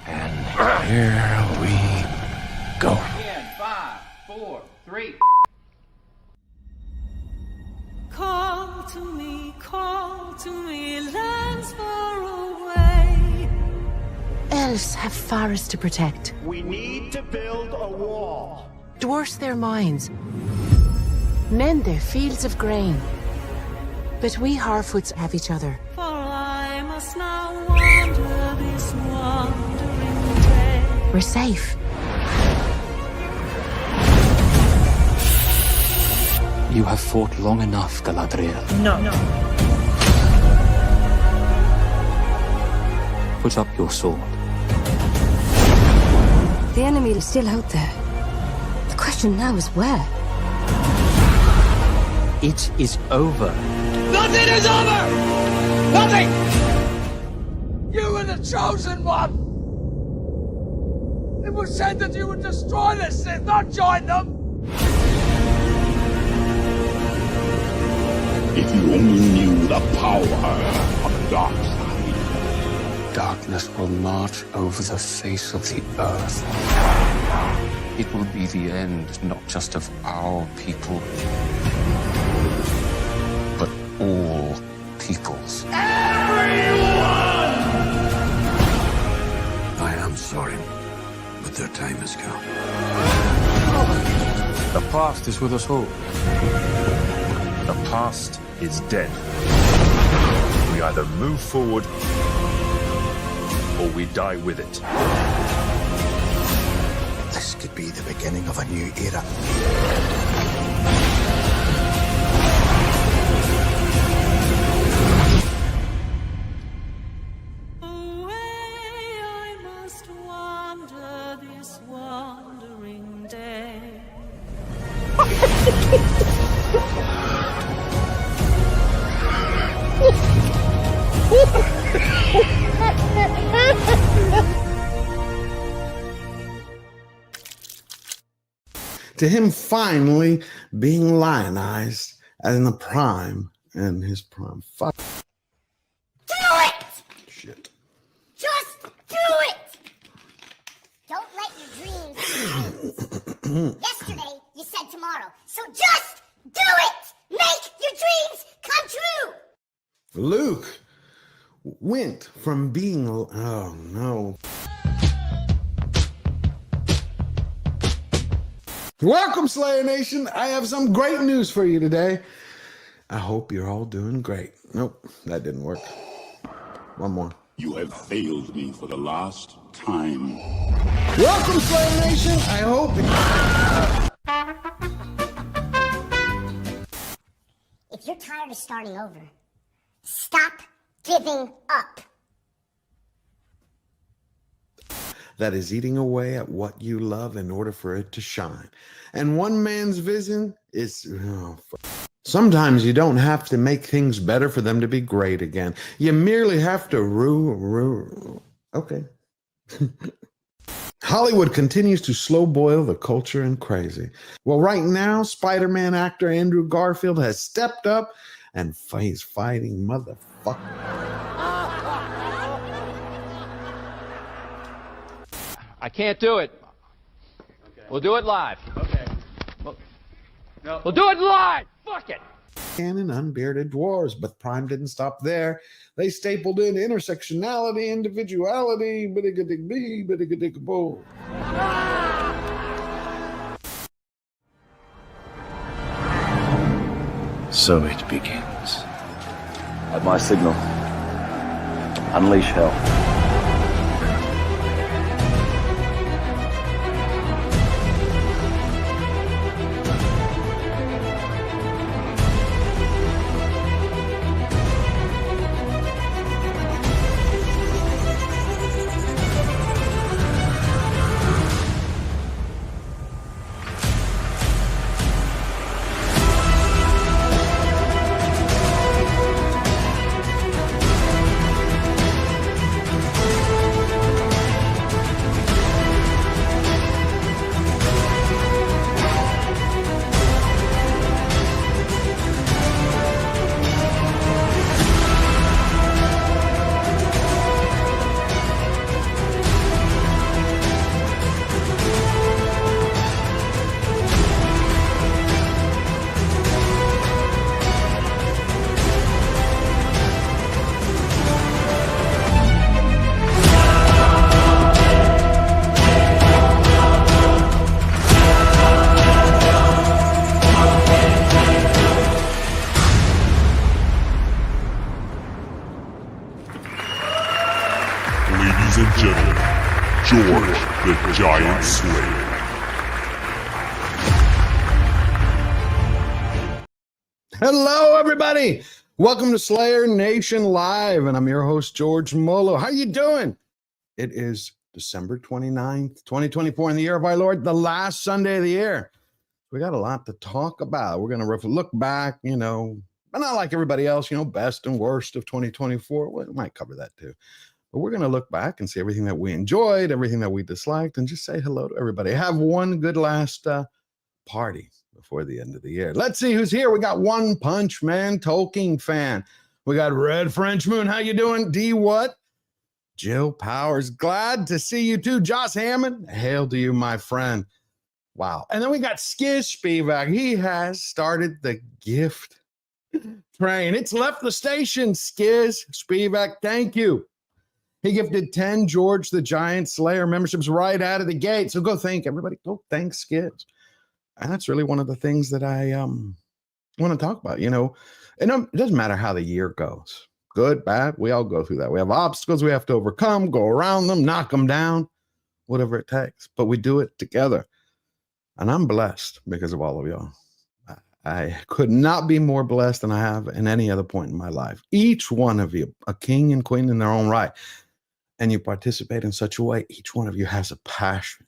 And here we go. 5, 4, 3. Call to me, lands far away. Elves have forests to protect. We need to build a wall. Dwarfs their mines. Men their fields of grain. But we Harfoots have each other. For I must now wander this wandering day. We're safe. You have fought long enough, Galadriel. No. Put up your sword. The enemy is still out there. The question now is where? It is over. Nothing is over! Nothing! You were the chosen one! It was said that you would destroy the Sith, not join them! If you only knew the power of the dark side. Darkness will march over the face of the earth. It will be the end, not just of our people, but all peoples. Everyone! I am sorry, but their time has come. The past is with us all. The past is dead. We either move forward or we die with it. This could be the beginning of a new era. Away I must wander this wandering day. To him finally being lionized in the prime and his prime. Fuck. Do it! Shit. Just do it! Don't let your dreams change. Yesterday, you said tomorrow. So just do it! Make your dreams come true! Luke went from being... Oh, no. Welcome, Slayer Nation. I have some great news for you today. I hope you're all doing great. Nope, that didn't work. One more. You have failed me for the last time. Welcome, Slayer Nation. I hope... If you're tired of starting over, stop giving up. That is eating away at what you love in order for it to shine. And one man's vision is... Sometimes you don't have to make things better for them to be great again. You merely have to Okay. Hollywood continues to slow boil the culture and crazy. Well, right now, Spider-Man actor Andrew Garfield has stepped up and he's fighting motherfucker. I can't do it. Okay. We'll do it live. Okay. We'll do it live. Fuck it. Canon unbearded dwarves, but Prime didn't stop there. They stapled in intersectionality, individuality, biddigadig-bee, biddigadig-boo. So it begins. At my signal, unleash hell. Ladies and gentlemen, George the Giant Slayer. Hello, everybody. Welcome to Slayer Nation Live, and I'm your host, George Molo. How you doing? It is December 29th, 2024, in the year of our Lord, the last Sunday of the year. We got a lot to talk about. We're going to look back, but not like everybody else, best and worst of 2024. Well, we might cover that too. But we're going to look back and see everything that we enjoyed, everything that we disliked, and just say hello to everybody. Have one good last party before the end of the year. Let's see who's here. We got One Punch Man, Tolkien fan. We got Red French Moon. How you doing? D what? Jill Powers. Glad to see you too. Josh Hammond. Hail to you, my friend. Wow. And then we got Skiz Spivak. He has started the gift train. It's left the station. Skiz Spivak. Thank you. He gifted 10 George the Giant Slayer memberships right out of the gate. So go thank everybody. Go thank Skiz. And that's really one of the things that I want to talk about. It doesn't matter how the year goes. Good, bad, we all go through that. We have obstacles we have to overcome, go around them, knock them down, whatever it takes. But we do it together. And I'm blessed because of all of y'all. I could not be more blessed than I have in any other point in my life. Each one of you, a king and queen in their own right. And you participate in such a way, each one of you has a passion,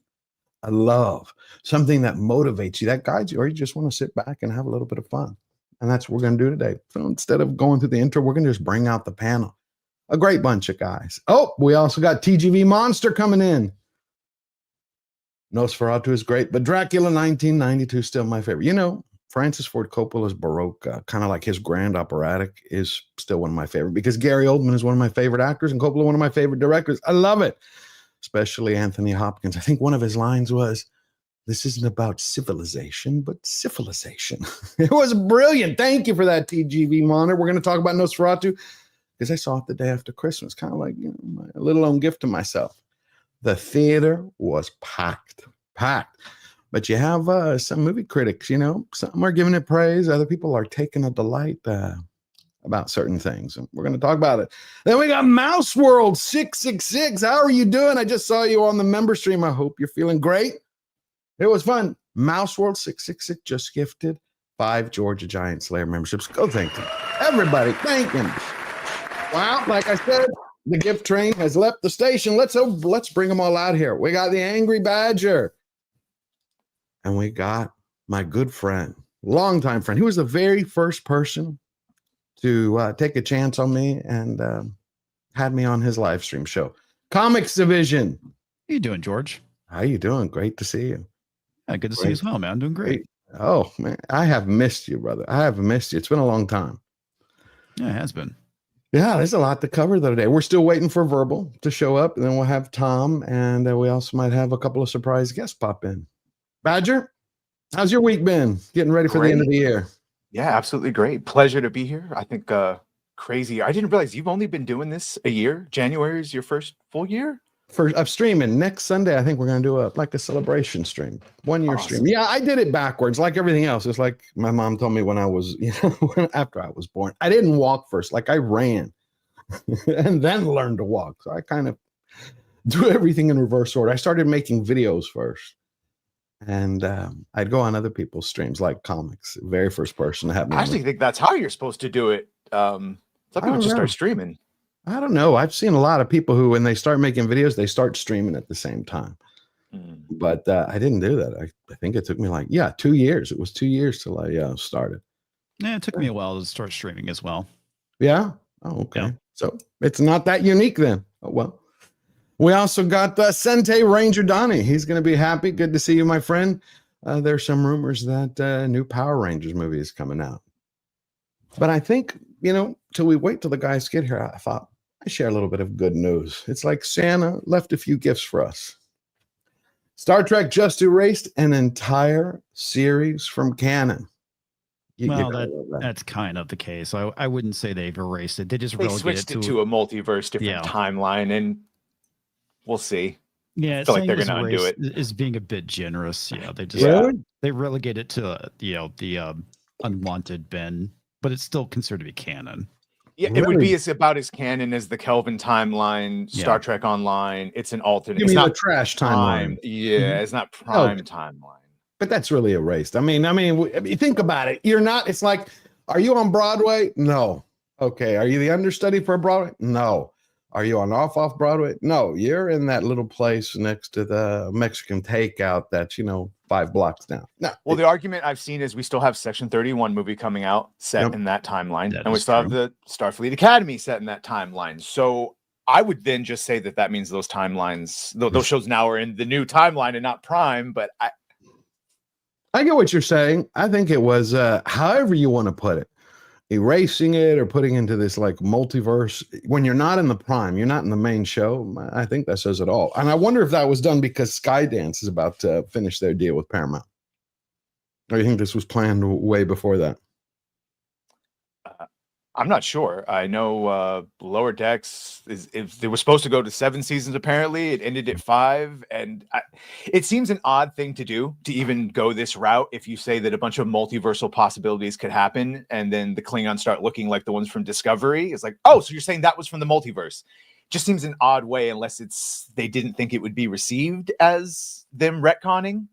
a love, something that motivates you, that guides you, or you just want to sit back and have a little bit of fun. And that's what we're going to do today. So instead of going through the intro, we're going to just bring out the panel. A great bunch of guys. Oh, we also got TGV Monster coming in. Nosferatu is great, but Dracula 1992 is still my favorite. Francis Ford Coppola's Baroque, kind of like his Grand Operatic, is still one of my favorite because Gary Oldman is one of my favorite actors and Coppola one of my favorite directors. I love it, especially Anthony Hopkins. I think one of his lines was, "This isn't about civilization, but civilization." It was brilliant. Thank you for that, TGV Monitor. We're going to talk about Nosferatu because I saw it the day after Christmas, kind of like my little own gift to myself. The theater was packed. But you have some movie critics, some are giving it praise. Other people are taking a delight about certain things. And we're going to talk about it. Then we got Mouse World 666. How are you doing? I just saw you on the member stream. I hope you're feeling great. It was fun. Mouse World 666 just gifted 5 Georgia Giant Slayer memberships. Go thank him. Everybody, thank him. Wow, like I said, the gift train has left the station. Let's bring them all out here. We got the Angry Badger. And we got my good friend, longtime friend. He was the very first person to take a chance on me and had me on his live stream show. Comix Division. How you doing, George? How you doing? Great to see you. Yeah, good to see you as well, man. I'm doing great. Oh, man. I have missed you, brother. I have missed you. It's been a long time. Yeah, it has been. Yeah, there's a lot to cover today. We're still waiting for Verbal to show up, and then we'll have Tom, and we also might have a couple of surprise guests pop in. Badger, how's your week been? Getting ready for the end of the year. Yeah, absolutely great. Pleasure to be here. I think crazy. I didn't realize you've only been doing this a year. January is your first full year? Of streaming. Next Sunday, I think we're going to do a celebration stream. 1 year stream. Yeah, I did it backwards like everything else. It's like my mom told me when I was, after I was born. I didn't walk first. Like I ran and then learned to walk. So I kind of do everything in reverse order. I started making videos first. And I'd go on other people's streams like Comics. Very first person to have me. I actually think that's how you're supposed to do it. Some people just start streaming. I don't know. I've seen a lot of people who, when they start making videos, they start streaming at the same time. But I didn't do that. I think it took me 2 years. It was 2 years till I started. Yeah, it took me a while to start streaming as well. Yeah? Oh, okay. Yeah. So it's not that unique then. Oh, well. We also got Sente Ranger Donnie. He's going to be happy. Good to see you, my friend. There's some rumors that a new Power Rangers movie is coming out. But I think, till we wait till the guys get here, I thought I'd share a little bit of good news. It's like Santa left a few gifts for us. Star Trek just erased an entire series from canon. That's kind of the case. I wouldn't say they've erased it. They switched it to a multiverse, different timeline, and we'll see. Yeah, I feel like they're going to undo it. Is being a bit generous. Yeah, they relegate it to the unwanted bin, but it's still considered to be canon. Yeah, it would be about as canon as the Kelvin timeline, Star Trek Online. It's an alternate. You It's mean not the trash prime. timeline? Yeah, it's not prime timeline. But that's really erased. I mean, think about it. You're not. It's like, are you on Broadway? No. Okay. Are you the understudy for Broadway? No. Are you on off Broadway? No. You're in that little place next to the Mexican takeout that's 5 blocks down. No. Well, the argument I've seen is we still have Section 31 movie coming out set in that timeline, and we still have the Starfleet Academy set in that timeline. So I would then just say that means those timelines, those shows now are in the new timeline and not prime. But I get what you're saying. I think it was however you want to put it, erasing it or putting into this like multiverse. When you're not in the prime, you're not in the main show. I think that says it all. And I wonder if that was done because Skydance is about to finish their deal with Paramount. Or you think this was planned way before that? I'm not sure. I know Lower Decks if they were supposed to go to 7 seasons. Apparently, it ended at 5, and it seems an odd thing to do to even go this route. If you say that a bunch of multiversal possibilities could happen, and then the Klingons start looking like the ones from Discovery, it's like, oh, so you're saying that was from the multiverse? Just seems an odd way, unless they didn't think it would be received as them retconning.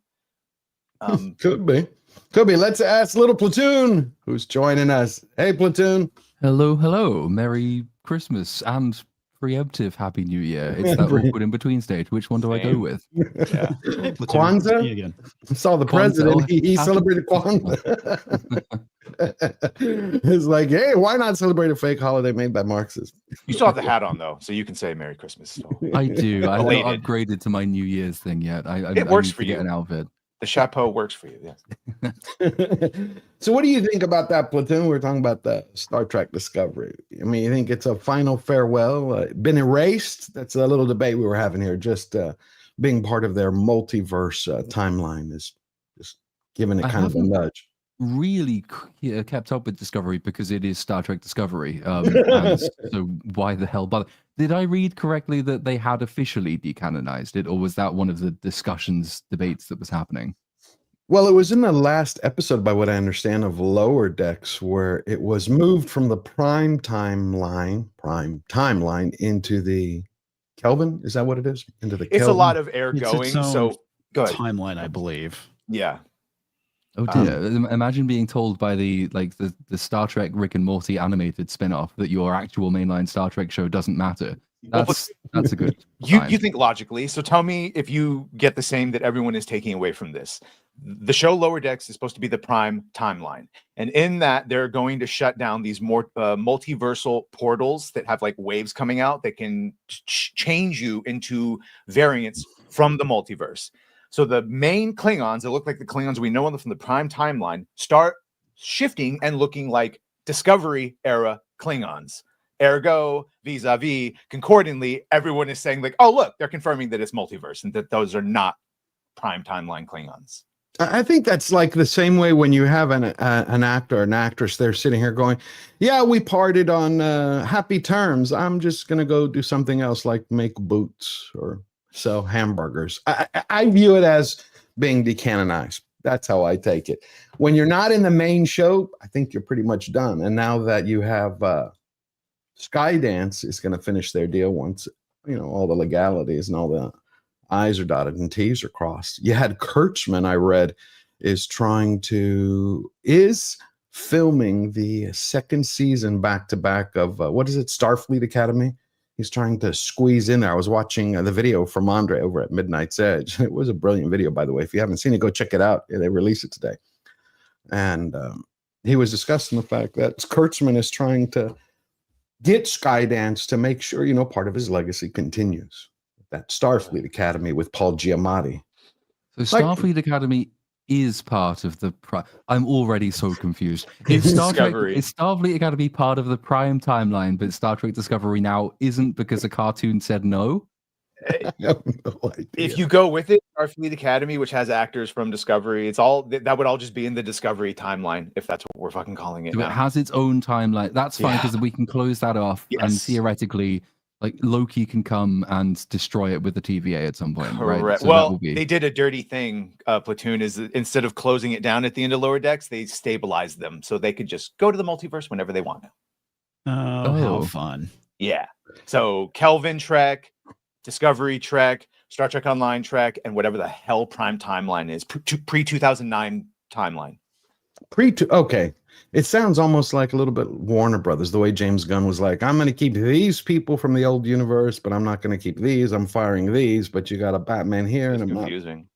Could be. Let's ask Little Platoon, who's joining us. Hey, Platoon. Hello. Merry Christmas and preemptive Happy New Year. It's that awkward in between stage. Which one do I go with? Yeah. Kwanzaa? I saw the president. He celebrated Kwanzaa. It's like, hey, why not celebrate a fake holiday made by Marxists? You still have the hat on, though, so you can say Merry Christmas. So. I do. I haven't upgraded to my New Year's thing yet. It works for you. Get an outfit. The chapeau works for you, yes. So what do you think about that, Platoon? We're talking about the Star Trek Discovery. I mean, you think it's a final farewell? Been erased? That's a little debate we were having here. Just being part of their multiverse timeline is just giving it kind of a nudge. Really kept up with Discovery because it is Star Trek Discovery. And so why the hell bother? Did I read correctly that they had officially decanonized it, or was that one of the debates that was happening? Well, it was in the last episode, by what I understand, of Lower Decks, where it was moved from the prime timeline into the Kelvin. Is that what it is? Into the Kelvin? It's a lot of air going. So go ahead. Timeline, I believe. Yeah. Oh dear! Imagine being told by the Star Trek Rick and Morty animated spin-off that your actual mainline Star Trek show doesn't matter. That's a good. You think logically. So tell me if you get the same that everyone is taking away from this. The show Lower Decks is supposed to be the prime timeline, and in that they're going to shut down these more multiversal portals that have like waves coming out that can change you into variants from the multiverse. So the main Klingons that look like the Klingons we know from the prime timeline start shifting and looking like Discovery era Klingons. Ergo, vis-a-vis, concordantly, everyone is saying like, oh, look, they're confirming that it's multiverse and that those are not prime timeline Klingons. I think that's like the same way when you have an actor or an actress, they're sitting here going, yeah, we parted on happy terms. I'm just going to go do something else like make boots or sell hamburgers. I view it as being decanonized. That's how I take it. When you're not in the main show, I think you're pretty much done. And now that you have Skydance is going to finish their deal once, all the legalities and all the I's are dotted and T's are crossed. You had Kurtzman, I read, is filming the second season back-to-back of, what is it, Starfleet Academy? He's trying to squeeze in there. I was watching the video from Andre over at Midnight's Edge. It was a brilliant video, by the way. If you haven't seen it, go check it out. They released it today. And he was discussing the fact that Kurtzman is trying to get Skydance to make sure, part of his legacy continues. That Starfleet Academy with Paul Giamatti. So Starfleet Academy is part of the I'm already so confused. Is Starfleet Academy part of the prime timeline, but Star Trek Discovery now isn't because a cartoon said no? I have no idea. If you go with it, Starfleet Academy, which has actors from Discovery, that would all just be in the Discovery timeline, if that's what we're fucking calling it. So it has its own timeline. That's fine because we can close that off and theoretically, like Loki can come and destroy it with the TVA at some point. Correct. Right? So well, they did a dirty thing. Platoon is instead of closing it down at the end of Lower Decks, they stabilized them so they could just go to the multiverse whenever they want. Oh, how fun. Yeah. So Kelvin Trek, Discovery Trek, Star Trek Online Trek, and whatever the hell Prime timeline is, pre-2009 timeline. Okay. It sounds almost like a little bit Warner Brothers, the way James Gunn was like, I'm going to keep these people from the old universe, but I'm not going to keep these. I'm firing these, but you got a Batman here. It's and confusing.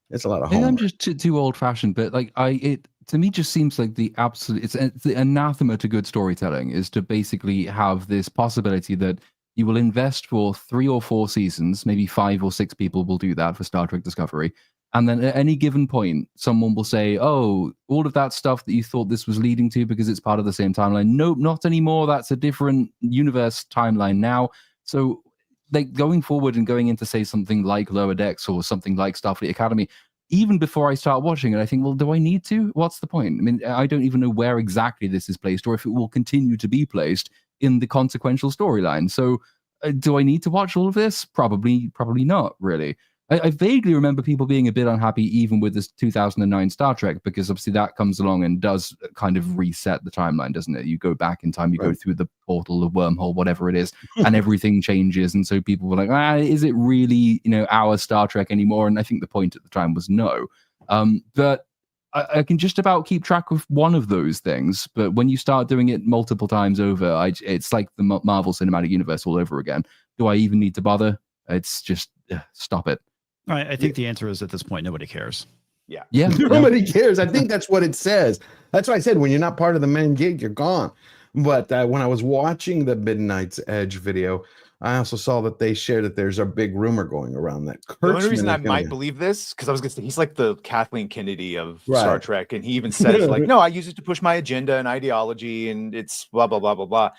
It's a lot of Maybe homework. I'm just too old-fashioned, but like it to me just seems like the absolute it's the anathema to good storytelling is to basically have this possibility that you will invest for 3 or 4 seasons, maybe 5 or 6 people will do that for Star Trek Discovery. And then at any given point, someone will say, oh, all of that stuff that you thought this was leading to because it's part of the same timeline. Nope, not anymore. That's a different universe timeline now. So like going forward and going into, say, something like Lower Decks or something like Starfleet Academy, even before I start watching it, I think, well, do I need to? What's the point? I mean, I don't even know where exactly this is placed or if it will continue to be placed in the consequential storyline. So do I need to watch all of this? Probably not, really. I vaguely remember people being a bit unhappy even with this 2009 Star Trek, because obviously that comes along and does kind of reset the timeline, doesn't it? You go back in time, you go through the portal, the wormhole, whatever it is, and everything changes. And so people were like, is it really, our Star Trek anymore? And I think the point at the time was no. But I can just about keep track of one of those things. But when you start doing it multiple times over, it's like the Marvel Cinematic Universe all over again. Do I even need to bother? It's just, stop it. I think the answer is at this point, nobody cares. Yeah. Nobody cares. I think that's what it says. That's why I said when you're not part of the main gig, you're gone. But when I was watching the Midnight's Edge video, I also saw that they shared that there's a big rumor going around that The only reason I might believe this, because I was going to say he's like the Kathleen Kennedy of Star Trek, and he even says like, no, I use it to push my agenda and ideology, and it's blah blah blah blah blah.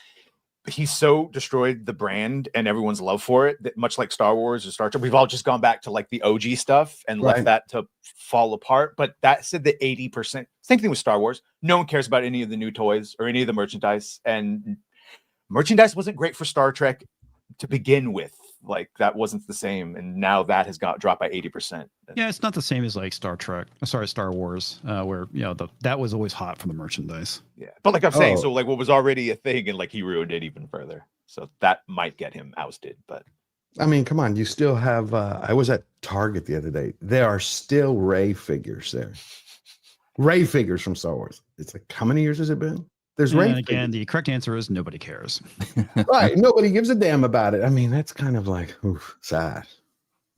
He's so destroyed the brand and everyone's love for it that, much like Star Wars or Star Trek, we've all just gone back to like the OG stuff and left that to fall apart. But that said that 80%, same thing with Star Wars. No one cares about any of the new toys or any of the merchandise, and merchandise wasn't great for Star Trek to begin with. Like that wasn't the same, and now that has got dropped by 80%. Yeah, it's not the same as like Star Wars, where that was always hot for the merchandise. Yeah, but like I'm saying, so like what was already a thing, and like he ruined it even further. So that might get him ousted. But I mean, come on, you still have. I was at Target the other day. There are still Rey figures there. Rey figures from Star Wars. It's like, how many years has it been? There's Rey. And again, the correct answer is nobody cares. Right. Nobody gives a damn about it. I mean, that's kind of like sad.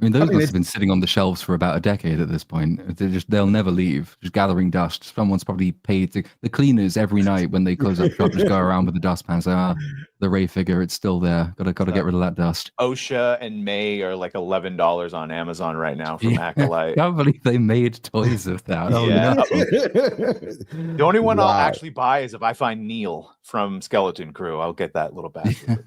I mean, those have been sitting on the shelves for about a decade at this point. They'll never leave, just gathering dust. Someone's probably paid the cleaners every night when they close up shop, just go around with the dustpan. Say, the Rey figure, it's still there. Got to get rid of that dust. OSHA and May are like $11 on Amazon right now from Acolyte. I can't believe they made toys of that. The only one I'll actually buy is if I find Neil from Skeleton Crew. I'll get that little bastard.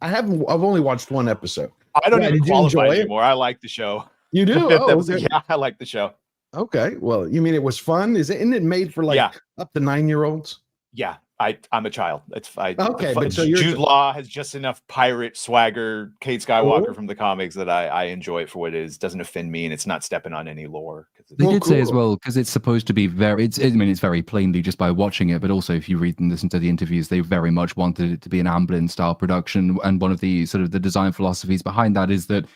I've only watched one episode. I don't even qualify anymore. I like the show. You do? Yeah, I like the show. Okay. Well, you mean it was fun? Isn't it made for like up to 9-year-olds? Yeah. I'm a child. Okay. But so Jude Law has just enough pirate swagger, Kate Skywalker from the comics, that I enjoy it for what it is. Doesn't offend me, and it's not stepping on any lore. They did say as well, because it's supposed to be it's very plainly just by watching it, but also if you read and listen to the interviews, they very much wanted it to be an Amblin style production. And one of the sort of the design philosophies behind that is that,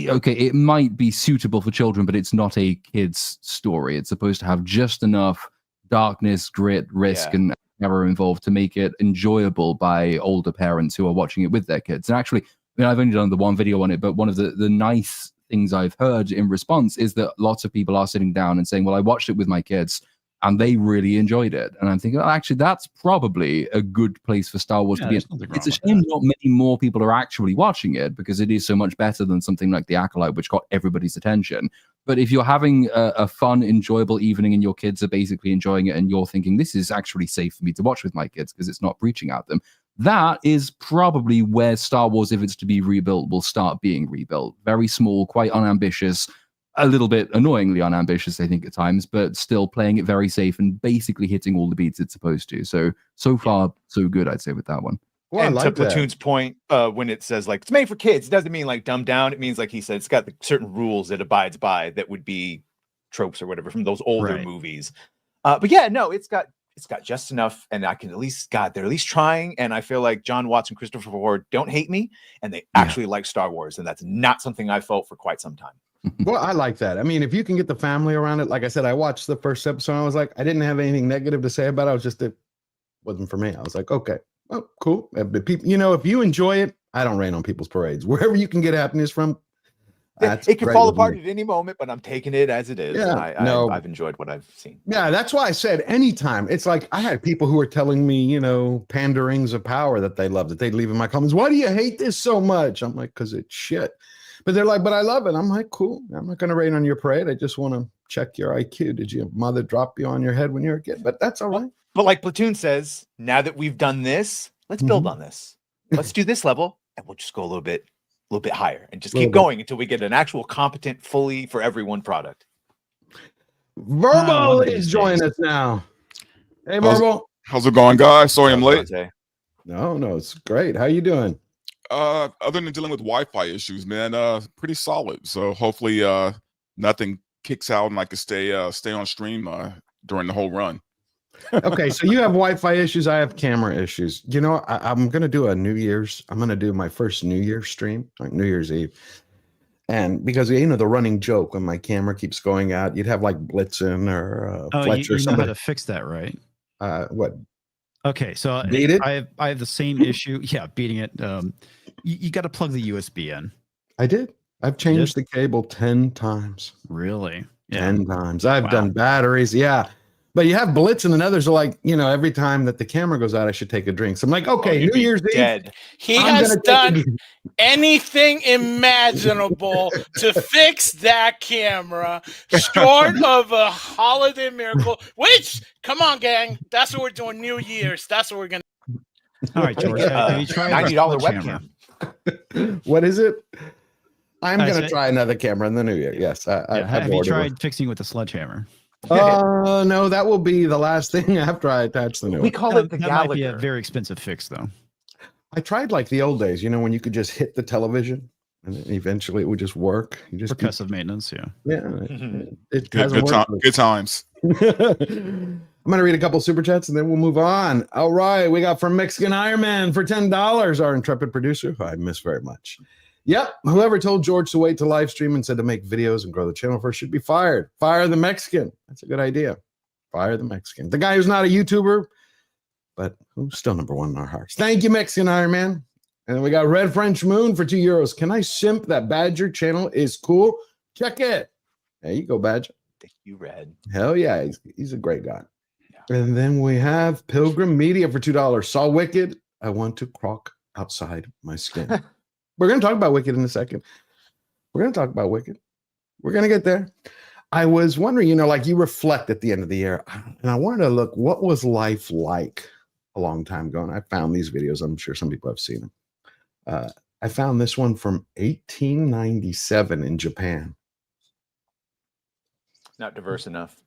okay, it might be suitable for children, but it's not a kid's story. It's supposed to have just enough darkness, grit, risk, and error involved to make it enjoyable by older parents who are watching it with their kids. And actually, I've only done the one video on it, but one of the nice things I've heard in response is that lots of people are sitting down and saying, well, I watched it with my kids and they really enjoyed it. And I'm thinking, actually, that's probably a good place for Star Wars to be. It's a shame not many more people are actually watching it, because it is so much better than something like The Acolyte, which got everybody's attention. But if you're having a fun, enjoyable evening and your kids are basically enjoying it and you're thinking, this is actually safe for me to watch with my kids because it's not preaching at them, that is probably where Star Wars, if it's to be rebuilt, will start being rebuilt. Very small, quite unambitious, a little bit annoyingly unambitious, I think, at times, but still playing it very safe and basically hitting all the beats it's supposed to. So far, so good, I'd say, with that one. Well, and I like to Platoon's point, when it says like it's made for kids, it doesn't mean like dumbed down. It means, like he said, it's got the certain rules it abides by that would be tropes or whatever from those older movies. But yeah, no, it's got it's got just enough, and I can at least, God, they're at least trying. And I feel like John Watts and Christopher Ward don't hate me, and they actually like Star Wars, and that's not something I felt for quite some time. Well, I like that. I mean, if you can get the family around it, like I said, I watched the first episode. I was like, I didn't have anything negative to say about it. I was just, it wasn't for me. I was like, okay, well, cool. But people, you know, if you enjoy it, I don't rain on people's parades. Wherever you can get happiness from, it could fall apart at any moment, but I'm taking it as it is. Yeah, I've enjoyed what I've seen. Yeah, that's why I said anytime. It's like I had people who were telling me, you know, panderings of power that they love, that they'd leave in my comments. Why do you hate this so much? I'm like, because it's shit. But they're like, but I love it. I'm like, cool. I'm not going to rain on your parade. I just want to check your IQ. Did your mother drop you on your head when you were a kid? But that's all right. But like Platoon says, now that we've done this, let's build on this. Let's do this level, and we'll just go a little bit higher, and just keep going until we get an actual competent, fully for everyone product. Verbal is joining us now. Hey, Verbal. How's it going, guys? Sorry I'm late. No, it's great. How you doing? Other than dealing with Wi-Fi issues, man, pretty solid. So hopefully nothing kicks out and I can stay on stream during the whole run. Okay, so you have Wi-Fi issues. I have camera issues. You know, I'm going to do I'm going to do my first New Year's stream, like New Year's Eve. And because, you know, the running joke when my camera keeps going out, you'd have like Blitzen or Fletcher. You know how to fix that, right? What? Okay, so Beat it? I have the same issue. Yeah, beating it. You got to plug the USB in. I did. I've changed the cable 10 times. Really? Yeah. 10 times. I've done batteries. Yeah. But you have Blitzen and others are like, you know, every time that the camera goes out, I should take a drink. So I'm like, okay, New Year's Eve. He has done anything imaginable to fix that camera, short of a holiday miracle. Which, come on, gang, that's what we're doing. New Year's. That's what we're gonna. All right, George. Have you tried $90 webcam? What is it? I'm going to try another camera in the new year. Yes. Have you tried fixing with a sledgehammer? No, that will be the last thing after I attach the new one. We call it the That Gallagher. might be a very expensive fix, though. I tried like the old days, you know, when you could just hit the television and then eventually it would just work. You just percussive maintenance, yeah. Yeah. It Good times. I'm going to read a couple super chats and then we'll move on. All right. We got from Mexican Iron Man for $10, our intrepid producer, who I miss very much. Yep. Whoever told George to wait to live stream and said to make videos and grow the channel first should be fired. Fire the Mexican. That's a good idea. Fire the Mexican. The guy who's not a YouTuber, but who's still number one in our hearts. Thank you, Mexican Iron Man. And then we got Red French Moon for €2. Can I simp that Badger channel is cool? Check it. There you go, Badger. Thank you, Red. Hell yeah. He's a great guy. Yeah. And then we have Pilgrim Media for $2. Saw Wicked. I want to croc outside my skin. We're going to talk about Wicked in a second. We're going to talk about Wicked. We're going to get there. I was wondering, you know, like you reflect at the end of the year, and I wanted to look, what was life like a long time ago? And I found these videos. I'm sure some people have seen them. I found this one from 1897 in Japan. Not diverse enough.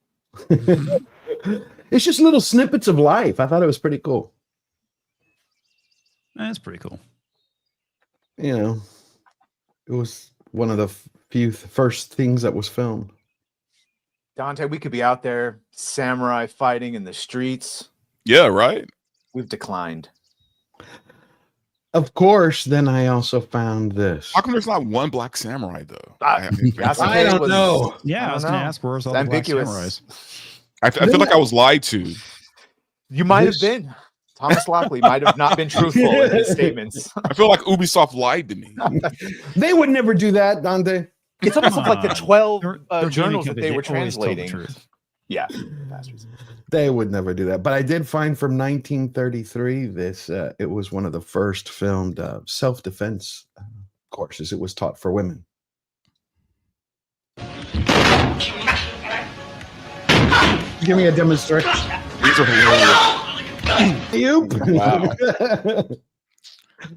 It's just little snippets of life. I thought it was pretty cool. That's pretty cool. You know, it was one of the first things that was filmed. Dante, we could be out there, samurai fighting in the streets. Yeah, right. We've declined. Of course, then I also found this. How come there's not one black samurai, though? I don't know. Yeah, I was going to ask, where's all the black samurais? I feel like I was lied to. You might have been. Thomas Lockley might have not been truthful in his statements. I feel like Ubisoft lied to me. They would never do that, Dante. It's almost like the 12 journals that they were translating. Yeah. They would never do that. But I did find from 1933 this. It was one of the first filmed self-defense courses. It was taught for women. Give me a demonstration. These are hilarious. Wow.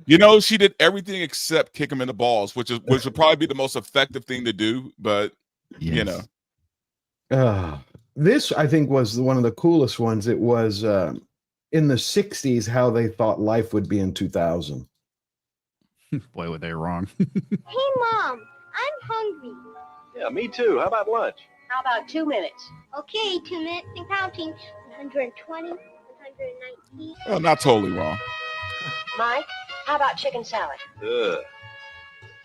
You know, she did everything except kick him in the balls, which would probably be the most effective thing to do. But you know, this I think was one of the coolest ones. It was in the 60s how they thought life would be in 2000. Boy, were they wrong. Hey, Mom, I'm hungry. Yeah, me too. How about lunch? How about 2 minutes? Okay, 2 minutes and counting. 120, 119. Well, not totally wrong. Mike, how about chicken salad? Ugh.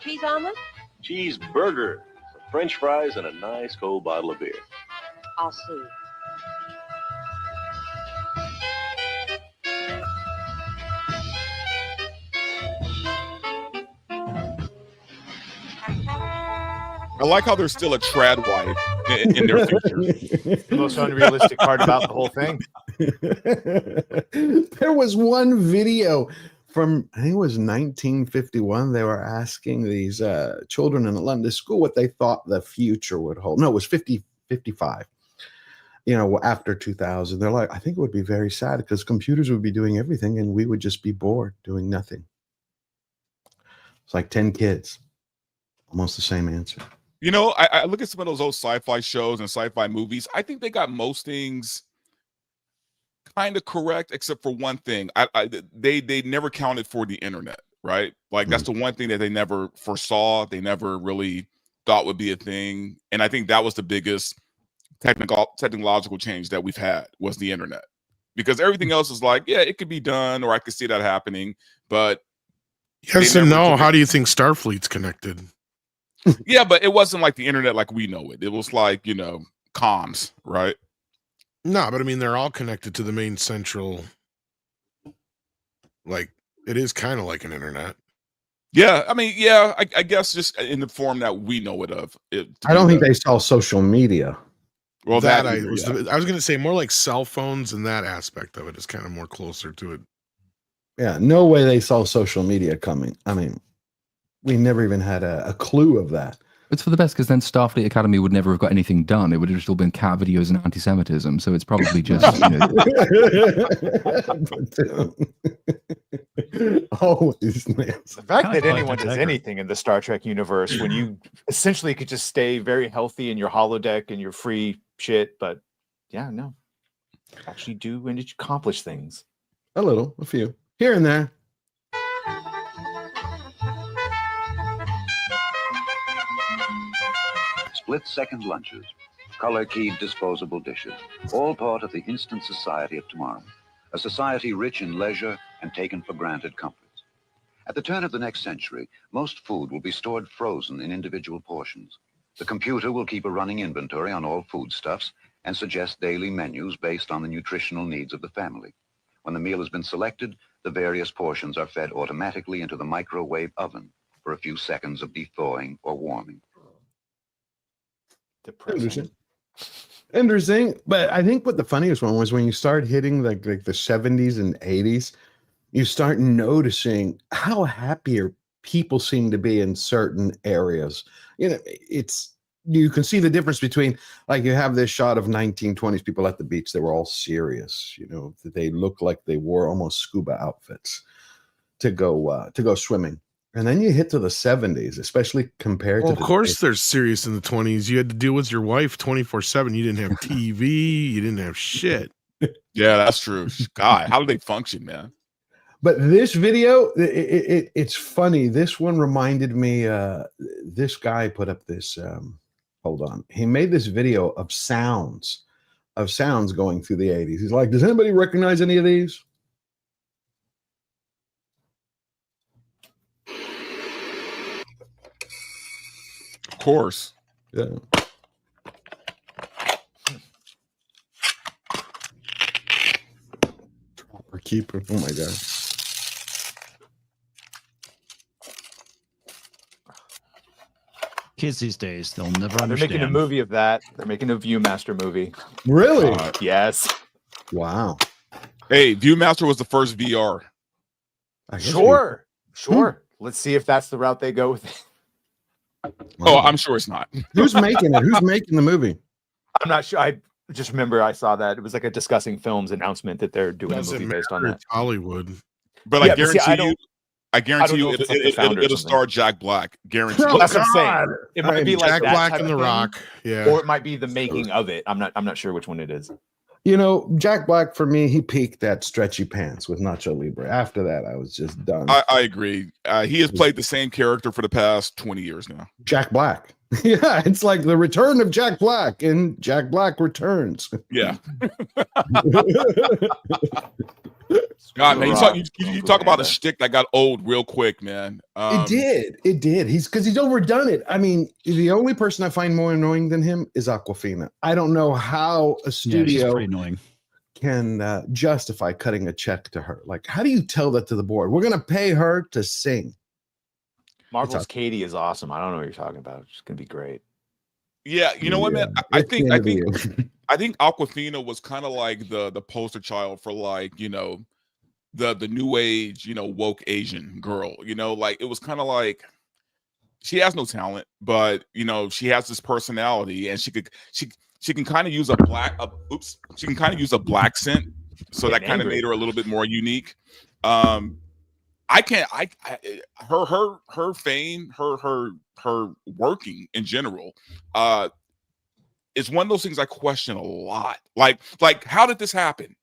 Cheese omelet? Cheeseburger, some French fries, and a nice cold bottle of beer. I'll see. I like how there's still a trad wife in their features. The most unrealistic part about the whole thing. There was one video from, I think it was 1951. They were asking these children in a London school what they thought the future would hold. No, it was 55. You know, after 2000, they're like, I think it would be very sad because computers would be doing everything and we would just be bored doing nothing. It's like 10 kids. Almost the same answer. You know, I look at some of those old sci-fi shows and sci-fi movies. I think they got most things kind of correct, except for one thing. They never counted for the internet, right? Like that's the one thing that they never foresaw. They never really thought would be a thing. And I think that was the biggest technological change that we've had was the internet. Because everything else is like, yeah, it could be done, or I could see that happening. But yes and no. How do you think Starfleet's connected? Yeah, but it wasn't like the internet like we know it. It was like, you know, comms, right? No, but I mean, they're all connected to the main central. Like, it is kind of like an internet. Yeah, I mean, yeah, I guess just in the form that we know it of. I don't think they saw social media. Well, I was going to say more like cell phones, and that aspect of it is kind of more closer to it. Yeah, no way they saw social media coming. I mean, we never even had a clue of that. It's for the best because then Starfleet Academy would never have got anything done. It would have still been cat videos and anti-Semitism. So it's probably just, you know. Always, man. The fact that anyone does anything in the Star Trek universe when you essentially could just stay very healthy in your holodeck and your free shit, but yeah, no. Actually do and accomplish things. A few. Here and there. Split-second lunches, color-keyed disposable dishes, all part of the instant society of tomorrow, a society rich in leisure and taken for granted comforts. At the turn of the next century, most food will be stored frozen in individual portions. The computer will keep a running inventory on all foodstuffs and suggest daily menus based on the nutritional needs of the family. When the meal has been selected, the various portions are fed automatically into the microwave oven for a few seconds of thawing or warming. Interesting. But I think what the funniest one was when you start hitting like the 70s and 80s, you start noticing how happier people seem to be in certain areas. You know, you can see the difference between, like, you have this shot of 1920s people at the beach. They were all serious, you know, they looked like they wore almost scuba outfits to go swimming. And then you hit to the 70s, especially compared to. Of course, they're serious in the 20s. You had to deal with your wife 24/7. You didn't have TV. You didn't have shit. Yeah, that's true. God, how do they function, man? But this video, it's funny. This one reminded me. This guy put up this. Hold on. He made this video of sounds going through the 80s. He's like, does anybody recognize any of these? Of course. Yeah. Trapper keeper. Oh my god. Kids these days, they'll never They're understand. making a movie of that. They're making a Viewmaster movie. Really? Yes. Wow. Hey, Viewmaster was the first VR. Sure. Let's see if that's the route they go with it. Oh, I'm sure it's not. Who's making it? Who's making the movie? I'm not sure. I just remember I saw that. It was like a Discussing Films announcement that they're doing a movie based on that. It's Hollywood. But Yeah, I but see, guarantee you, know if it's like the founder or it'll something. star Jack Black. Guaranteed. Well, that's what I'm saying. It might be like Jack that Black type and of The thing, Rock. Yeah. or it might be the making of it. I'm not sure which one it is. You know, Jack Black for me, he peaked at Stretchy Pants with Nacho Libre. After that, I was just done. I agree. He has played the same character for the past 20 years now. Jack Black. Yeah, it's like the return of Jack Black, and Jack Black returns. Yeah. God, man, you talk about a shtick that got old real quick, man. It did. He's overdone it. I mean, the only person I find more annoying than him is Aquafina. I don't know how a studio can justify cutting a check to her. Like, how do you tell that to the board? We're gonna pay her to sing. Marvel's Katie is awesome. I don't know what you're talking about. It's gonna be great. Yeah, you know what, man? I think Aquafina was kind of like the poster child for, like, you know, the new age, you know, woke Asian girl. You know, like, it was kind of like she has no talent, but, you know, she has this personality, and she can kind of use a black scent, so that kind of made her a little bit more unique. Her fame, her working in general, is one of those things I question a lot. Like, how did this happen?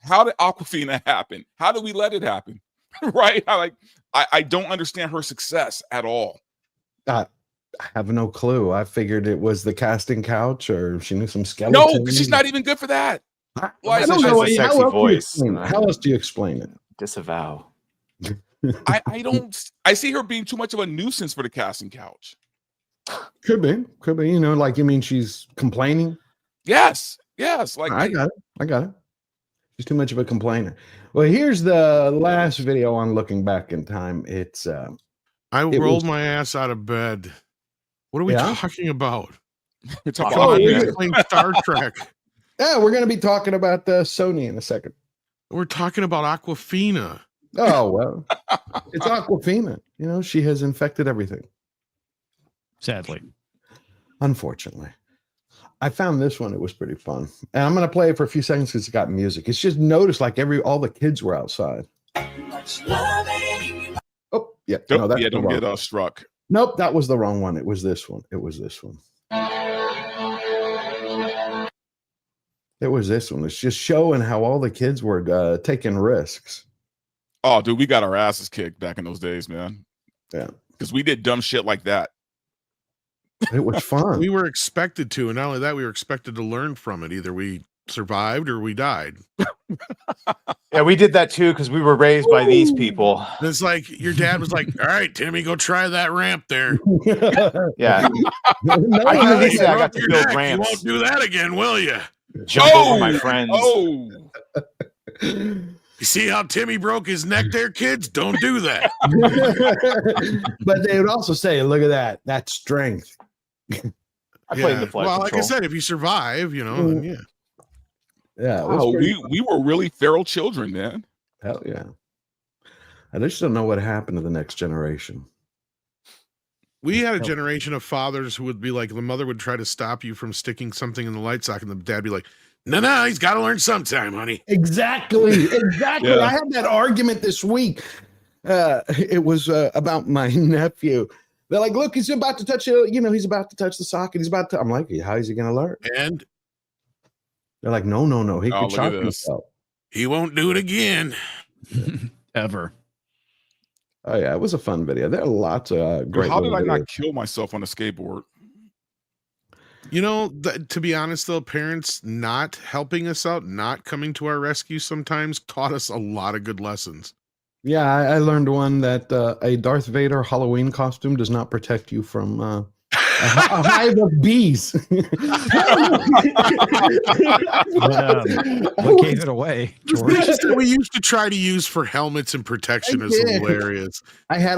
How did Aquafina happen? How did we let it happen? Right? I don't understand her success at all. I have no clue. I figured it was the casting couch, or she knew some skeletons. No, because she's not even good for that. I don't know. How else do you explain it? Disavow. I see her being too much of a nuisance for the casting couch. Could be. You know, like, you mean she's complaining? Yes. Like, I got it. She's too much of a complainer. Well, here's the last video on looking back in time. I rolled my ass out of bed. What are we talking about? We're talking about playing Star Trek. Yeah, we're going to be talking about Sony in a second. We're talking about Aquafina. Oh, well, it's Aquafina. You know, she has infected everything. Sadly. Unfortunately. I found this one. It was pretty fun. And I'm going to play it for a few seconds because it's got music. It's just noticed like all the kids were outside. Oh, yeah. Don't get struck. Nope, that was the wrong one. It was this one. It was this one. It's just showing how all the kids were taking risks. Oh, dude, we got our asses kicked back in those days, man. Yeah. Because we did dumb shit like that. It was fun. We were expected to, and not only that, we were expected to learn from it. Either we survived or we died. Yeah, we did that too because we were raised by these people. And it's like your dad was like, "All right, Timmy, go try that ramp there." Yeah, I can at least say I got to build ramps. You won't do that again, will you? Jump over my friends. Oh. You see how Timmy broke his neck there, kids? Don't do that. But they would also say, look at that. That's strength. I played the flight Well, control. like I said, if you survive, you know, then yeah. Yeah. Wow, we were really feral children, man. Hell yeah. I just don't know what happened to the next generation. We had a generation of fathers who would be like, the mother would try to stop you from sticking something in the light socket, and the dad would be like, no, he's got to learn sometime, honey. Exactly. Yeah. I had that argument this week. It was about my nephew. They're like, look, he's about to touch it. You know, he's about to touch the socket. I'm like, how is he going to learn? And they're like, no. He can shock himself. He won't do it again. Ever. Oh, yeah. It was a fun video. There are lots of great. How did I videos. not kill myself on a skateboard? You know, to be honest, though, parents not helping us out, not coming to our rescue sometimes taught us a lot of good lessons. Yeah, I learned one that a Darth Vader Halloween costume does not protect you from a hive of bees. What gave it away, George? We used to try to use for helmets and protection is hilarious. I had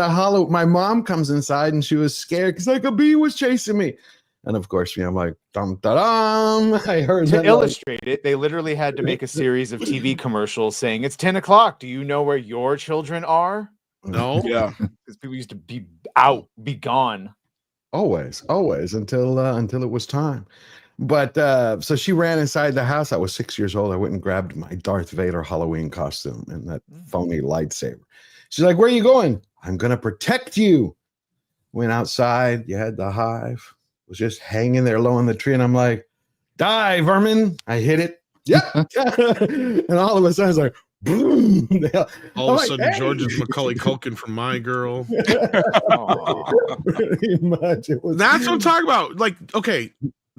my mom comes inside and she was scared because like a bee was chasing me. And of course, I'm like, dum da dum. I heard to illustrate it, they literally had to make a series of TV commercials saying it's 10 o'clock. Do you know where your children are? No. Yeah. Because people used to be gone. Always until it was time. But so she ran inside the house. I was 6 years old. I went and grabbed my Darth Vader Halloween costume and that phony lightsaber. She's like, where are you going? I'm going to protect you. Went outside. You had the hive. Was just hanging there low in the tree. And I'm like, die, vermin. I hit it. Yep. And all of a sudden, it's like, boom. All of a sudden, George is Macaulay Culkin from My Girl. Pretty much. It was... That's what I'm talking about. Like, okay,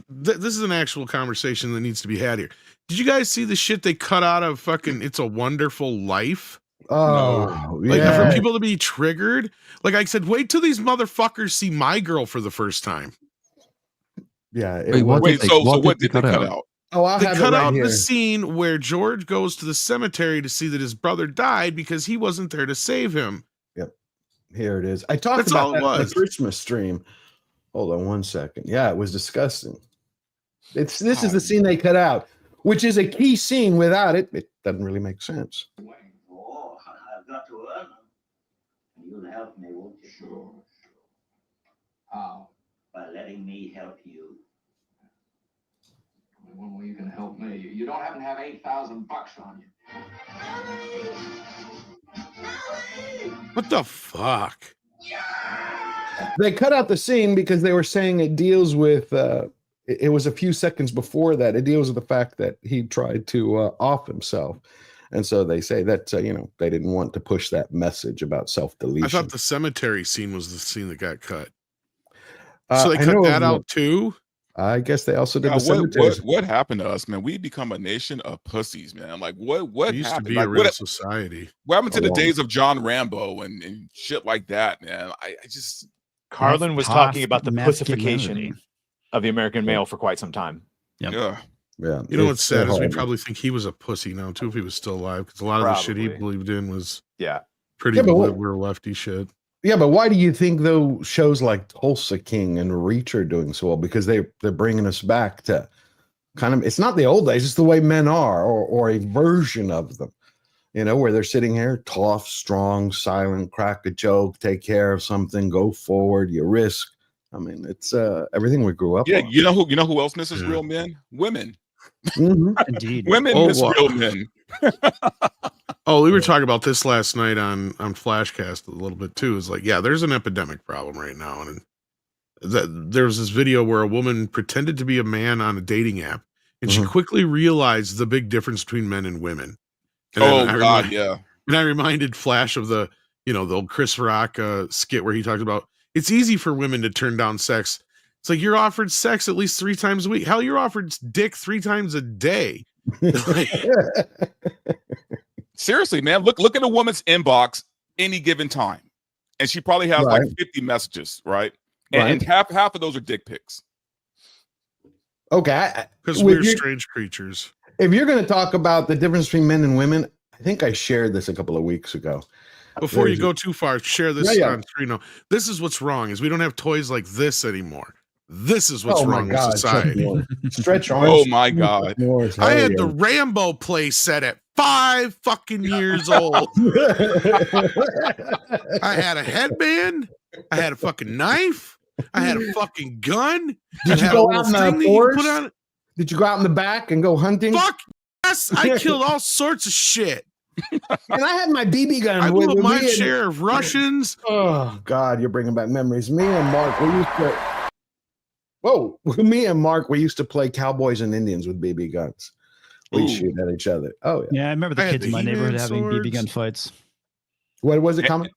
this is an actual conversation that needs to be had here. Did you guys see the shit they cut out of fucking It's a Wonderful Life? Oh, like yeah. for people to be triggered. Like I said, wait till these motherfuckers see My Girl for the first time. Yeah. Wait, what did they cut out? Oh, I'll they have cut it right out here. the scene where George goes to the cemetery to see that his brother died because he wasn't there to save him. Yep. Here it is. I talked That's about all it that on the was. Christmas stream. Hold on one second. Yeah, it was disgusting. This is the scene they cut out, which is a key scene. Without it, it doesn't really make sense. Oh, I've got to earn them. And you'll help me, won't you? Sure. How? By letting me help you. One way you can help me. You don't happen to have $8,000 on you. What the fuck? They cut out the scene because they were saying it deals with it was a few seconds before that. It deals with the fact that he tried to off himself. And so they say that they didn't want to push that message about self-deletion. I thought the cemetery scene was the scene that got cut. So they cut that out too? I guess they also did the cemetery. What happened to us, man? We become a nation of pussies, man. Like what We used happened? to be Like, a real society. What happened to the days of John Rambo and shit like that, man? I just Carlin was talking about the masculinity. pussification of the American male for quite some time. Yeah. Yeah. You know what's sad is we probably think he was a pussy now too if he was still alive, because a lot of the shit he Probably. believed in was Yeah. pretty Yeah, but what- liberal lefty shit. Yeah, but why do you think though shows like Tulsa King and Reach are doing so well? Because they're bringing us back to kind of, it's not the old days, it's the way men are, or a version of them, where they're sitting here tough, strong, silent, crack a joke, take care of something, go forward, you risk. I mean, it's everything we grew up on. you know who else misses real men? Women. Indeed. Women miss real men. Oh, we were talking about this last night on Flashcast a little bit too. It's like, yeah, there's an epidemic problem right now, and there was this video where a woman pretended to be a man on a dating app, and she quickly realized the big difference between men and women. And yeah. And I reminded Flash of the old Chris Rock skit where he talked about it's easy for women to turn down sex. It's like you're offered sex at least 3 times a week. Hell, you're offered dick 3 times a day. Seriously, man, look at a woman's inbox any given time, and she probably has like 50 messages, right? And half of those are dick pics. Okay, because we're strange creatures. If you're going to talk about the difference between men and women, I think I shared this a couple of weeks ago. Before you go too far, share this on screen. No, this is what's wrong: is we don't have toys like this anymore. This is what's wrong with society. Stretch arms. Oh my God! I had the Rambo play set at 5 fucking years old. I had a headband. I had a fucking knife. I had a fucking gun. Did you go out in the forest? Did you go out in the back and go hunting? Fuck yes! I killed all sorts of shit. And I had my BB gun. I blew up my share of Russians. Oh God, you're bringing back memories. Me and Mark, we used to. Whoa, me and Mark, we used to play cowboys and Indians with BB guns. We shoot at each other. Oh yeah. Yeah, I remember the kids in my neighborhood having BB gun fights. What was it, comment?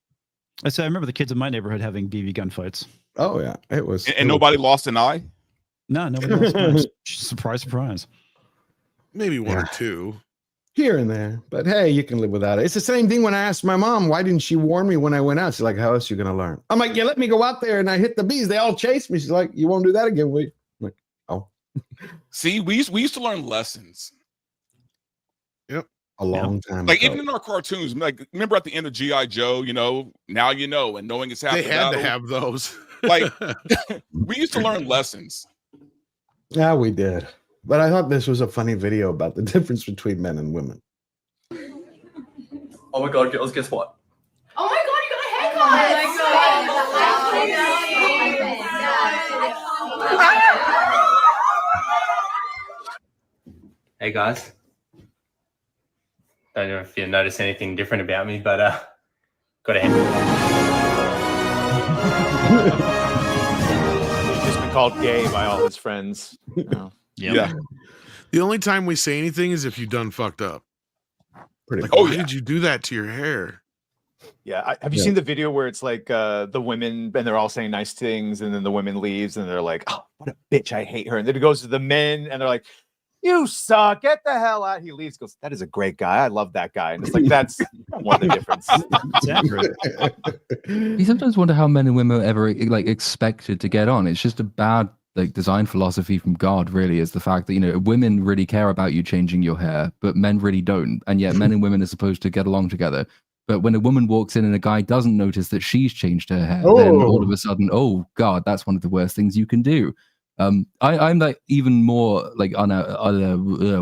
I said I remember the kids in my neighborhood having BB gun fights. Oh yeah, it was. And nobody lost an eye. No, nobody lost an eye. Surprise, surprise. Maybe one or two. Here and there, but hey, you can live without it. It's the same thing when I asked my mom, why didn't she warn me when I went out? She's like, how else are you going to learn? I'm like, yeah, let me go out there and I hit the bees. They all chase me. She's like, you won't do that again, will you? I'm like, oh. See, we used to learn lessons. Yep. A long time like ago. even in our cartoons, like remember at the end of G.I. Joe, now you know, and knowing it's happening. They had to have those. Like we used to learn lessons. Yeah, we did. But I thought this was a funny video about the difference between men and women. Oh my God, girls, guess what? Oh my God, you got a haircut! Hey guys. Don't know if you notice anything different about me, but got a haircut. He's just been called gay by all his friends. Yeah. The only time we say anything is if you done fucked up. Pretty Like, cool. why did you do that to your hair? Yeah, have you seen the video where it's like the women and they're all saying nice things, and then the women leaves and they're like, "Oh, what a bitch! I hate her." And then it goes to the men and they're like, "You suck! Get the hell out!" He leaves. Goes, "That is a great guy. I love that guy." And it's like that's one of the difference. You sometimes wonder how men and women are ever like expected to get on. It's just a bad like design philosophy from God, really, is the fact that, you know, women really care about you changing your hair, but men really don't. And yet men and women are supposed to get along together. But when a woman walks in and a guy doesn't notice that she's changed her hair, then all of a sudden, oh God, that's one of the worst things you can do. I'm like even more like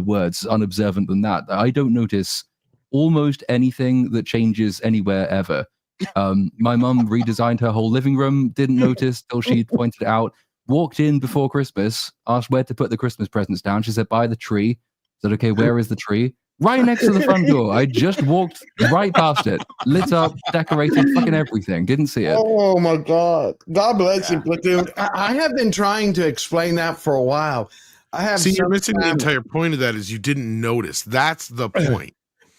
words unobservant than that. I don't notice almost anything that changes anywhere ever. My mum redesigned her whole living room, didn't notice till she pointed it out. Walked in before Christmas, asked where to put the Christmas presents down. She said, by the tree. I said, okay, where is the tree? Right next to the front door. I just walked right past it. Lit up, decorated, fucking everything. Didn't see it. Oh my God. God bless you, Platoon. I have been trying to explain that for a while. I have you're missing the entire point of that is you didn't notice. That's the point.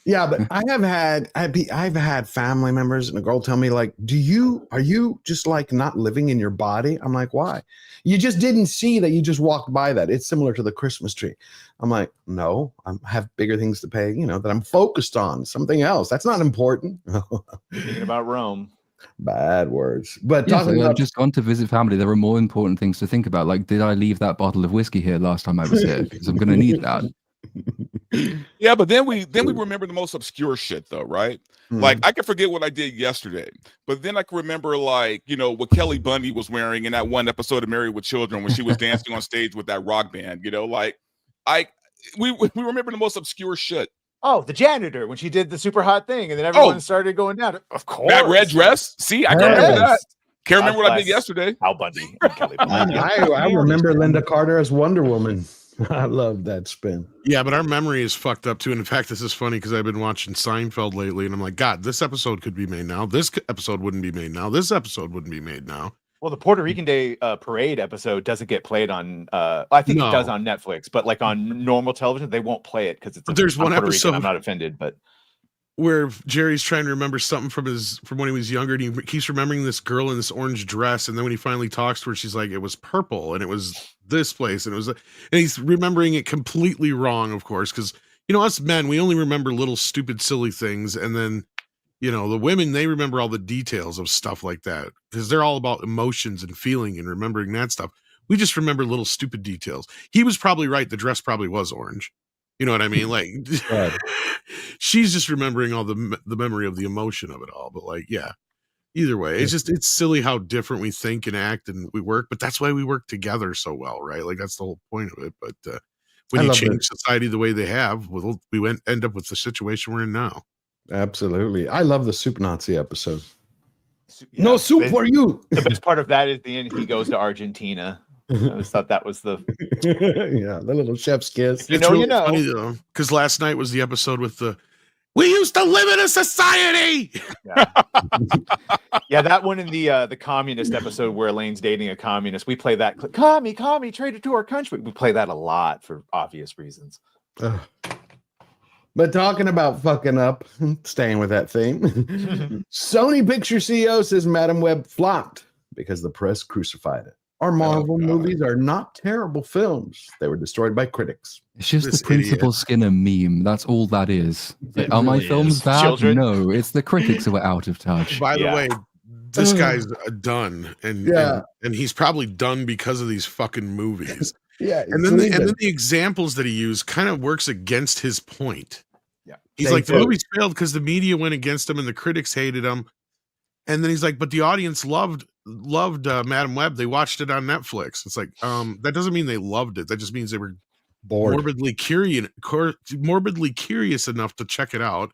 Yeah, but I've had family members and a girl tell me, like, are you just like not living in your body? I'm like, why? You just didn't see that you just walked by that. It's similar to the Christmas tree. I'm like, no, I have bigger things to pay, you know, that I'm focused on, something else. That's not important. Thinking about Rome. Bad words. But yeah, talking so about I've just gone to visit family. There are more important things to think about. Like, did I leave that bottle of whiskey here last time I was here? Because I'm going to need that. Yeah, but then we remember the most obscure shit though, right? Like I can forget what I did yesterday, but then I can remember, like, you know, what Kelly Bundy was wearing in that one episode of Married with Children when she was dancing on stage with that rock band, you know, like we remember the most obscure shit. Oh, the janitor when she did the super hot thing, and then everyone started going down. Of course, that red dress. See, I can remember that. Can't remember what I did yesterday. Al Bundy and Kelly Bundy. I remember Linda Carter as Wonder Woman. I love that spin. Yeah, but our memory is fucked up too. And in fact, this is funny because I've been watching Seinfeld lately, and I'm like, God, this episode could be made now. This episode wouldn't be made now. This episode wouldn't be made now. Well, the Puerto Rican Day parade episode doesn't get played on. I think it does on Netflix, but like on normal television, they won't play it because it's. But there's one Puerto episode. Rican. I'm not offended, but where Jerry's trying to remember something from when he was younger, and he keeps remembering this girl in this orange dress, and then when he finally talks to her, she's like, it was purple, and it was this place, and it was, and he's remembering it completely wrong, of course, because, you know, us men, we only remember little stupid silly things, and then, you know, the women, they remember all the details of stuff like that because they're all about emotions and feeling and remembering that stuff. We just remember little stupid details. He was probably right. The dress probably was orange. You know what I mean? Like, right. She's just remembering all the memory of the emotion of it all. But like, yeah, either way, it's silly how different we think and act and we work. But that's why we work together so well, right? Like that's the whole point of it. But when you change society the way they have, we end up with the situation we're in now. Absolutely. I love the Soup Nazi episode. Yeah, no soup for you. The best part of that is the end. He goes to Argentina. I just thought that was the the little chef's kiss. You know, funny though, because last night was the episode with we used to live in a society. Yeah, that one in the communist episode where Elaine's dating a communist. We play that commie, traitor to our country. We play that a lot for obvious reasons. But talking about fucking up, staying with that theme, Sony Picture CEO says Madam Web flopped because the press crucified it. Our Marvel movies are not terrible films. They were destroyed by critics. It's just the Principal Skinner meme. That's all that is. Are my films bad? Children? No, it's the critics who are out of touch. By the way, this guy's done, and he's probably done because of these fucking movies. And then the examples that he used kind of works against his point. Yeah, he's like, the movies failed because the media went against him and the critics hated him. And then he's like, but the audience loved Madam Web. They watched it on Netflix. It's like, that doesn't mean they loved it. That just means they were bored, morbidly curious enough to check it out.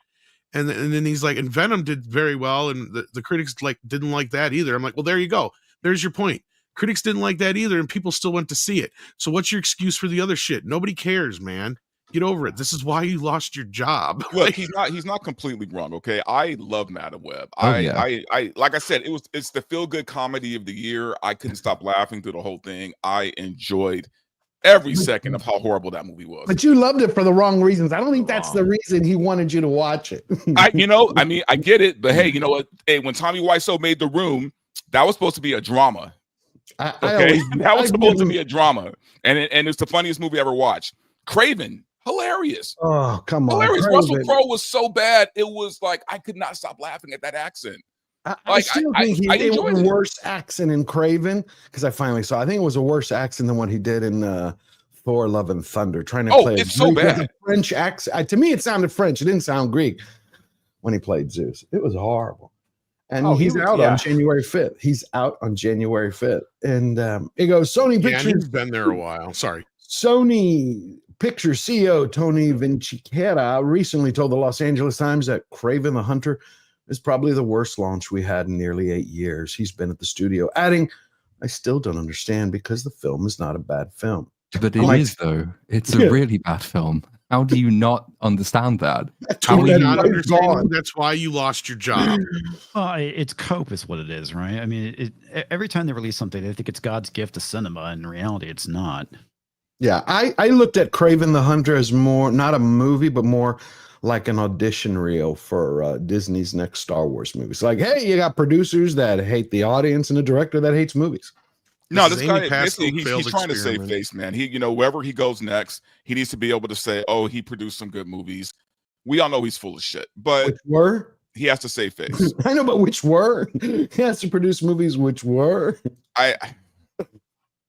And then he's like, and Venom did very well, and the critics didn't like that either. I'm like, well, there you go. There's your point. Critics didn't like that either, and people still went to see it. So what's your excuse for the other shit? Nobody cares, man. Get over it. This is why you lost your job. Look, he's not completely wrong. Okay, I love Madam Web. I like I said, it's the feel good comedy of the year. I couldn't stop laughing through the whole thing. I enjoyed every second of how horrible that movie was. But you loved it for the wrong reasons. I don't think that's the reason he wanted you to watch it. I get it, but hey, you know what? Hey, when Tommy Wiseau made The Room, that was supposed to be a drama. That was supposed to be a drama, and it's the funniest movie I ever watched. Craven, hilarious. Oh, come on. Hilarious. Craven. Russell Crowe was so bad, it was like I could not stop laughing at that accent. I still think it was a worse accent in Craven because I finally saw. I think it was a worse accent than what he did in Thor: Love and Thunder. Trying to play it's so bad. A French accent. To me, it sounded French. It didn't sound Greek when he played Zeus. It was horrible. And he's out on January 5th. He's out on January 5th. And it goes Sony Pictures. He's been there a while. Sorry. Sony Pictures CEO Tony Vinciquerra recently told the Los Angeles Times that Craven the Hunter is probably the worst launch we had in nearly 8 years. He's been at the studio, adding, I still don't understand because the film is not a bad film. But it is, though. It's a really bad film. How do you not understand that? How do you not understand? That's why you lost your job. It's cope is what it is, right? I mean, every time they release something, they think it's God's gift to cinema. And in reality, it's not. Yeah, I looked at Craven the Hunter as more, not a movie, but more like an audition reel for Disney's next Star Wars movie. It's like, hey, you got producers that hate the audience and a director that hates movies. No, this guy basically he's trying to save face, man. He, wherever he goes next, he needs to be able to say, "Oh, he produced some good movies." We all know he's full of shit, but which were he has to save face. I know, but which were he has to produce movies which were like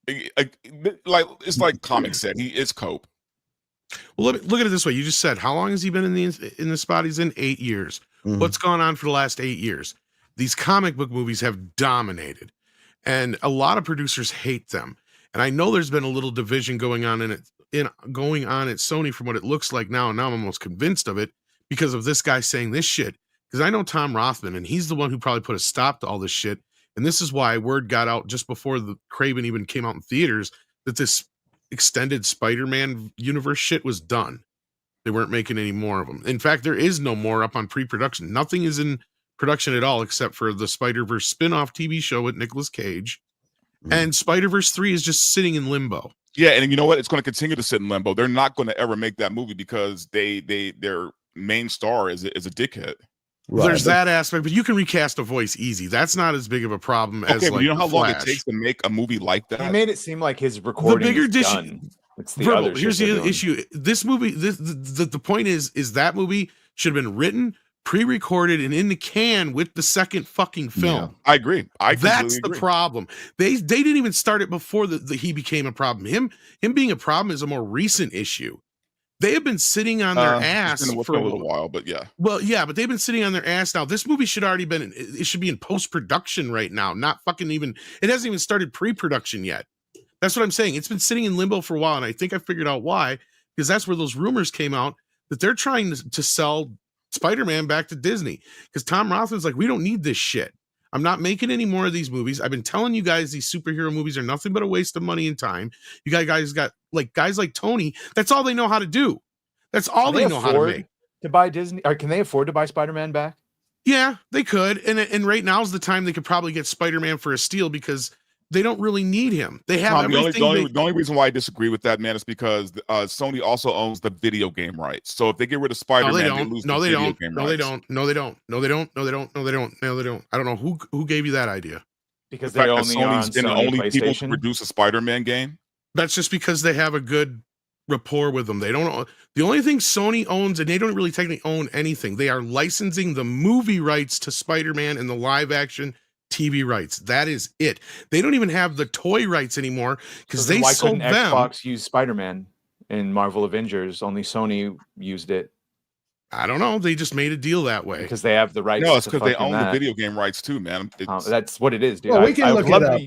it's like Comix said, it's cope. Well, look at it this way. You just said, how long has he been in the spot he's in? 8 years. Mm-hmm. What's gone on for the last 8 years? These comic book movies have dominated. And a lot of producers hate them. And I know there's been a little division going on at Sony from what it looks like now. And now I'm almost convinced of it because of this guy saying this shit. Because I know Tom Rothman, and he's the one who probably put a stop to all this shit. And this is why word got out just before the Craven even came out in theaters that this extended Spider-Man universe shit was done. They weren't making any more of them. In fact, there is no more up on pre-production. Nothing is in production at all except for the Spider-Verse spin-off TV show with Nicolas Cage. And Spider-Verse 3 is just sitting in limbo. Yeah, and you know what? It's going to continue to sit in limbo. They're not going to ever make that movie because their main star is a dickhead. Right. There's that aspect, but you can recast a voice easy. That's not as big of a problem as but like you know how long Flash. it takes to make a movie like that? He made it seem like his recording is done. It's the other here's the issue. This movie, the point is that movie should have been written, pre-recorded, and in the can with the second fucking film. Yeah, I agree. That's the problem. They didn't even start it before he became a problem. Him being a problem is a more recent issue. They have been sitting on their ass for a little while, but yeah. Well, yeah, but they've been sitting on their ass now. This movie should already been. It should be in post-production right now. Not fucking even. It hasn't even started pre-production yet. That's what I'm saying. It's been sitting in limbo for a while, and I think I figured out why. Because that's where those rumors came out that they're trying to sell Spider-Man back to Disney. Because Tom Rothman's like, we don't need this shit. I'm not making any more of these movies. I've been telling you guys these superhero movies are nothing but a waste of money and time. You guys got guys like Tony. That's all they know how to do. That's all they know how to make. To buy Disney, or can they afford to buy Spider-Man back? Yeah, they could. And right now is the time they could probably get Spider-Man for a steal because they don't really need him. They have everything. The only reason why I disagree with that, man, is because Sony also owns the video game rights. So if they get rid of Spider-Man, they lose the video game rights. No, they don't. I don't know who gave you that idea. Because they're only on Sony's the only people to produce a Spider-Man game. That's just because they have a good rapport with them. They don't. The only thing Sony owns, and they don't really technically own anything, they are licensing the movie rights to Spider-Man and the live action TV rights. That is it. They don't even have the toy rights anymore because they sold them. Xbox use Spider-Man in Marvel Avengers. Only Sony used it. I don't know. They just made a deal that way because they have the rights. No, it's because they own the video game rights too, man. That's what it is, dude. Well, we can look it up.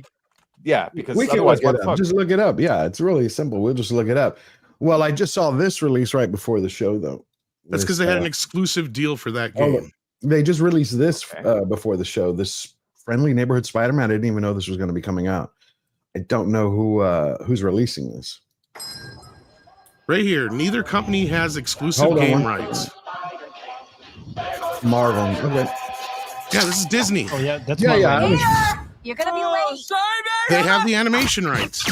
Yeah, because we can look it up. Just look it up. Yeah, it's really simple. We'll just look it up. Well, I just saw this release right before the show, though. That's because they had an exclusive deal for that game. They just released this before the show. This Friendly Neighborhood Spider-Man. I didn't even know this was going to be coming out. I don't know who's releasing this. Right here, neither company has exclusive game rights. Marvel. Okay. Yeah, this is Disney. Oh yeah, that's Marvel. You're gonna be late. They have the animation rights.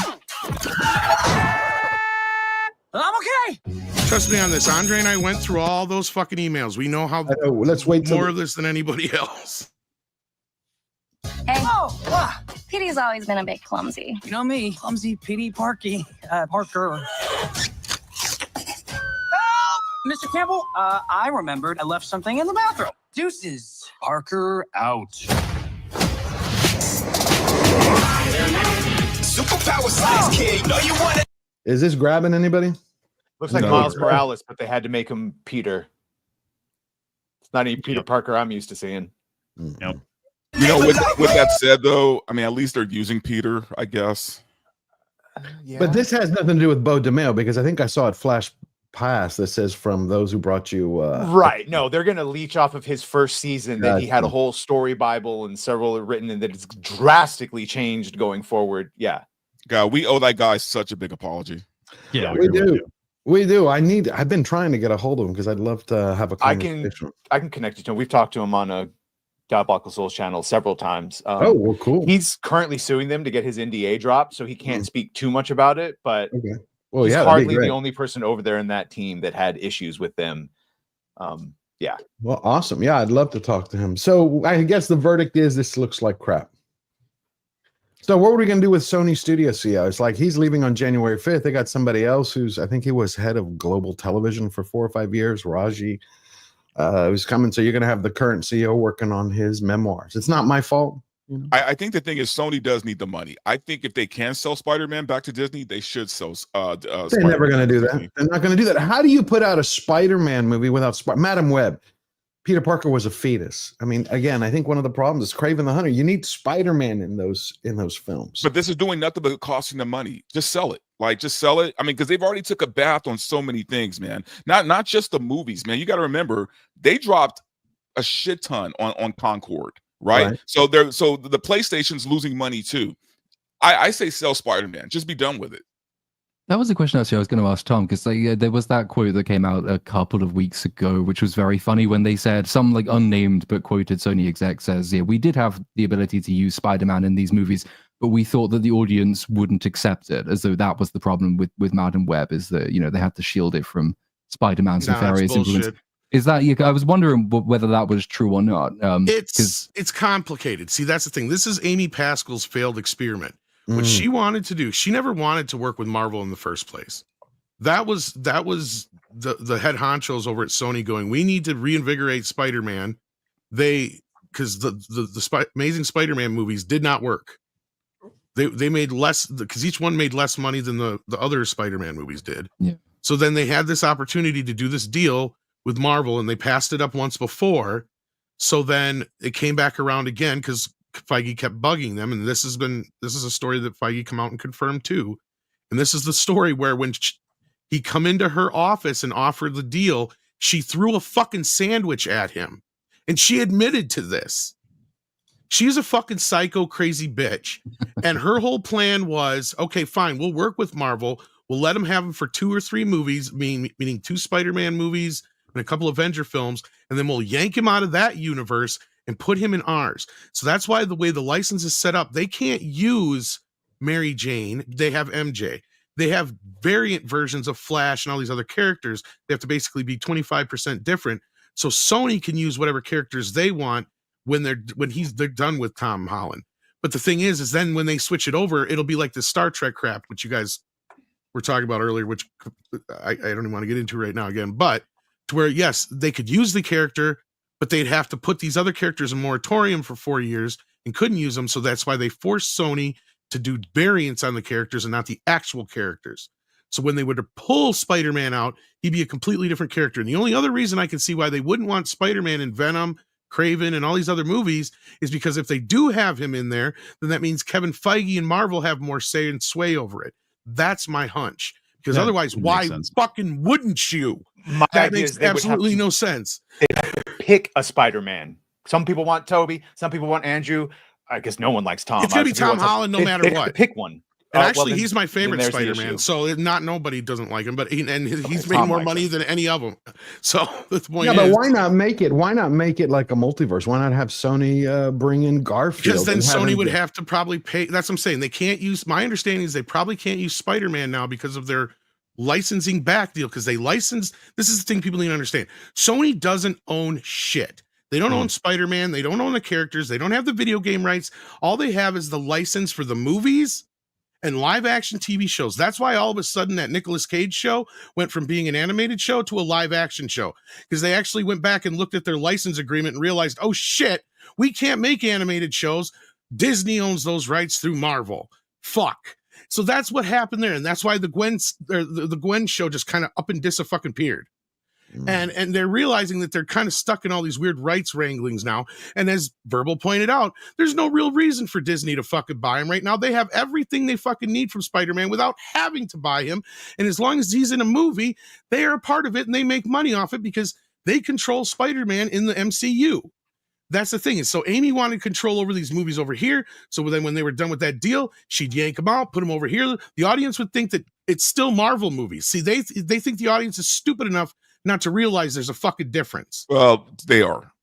I'm okay. Trust me on this. Andre and I went through all those fucking emails. We know how let's wait till more of this than anybody else. Hey. Oh, wow. Petey's always been a bit clumsy. You know me, clumsy Petey Parker. Help! Mr. Campbell, I remembered I left something in the bathroom. Deuces. Parker out. Superpower size kid, you know you want it. Is this grabbing anybody? Looks like Miles Morales, but they had to make him Peter. It's not even Peter Parker I'm used to seeing. Nope. You know, with that said, though, I mean, at least they're using Peter, I guess. Yeah. But this has nothing to do with Beau DeMille, because I think I saw it flash past that says from those who brought you. Right. No, they're going to leech off of his first season that he had a whole story Bible and several written, and that it's drastically changed going forward. Yeah. God, we owe that guy such a big apology. Yeah, we do. We do. I've been trying to get a hold of him because I'd love to have a conversation. I can connect you to him. We've talked to him on a Diabolical Souls channel several times. Oh, well, cool. He's currently suing them to get his NDA dropped, so he can't speak too much about it. But well, he's yeah, hardly the only person over there in that team that had issues with them. Yeah. Well, awesome. Yeah, I'd love to talk to him. So I guess the verdict is this looks like crap. So what were we going to do with Sony Studio CEO? It's like he's leaving on January 5th. They got somebody else who's, I think he was head of global television for 4 or 5 years, Raji. Who's coming. So you're going to have the current CEO working on his memoirs. It's not my fault. You know? I think the thing is Sony does need the money. I think if they can sell Spider-Man back to Disney, they should sell. They're never going to do that. They're not going to do that. How do you put out a Spider-Man movie without Madam Web? Peter Parker was a fetus. I mean, again, I think one of the problems is Kraven the Hunter. You need Spider-Man in those films. But this is doing nothing but costing them money. Just sell it. Like, just sell it. I mean, because they've already took a bath on so many things, man. Not just the movies, man. You got to remember they dropped a shit ton on Concord, right? So the PlayStation's losing money too. I say sell Spider-Man. Just be done with it. That was a question actually I was going to ask Tom, because there was that quote that came out a couple of weeks ago, which was very funny when they said, some like unnamed but quoted Sony exec says, yeah, we did have the ability to use Spider-Man in these movies, but we thought that the audience wouldn't accept it, as though that was the problem with Madam Web, is that, you know, they had to shield it from Spider-Man's nefarious influence. Is that, I was wondering whether that was true or not. It's complicated. See, that's the thing. This is Amy Pascal's failed experiment. What she wanted to do, she never wanted to work with Marvel in the first place. That was the head honchos over at Sony going, we need to reinvigorate Spider-Man. Because the Amazing Spider-Man movies did not work. They made less, because each one made less money than the other Spider-Man movies did. Yeah. So then they had this opportunity to do this deal with Marvel, and they passed it up once before. So then it came back around again because Feige kept bugging them, and this is a story that Feige come out and confirmed too. And this is the story where when he come into her office and offered the deal, she threw a fucking sandwich at him, and she admitted to this. She's a fucking psycho crazy bitch, and her whole plan was, okay, fine, we'll work with Marvel, we'll let them have them for 2 or 3 movies, meaning 2 Spider-Man movies and a couple Avenger films, and then we'll yank him out of that universe and put him in ours. So that's why the way the license is set up, they can't use Mary Jane. They have MJ. They have variant versions of Flash and all these other characters. They have to basically be 25% different. So Sony can use whatever characters they want when they're done with Tom Holland. But the thing is then when they switch it over, it'll be like the Star Trek crap, which you guys were talking about earlier, which I don't even want to get into right now again. But to where, yes, they could use the character, but they'd have to put these other characters in moratorium for 4 years and couldn't use them. So that's why they forced Sony to do variants on the characters and not the actual characters. So when they would pull Spider-Man out, he'd be a completely different character. And the only other reason I can see why they wouldn't want Spider-Man in Venom, Kraven, and all these other movies is because if they do have him in there, then that means Kevin Feige and Marvel have more say and sway over it. That's my hunch. Because otherwise, why fucking wouldn't you? That makes absolutely no sense. They have to pick a Spider-Man. Some people want Toby. Some people want Andrew. I guess no one likes Tom. It's going to be Tom Holland no matter what. Pick one. And actually, he's my favorite Spider-Man. So not nobody doesn't like him, but he's made more money than any of them. So the point yeah, but why not make it? Why not make it like a multiverse? Why not have Sony bring in Garfield? Because then Sony would have to probably pay. That's what I'm saying. They can't use. My understanding is they probably can't use Spider-Man now because of their licensing back deal because they license. This is the thing people need to understand. Sony doesn't own shit. They don't own Spider-Man. They don't own the characters. They don't have the video game rights. All they have is the license for the movies and live action TV shows. That's why all of a sudden that Nicolas Cage show went from being an animated show to a live action show, because they actually went back and looked at their license agreement and realized, oh shit, we can't make animated shows. Disney owns those rights through Marvel. Fuck. So that's what happened there. And that's why the Gwen show just kind of up and dis-a-fucking-peared. And they're realizing that they're kind of stuck in all these weird rights wranglings now. And as Verbal pointed out, there's no real reason for Disney to fucking buy him right now. They have everything they fucking need from Spider-Man without having to buy him. And as long as he's in a movie, they are a part of it and they make money off it because they control Spider-Man in the MCU. That's the thing. And so Amy wanted control over these movies over here. So then when they were done with that deal, she'd yank them out, put them over here. The audience would think that it's still Marvel movies. See, they think the audience is stupid enough not to realize there's a fucking difference. Well, they are.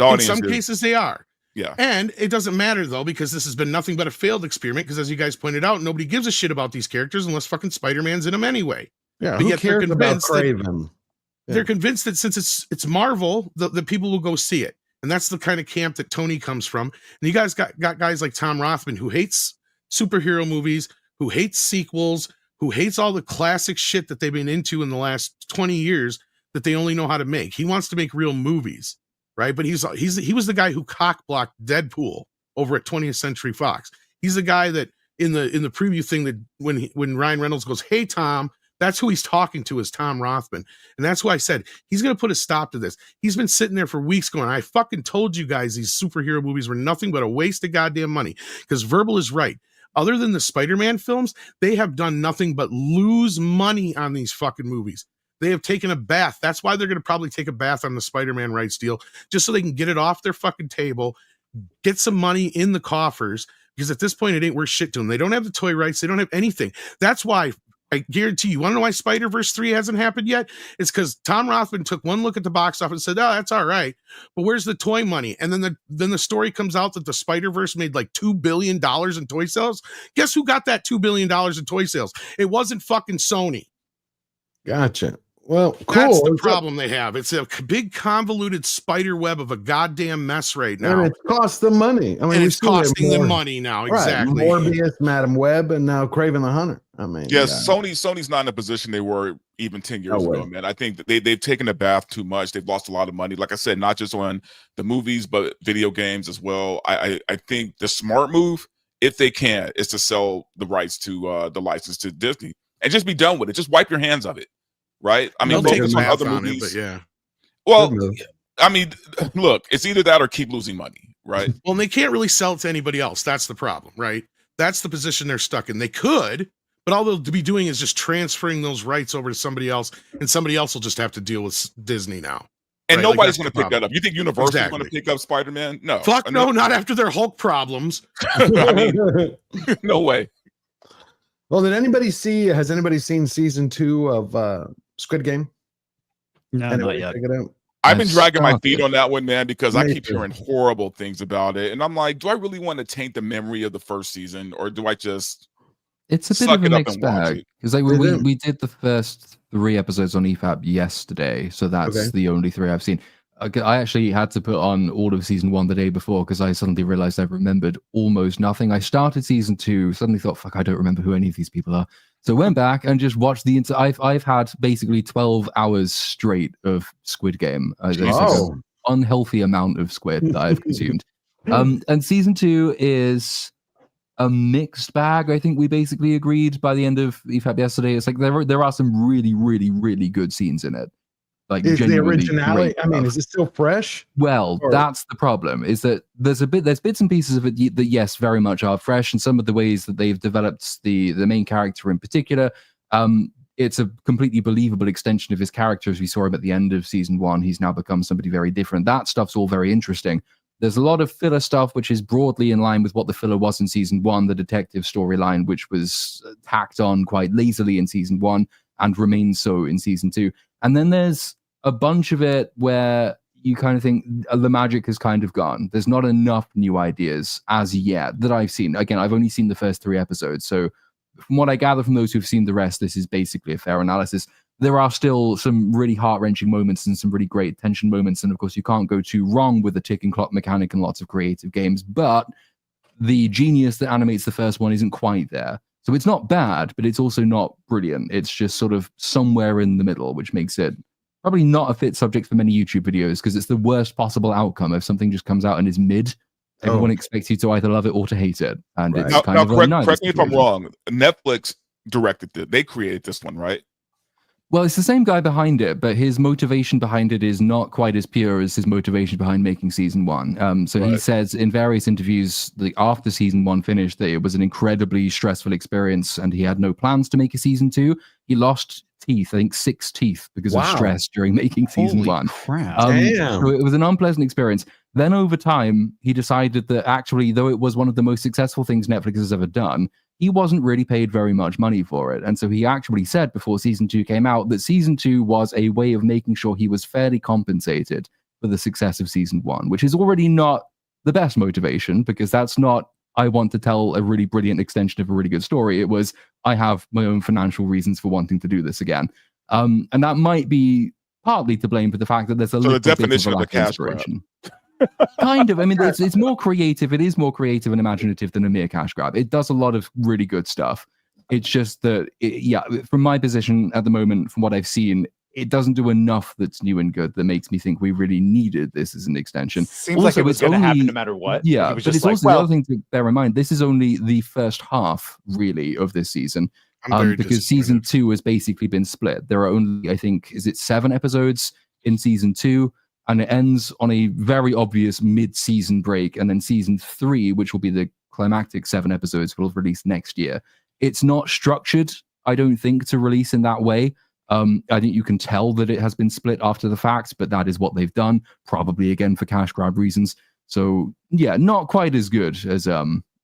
In some cases, they are. Yeah. And it doesn't matter, though, because this has been nothing but a failed experiment, because as you guys pointed out, nobody gives a shit about these characters unless fucking Spider-Man's in them anyway. Yeah, but who yet cares about Craven? They're convinced that since it's Marvel, the people will go see it. And that's the kind of camp that Tony comes from. And you guys got guys like Tom Rothman, who hates superhero movies, who hates sequels, who hates all the classic shit that they've been into in the last 20 years that they only know how to make. He wants to make real movies, right? But he was the guy who cock-blocked Deadpool over at 20th Century Fox. He's the guy that in the preview thing that when Ryan Reynolds goes, "Hey Tom," that's who he's talking to, is Tom Rothman. And that's why I said he's going to put a stop to this. He's been sitting there for weeks going, I fucking told you guys these superhero movies were nothing but a waste of goddamn money. Because Verbal is right. Other than the Spider-Man films, they have done nothing but lose money on these fucking movies. They have taken a bath. That's why they're going to probably take a bath on the Spider-Man rights deal, just so they can get it off their fucking table, get some money in the coffers, because at this point, it ain't worth shit to them. They don't have the toy rights. They don't have anything. That's why I guarantee you want to know why Spider-Verse 3 hasn't happened yet? It's because Tom Rothman took one look at the box office and said, oh, that's all right, but where's the toy money? And then the story comes out that the Spider-Verse made like $2 billion in toy sales. Guess who got that $2 billion in toy sales? It wasn't fucking Sony. Gotcha. Well, cool. That's the problem they have. It's a big convoluted spider web of a goddamn mess right now. And it costs them money. I mean, and it's costing them money now. Right. Exactly. Morbius, Madam Web, and now Kraven the Hunter. I mean, yes, Sony's not in a position they were even 10 years ago, man. I think that they've taken a bath too much. They've lost a lot of money. Like I said, not just on the movies, but video games as well. I think the smart move, if they can, is to sell the rights to the license to Disney and just be done with it. Just wipe your hands of it. Right? I mean, focus on other movies. But yeah. Well, I mean, look, it's either that or keep losing money, right? Well, and they can't really sell it to anybody else. That's the problem, right? That's the position they're stuck in. They could, but all they'll be doing is just transferring those rights over to somebody else, and somebody else will just have to deal with Disney now. And right? nobody's going to pick that up. You think Universal is going to pick up Spider-Man? No. Fuck no, not after their Hulk problems. I mean, no way. Well, has anybody seen season 2 of Squid Game? No, not yet. I've been dragging my feet on that one, man, because I keep hearing horrible things about it. And I'm like, do I really want to taint the memory of the first season, or do I just It's a bit of a mixed bag, because like we did the first 3 episodes on EFAP yesterday, so that's the only 3 I've seen. I actually had to put on all of season 1 the day before because I suddenly realized I remembered almost nothing. I started season 2, suddenly thought, fuck, I don't remember who any of these people are. So went back and just watched the entire. I've had basically 12 hours straight of Squid Game. There's an unhealthy amount of squid that I've consumed. And season 2 is a mixed bag. I think we basically agreed by the end of EFAP yesterday. It's like there are some really, really, really good scenes in it. Like, is the originality? I mean, is it still fresh? Well, that's the problem. Is that there's bits and pieces of it that yes, very much are fresh, and some of the ways that they've developed the main character in particular. It's a completely believable extension of his character, as we saw him at the end of season 1. He's now become somebody very different. That stuff's all very interesting. There's a lot of filler stuff, which is broadly in line with what the filler was in season 1, the detective storyline, which was tacked on quite lazily in season 1 and remains so in season 2. And then there's a bunch of it where you kind of think the magic has kind of gone. There's not enough new ideas as yet that I've seen. Again, I've only seen the first 3 episodes, so from what I gather from those who've seen the rest, this is basically a fair analysis. There are still some really heart-wrenching moments and some really great tension moments, and of course you can't go too wrong with the ticking clock mechanic and lots of creative games, but the genius that animates the first one isn't quite there. So it's not bad, but it's also not brilliant. It's just sort of somewhere in the middle, which makes it probably not a fit subject for many YouTube videos, because it's the worst possible outcome if something just comes out and is mid. Everyone expects you to either love it or to hate it. And it's kind of correct me if I'm wrong. Netflix directed it. They created this one, right? Well, it's the same guy behind it, but his motivation behind it is not quite as pure as his motivation behind making season one. So he says in various interviews after season one finished that it was an incredibly stressful experience and he had no plans to make a season two. He lost teeth, I think 6 teeth, because of stress during making season one. Crap. So it was an unpleasant experience. Then over time, he decided that actually, though it was one of the most successful things Netflix has ever done, he wasn't really paid very much money for it. And so he actually said before season 2 came out that season 2 was a way of making sure he was fairly compensated for the success of season 1, which is already not the best motivation, because that's not, I want to tell a really brilliant extension of a really good story. It was, I have my own financial reasons for wanting to do this again. And that might be partly to blame for the fact that there's a little bit of a lack of inspiration. Kind of. I mean, it's more creative. It is more creative and imaginative than a mere cash grab. It does a lot of really good stuff. It's just that, from my position at the moment, from what I've seen, it doesn't do enough that's new and good that makes me think we really needed this as an extension. Seems also, like it was going to happen no matter what. Yeah, but it's also the other thing to bear in mind. This is only the first half, really, of this season. Because season 2 has basically been split. There are only, I think, 7 episodes in season 2, and it ends on a very obvious mid-season break, and then season 3, which will be the climactic 7 episodes, will release next year. It's not structured, I don't think, to release in that way. I think you can tell that it has been split after the fact, but that is what they've done, probably again for cash grab reasons. So yeah, not quite as good as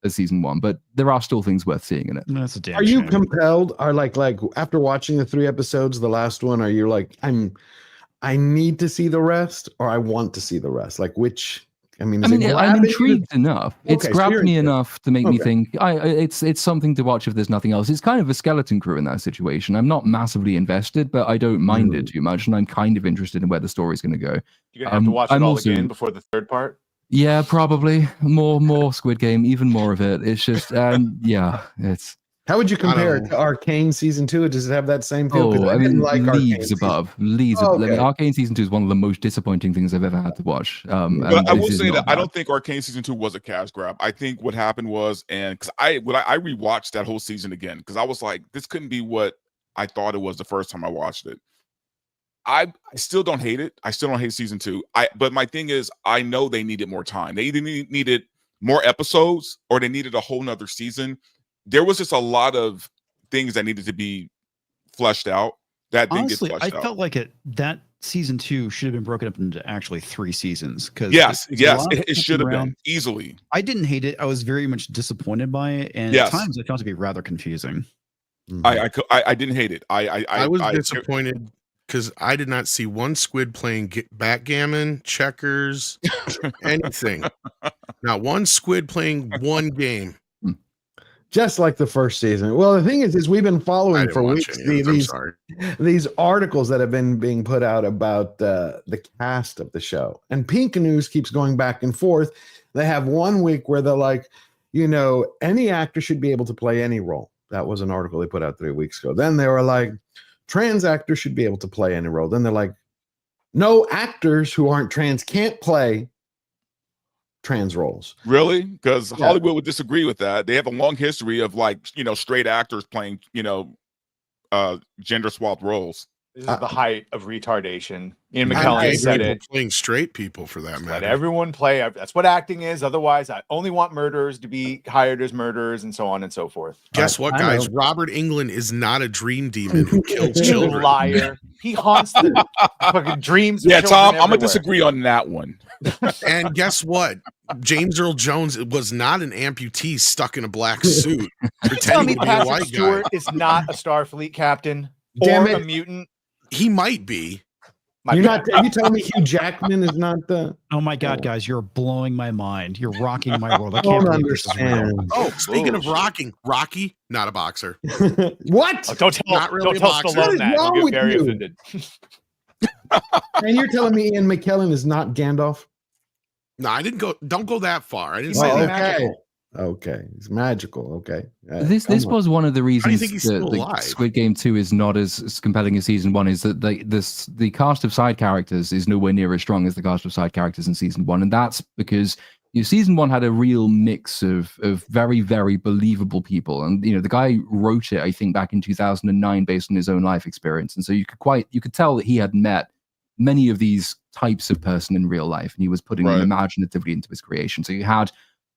season 1, but there are still things worth seeing in it. That's a damn Are you shame. compelled? Are like after watching the 3 episodes, the last one, are you like, I need to see the rest, or I want to see the rest? Like which? I mean, I'm intrigued enough. It's grabbed me enough to make me think. It's something to watch if there's nothing else. It's kind of a skeleton crew in that situation. I'm not massively invested, but I don't mind it too much, and I'm kind of interested in where the story's going to go. You're gonna have to watch it all again before the 3rd part. Yeah, probably more Squid Game, even more of it. It's just, it's. How would you compare it to Arcane season 2? Does it have that same feel? I didn't mean, like leagues above. Leagues. I mean, Arcane season 2 is one of the most disappointing things I've ever had to watch. But I will say that I don't think Arcane season 2 was a cash grab. I think what happened was, and because I rewatched that whole season again, because I was like, this couldn't be what I thought it was the first time I watched it. I still don't hate it. I still don't hate season 2. But my thing is, I know they needed more time. They either needed more episodes or they needed a whole nother season. There was just a lot of things that needed to be fleshed out that didn't get fleshed out. I felt like that season 2 should have been broken up into actually 3 seasons. Yes, it should have been easily. I didn't hate it. I was very much disappointed by it, and at times I found it to be rather confusing. I didn't hate it. I was disappointed because I did not see one squid playing backgammon, checkers, anything. Not one squid playing one game. Just like the first season. Well, the thing is we've been following for weeks these articles that have been being put out about the cast of the show. And Pink News keeps going back and forth. They have one week where they're like, any actor should be able to play any role. That was an article they put out 3 weeks ago. Then they were like, trans actors should be able to play any role. Then they're like, no, actors who aren't trans can't play trans roles. Really? Because Hollywood would disagree with that. They have a long history of straight actors playing gender swapped roles. This is the height of retardation. Ian McKellen said it. Playing straight people for that matter. Let everyone play. That's what acting is. Otherwise, I only want murderers to be hired as murderers, and so on and so forth. Guess what, guys? Robert Englund is not a dream demon who kills children. Liar. He haunts the fucking dreams. Yeah, Tom, I'm gonna disagree on that one. And guess what? James Earl Jones was not an amputee stuck in a black suit pretending to be a white Stewart guy. Is not a Starfleet captain Damn or it. a mutant. He might be. My You're bad. not. Are you telling me Hugh Jackman is not the? Oh my God, guys, you're blowing my mind. You're rocking my world. I don't can't believe this is real. understand. Oh, speaking of rocking, Rocky, not a boxer. What? Oh, don't tell, Not really don't tell a boxer. What Stallone is that. wrong He'll with get very you? offended. And you're telling me Ian McKellen is not Gandalf? No, I didn't go. Don't go that far. I didn't Oh, say okay. magical. Okay, it's magical. Okay. This come on. was one of the How do you reasons think he's that still the alive? Squid Game 2 is not as compelling as season 1 is that the cast of side characters is nowhere near as strong as the cast of side characters in season 1, and that's because season 1 had a real mix of very, very believable people, and the guy wrote it, I think, back in 2009 based on his own life experience, and so you could tell that he had met many of these types of person in real life, and he was putting them imaginatively into his creation. So you had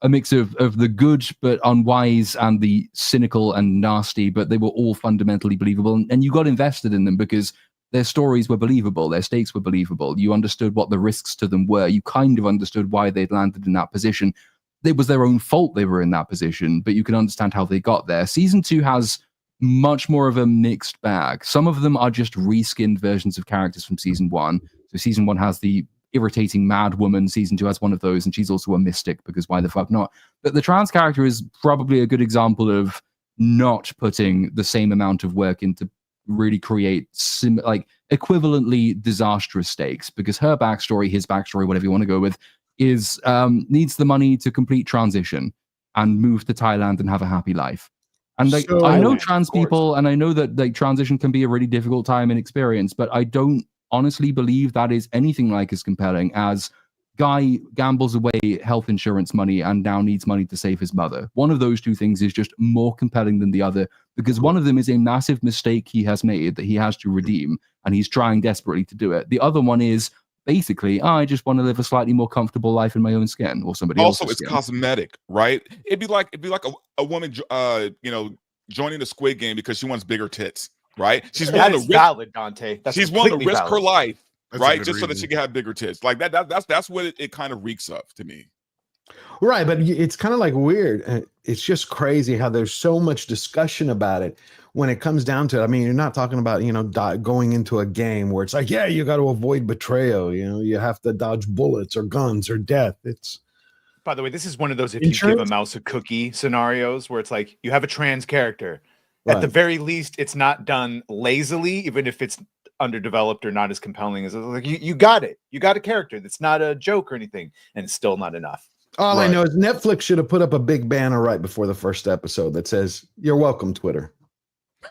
a mix of the good but unwise and the cynical and nasty, but they were all fundamentally believable. And you got invested in them because their stories were believable, their stakes were believable. You understood what the risks to them were. You kind of understood why they'd landed in that position. It was their own fault they were in that position, but you can understand how they got there. Season 2 has much more of a mixed bag. Some of them are just reskinned versions of characters from season 1. So season 1 has the irritating mad woman. Season 2 has one of those, and she's also a mystic because why the fuck not? But the trans character is probably a good example of not putting the same amount of work into really create equivalently disastrous stakes, because her backstory, his backstory, whatever you want to go with, is needs the money to complete transition and move to Thailand and have a happy life. And I know trans people, and I know that transition can be a really difficult time and experience, but I don't honestly believe that is anything like as compelling as guy gambles away health insurance money and now needs money to save his mother. One of those two things is just more compelling than the other, because one of them is a massive mistake he has made that he has to redeem, and he's trying desperately to do it. The other one is basically, I just want to live a slightly more comfortable life in my own skin or somebody else's Also, it's skin. cosmetic, right? It'd be like a woman, joining the Squid Game because she wants bigger tits, right? She's That willing is to risk, valid, Dante. That's she's willing to completely risk her valid. life, That's a right, good just so that reason. she can have bigger tits. Like that's what it kind of reeks of to me. Right, but it's kind of like weird. It's just crazy how there's so much discussion about it when it comes down to it. I mean, you're not talking about, going into a game where it's like, yeah, you got to avoid betrayal. You have to dodge bullets or guns or death. It's, By the way, this is one of those if you give a mouse a cookie scenarios where it's like you have a trans character. At the very least, it's not done lazily, even if it's underdeveloped or not as compelling as like you got it. You got a character that's not a joke or anything, and it's still not enough. all I know is Netflix should have put up a big banner right before the first episode that says, "You're welcome, Twitter."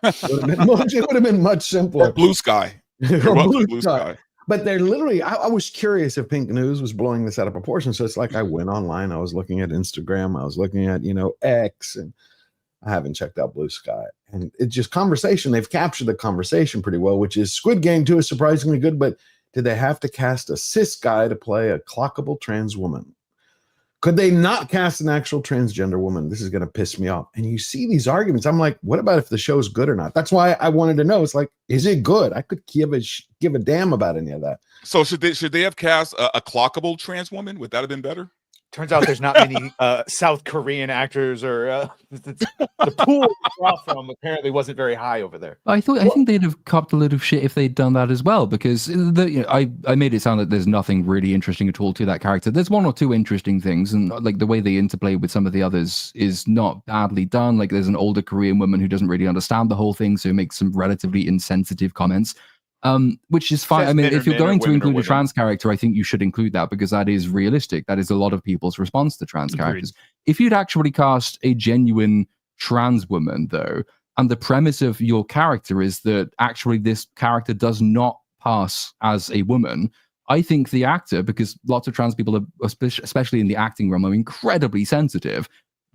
It would have been much simpler. Or Blue Sky. You're welcome, Blue Sky. But they're literally, I was curious if Pink News was blowing this out of proportion. So it's like I went online, I was looking at Instagram, I was looking at, X, and I haven't checked out Blue Sky. And it's just conversation. They've captured the conversation pretty well, which is Squid Game 2 is surprisingly good, but did they have to cast a cis guy to play a clockable trans woman? Could they not cast an actual transgender woman? This is going to piss me off. And you see these arguments. I'm like, what about if the show's good or not? That's why I wanted to know. It's like, is it good? I could give a damn about any of that. So should they have cast a clockable trans woman? Would that have been better? Turns out there's not many South Korean actors, or the pool to draw from apparently wasn't very high over there. I think they'd have copped a load of shit if they'd done that as well, because I made it sound like there's nothing really interesting at all to that character. There's one or two interesting things, and like the way they interplay with some of the others is not badly done. Like there's an older Korean woman who doesn't really understand the whole thing, so makes some relatively insensitive comments. Which is fine. I mean, if you're going to include a trans character, I think you should include that because that is realistic. That is a lot of people's response to trans characters. If you'd actually cast a genuine trans woman, though, and the premise of your character is that actually this character does not pass as a woman, I think the actor, because lots of trans people, especially in the acting realm, are incredibly sensitive,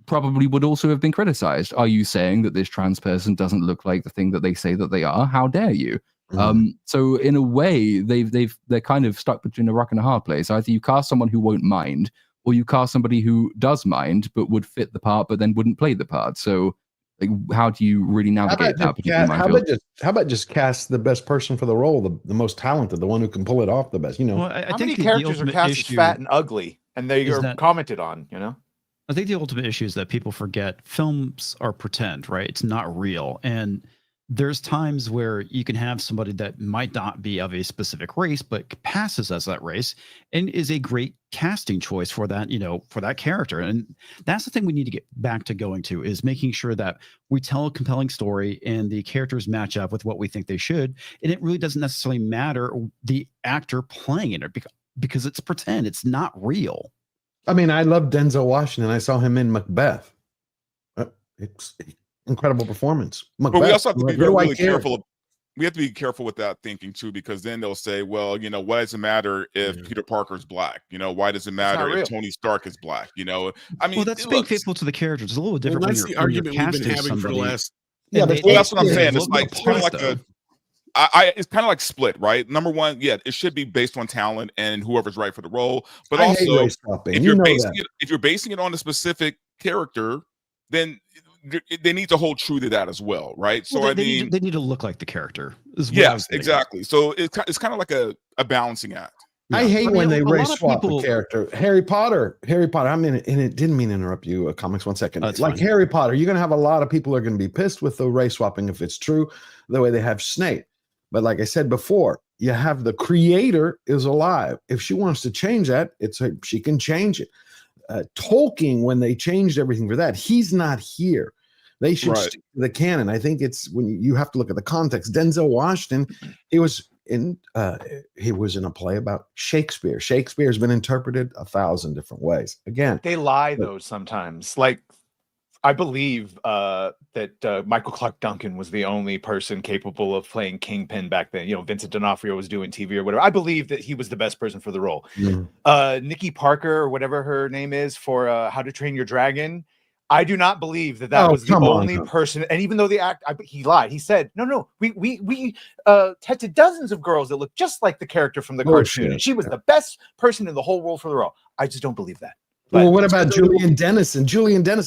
probably would also have been criticized. Are you saying that this trans person doesn't look like the thing that they say that they are? How dare you? So in a way, they're kind of stuck between a rock and a hard place. Either you cast someone who won't mind, or you cast somebody who does mind but would fit the part, but then wouldn't play the part. So, like, how do you really navigate that particular minefield? How about just cast the best person for the role, the most talented, the one who can pull it off the best? Well, How many characters are cast as fat and ugly, and they are commented on? I think the ultimate issue is that people forget films are pretend, right? It's not real, and there's times where you can have somebody that might not be of a specific race, but passes as that race and is a great casting choice for that, for that character. And that's the thing we need to get back to going to, is making sure that we tell a compelling story and the characters match up with what we think they should. And it really doesn't necessarily matter the actor playing it, because it's pretend, it's not real. I mean, I love Denzel Washington. I saw him in Macbeth. It's incredible performance. Macbeth, but we also have to be really careful. We have to be careful with that thinking too, because then they'll say, well, why does it matter if Peter Parker's black? Why does it matter if Tony Stark is black? I mean, well, that's being faithful to the characters. It's a little different. Well, that's the argument we've been having for the last. Yeah, that's what I'm saying. It's like kind of like it's kind of like Split, right? Number one, it should be based on talent and whoever's right for the role. But also, if you're basing it on a specific character, then they need to hold true to that as well, right? So well, they need to look like the character. Yes, exactly. So it's kind of like a balancing act. Yeah. I hate when they race swap a character. Harry Potter. I mean, and it didn't mean to interrupt you, Comics, 1 second. Like fine. Harry Potter, you're going to have a lot of people who are going to be pissed with the race swapping if it's true, the way they have Snape. But like I said before, you have the creator is alive. If she wants to change that, she can change it. Tolkien, when they changed everything for that, he's not here. They should stick to the canon. I think it's when you have to look at the context. Denzel Washington, he was in a play about Shakespeare. Shakespeare has been interpreted 1,000 different ways. Again, they lie though sometimes. Like I believe that Michael Clark Duncan was the only person capable of playing Kingpin back then. Vincent D'Onofrio was doing TV or whatever. I believe that he was the best person for the role. Nikki Parker, or whatever her name is, for How to Train Your Dragon. I do not believe that was the only person. And even though he lied, he said, no, we tested dozens of girls that looked just like the character from the cartoon. And she was the best person in the whole world for the role. I just don't believe that. Well, what about Julian Dennison?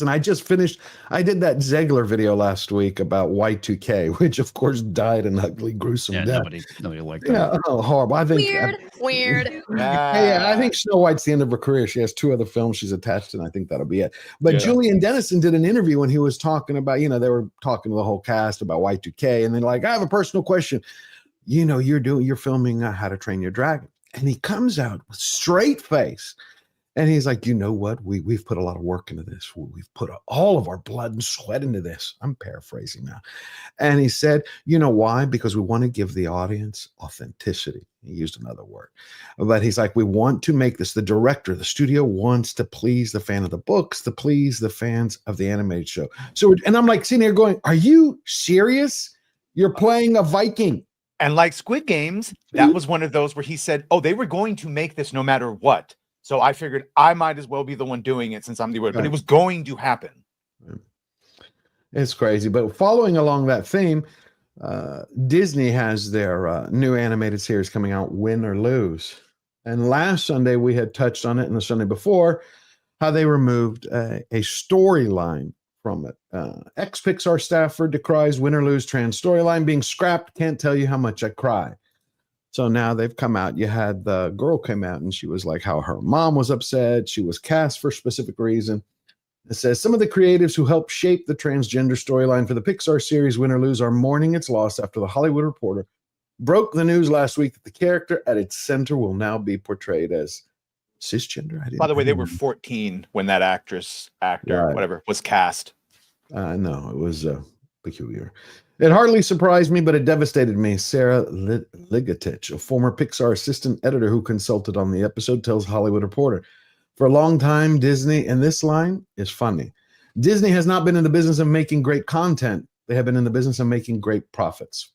I just finished. I did that Zegler video last week about Y2K, which of course died an ugly, gruesome death. Nobody liked that. Yeah, horrible. I think Weird. I think Snow White's the end of her career. She has 2 other films she's attached to, and I think that'll be it. But Julian Dennison did an interview when he was talking about, they were talking to the whole cast about Y2K, and they're like, I have a personal question. You're filming How to Train Your Dragon, and he comes out with straight face. And he's like, you know what? We've put a lot of work into this. We've put all of our blood and sweat into this. I'm paraphrasing now. And he said, you know why? Because we want to give the audience authenticity. He used another word. But he's like, we want to make this. The director, the studio wants to please the fan of the books, to please the fans of the animated show. So, and I'm like sitting here going, are you serious? You're playing a Viking. And like Squid Games, that was one of those where he said, they were going to make this no matter what. So I figured I might as well be the one doing it since I'm the word, but it was going to happen. It's crazy. But following along that theme, Disney has their new animated series coming out, Win or Lose. And last Sunday we had touched on it, and the Sunday before, how they removed a storyline from it. Ex-Pixar staffer decries Win or Lose trans storyline being scrapped. Can't tell you how much I cry. So now they've come out. You had the girl came out and she was like how her mom was upset. She was cast for a specific reason. It says some of the creatives who helped shape the transgender storyline for the Pixar series Win or Lose are mourning its loss after The Hollywood Reporter broke the news last week that the character at its center will now be portrayed as cisgender. By the way, they were 14 when that actor, whatever, was cast. No, it was peculiar. It hardly surprised me, but it devastated me. Sarah Ligatich, a former Pixar assistant editor who consulted on the episode, tells Hollywood Reporter. For a long time, Disney, and this line is funny, Disney has not been in the business of making great content. They have been in the business of making great profits.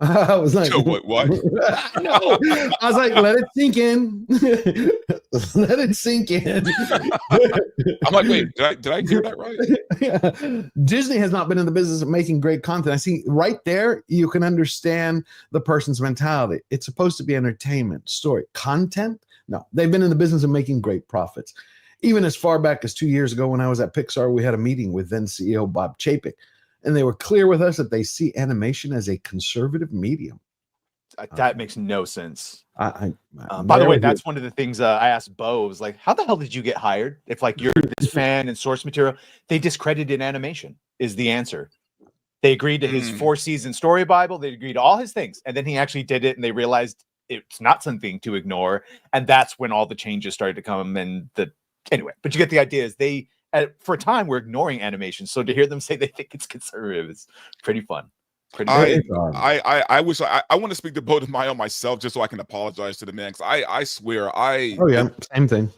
I was like, what? No, I was like, let it sink in. Let it sink in. I'm like, wait, did I hear that right? Yeah. Disney has not been in the business of making great content. I see right there, you can understand the person's mentality. It's supposed to be entertainment, story, content. No, they've been in the business of making great profits. Even as far back as 2 years ago, when I was at Pixar, we had a meeting with then CEO Bob Chapek. And they were clear with us that they see animation as a conservative medium. That makes no sense. By the way, that's one of the things I asked Bo. Was like, how the hell did you get hired? If like you're this fan and source material, they discredited animation is the answer. They agreed to his 4-season story Bible. They agreed to all his things. And then he actually did it, and they realized it's not something to ignore. And that's when all the changes started to come. And anyway, but you get the idea is they, for a time, were ignoring animation. So to hear them say they think it's conservative is pretty fun. I wish I want to speak to Bo DeMaio myself just so I can apologize to the man, because I swear same thing.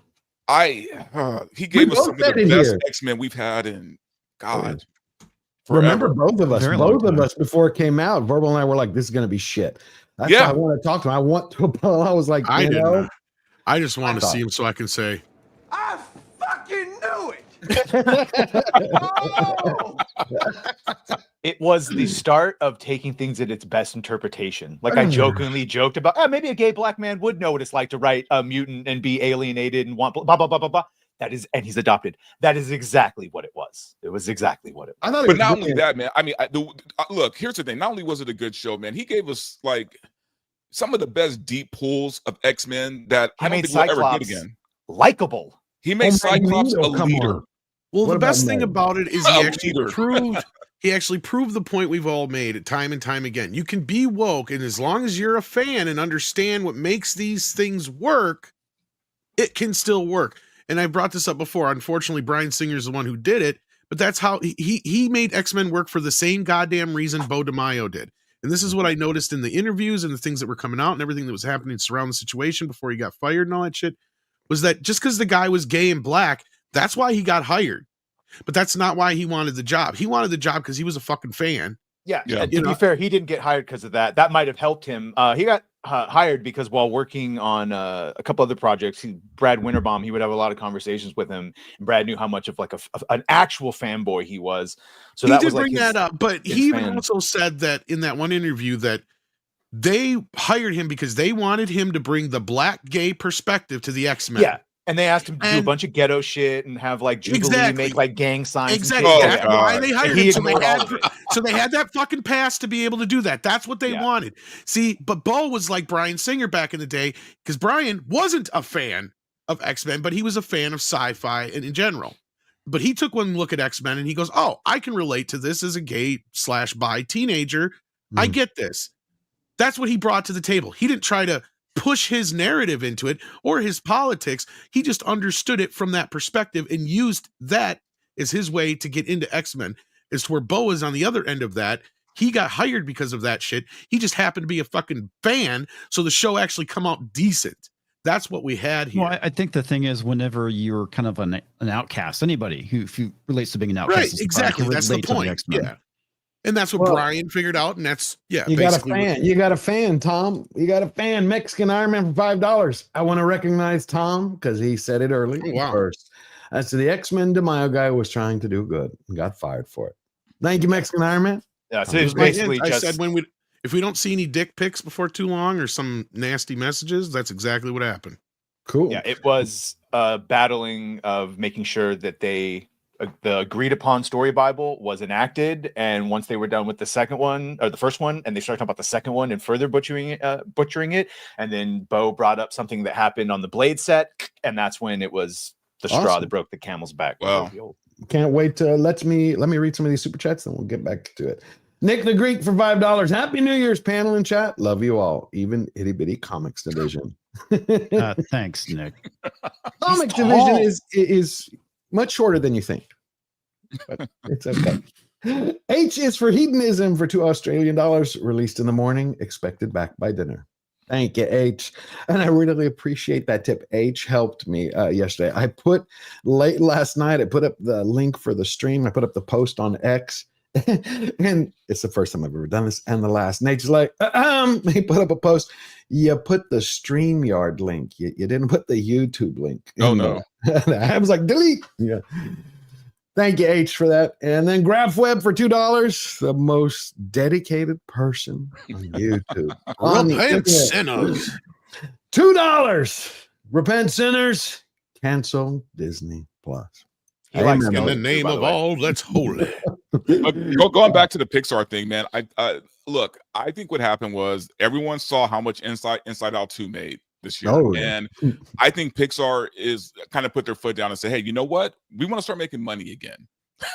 He gave us some of the best X-Men we've had in God. Remember, both of us before it came out, Verbal and I were like, "This is going to be shit." That's why I want to talk to him. I want to. I was like, I just want to see him so I can say, I fucking knew it. It was the start of taking things at its best interpretation. Like I jokingly joked about, maybe a gay black man would know what it's like to write a mutant and be alienated and want blah blah blah blah blah. That is, and he's adopted. That is exactly what it was. It was exactly what it was. But not only that, man. I mean, look. Here's the thing. Not only was it a good show, man. He gave us like some of the best deep pulls of X-Men that I don't think we'll ever get again. Likeable. He makes Cyclops a leader. Well, the best thing about it is he actually proved the point we've all made time and time again. You can be woke, and as long as you're a fan and understand what makes these things work, it can still work. And I brought this up before. Unfortunately, Bryan Singer's the one who did it, but that's how he made X-Men work for the same goddamn reason Bo DeMaio did. And this is what I noticed in the interviews and the things that were coming out and everything that was happening surrounding the situation before he got fired and all that shit, was that just because the guy was gay and black, that's why he got hired. But that's not why he wanted the job. He wanted the job because he was a fucking fan. Yeah. And to be fair, he didn't get hired because of that. That might have helped him. He got hired because while working on a couple other projects, Brad Winterbaum, he would have a lot of conversations with him. And Brad knew how much of like an actual fanboy he was. So he did bring that up, but he even also said that in that one interview that they hired him because they wanted him to bring the black gay perspective to the X-Men. Yeah. And they asked him to do a bunch of ghetto shit and have like Jubilee make like gang signs. Exactly. And they hired him. So they had that fucking pass to be able to do that. That's what they wanted. See, but Bo was like Bryan Singer back in the day, because Bryan wasn't a fan of X-Men, but he was a fan of sci-fi and in general. But he took one look at X-Men and he goes, "Oh, I can relate to this as a gay/bi teenager. I get this." That's what he brought to the table. He didn't try to push his narrative into it or his politics. He just understood it from that perspective and used that as his way to get into X-Men. As to where Bo is on the other end of that. He got hired because of that shit. He just happened to be a fucking fan, so the show actually come out decent. That's what we had here. Well, I think the thing is, whenever you're kind of an outcast, anybody who relates to being an outcast, right? Exactly. That's the point. Yeah. And that's what Bryan figured out, and that's You got a fan. You got a fan, Tom. You got a fan. Mexican Iron Man for $5. I want to recognize Tom because he said it early first. That's the X-Men DeMaio guy was trying to do good and got fired for it. Thank you, Mexican Iron Man. Yeah, so it's basically I said if we don't see any dick pics before too long or some nasty messages, that's exactly what happened. Cool. Yeah, it was battling of making sure that the agreed upon story Bible was enacted, and once they were done with the second one or the first one, and they started talking about the second one and further butchering it, and then Bo brought up something that happened on the Blade set, and that's when it was the straw that broke the camel's back. Wow. Can't wait to let me read some of these super chats, then we'll get back to it. Nick the Greek for $5. Happy New Year's, panel and chat. Love you all, even itty bitty Comix Division. Thanks, Nick. Comix Division is much shorter than you think, but it's okay. H is for hedonism for $2 Australian. Released in the morning, expected back by dinner. Thank you, H. And I really appreciate that tip. H helped me yesterday. I put late last night, I put up the link for the stream. I put up the post on X. And it's the first time I've ever done this and the last. And Nate's like, he put up a post. You put the StreamYard link. You didn't put the YouTube link. Oh, no. I was like, delete. Yeah. Thank you, H, for that. And then GraphWeb for $2, the most dedicated person on YouTube. Repent, sinners. $2. Repent, sinners. Cancel Disney Plus. He likes in the name of all that's holy. Going back to the Pixar thing, man. Look, I think what happened was everyone saw how much Inside Out 2 made this year. And I think Pixar is kind of put their foot down and say, hey, you know what? We want to start making money again.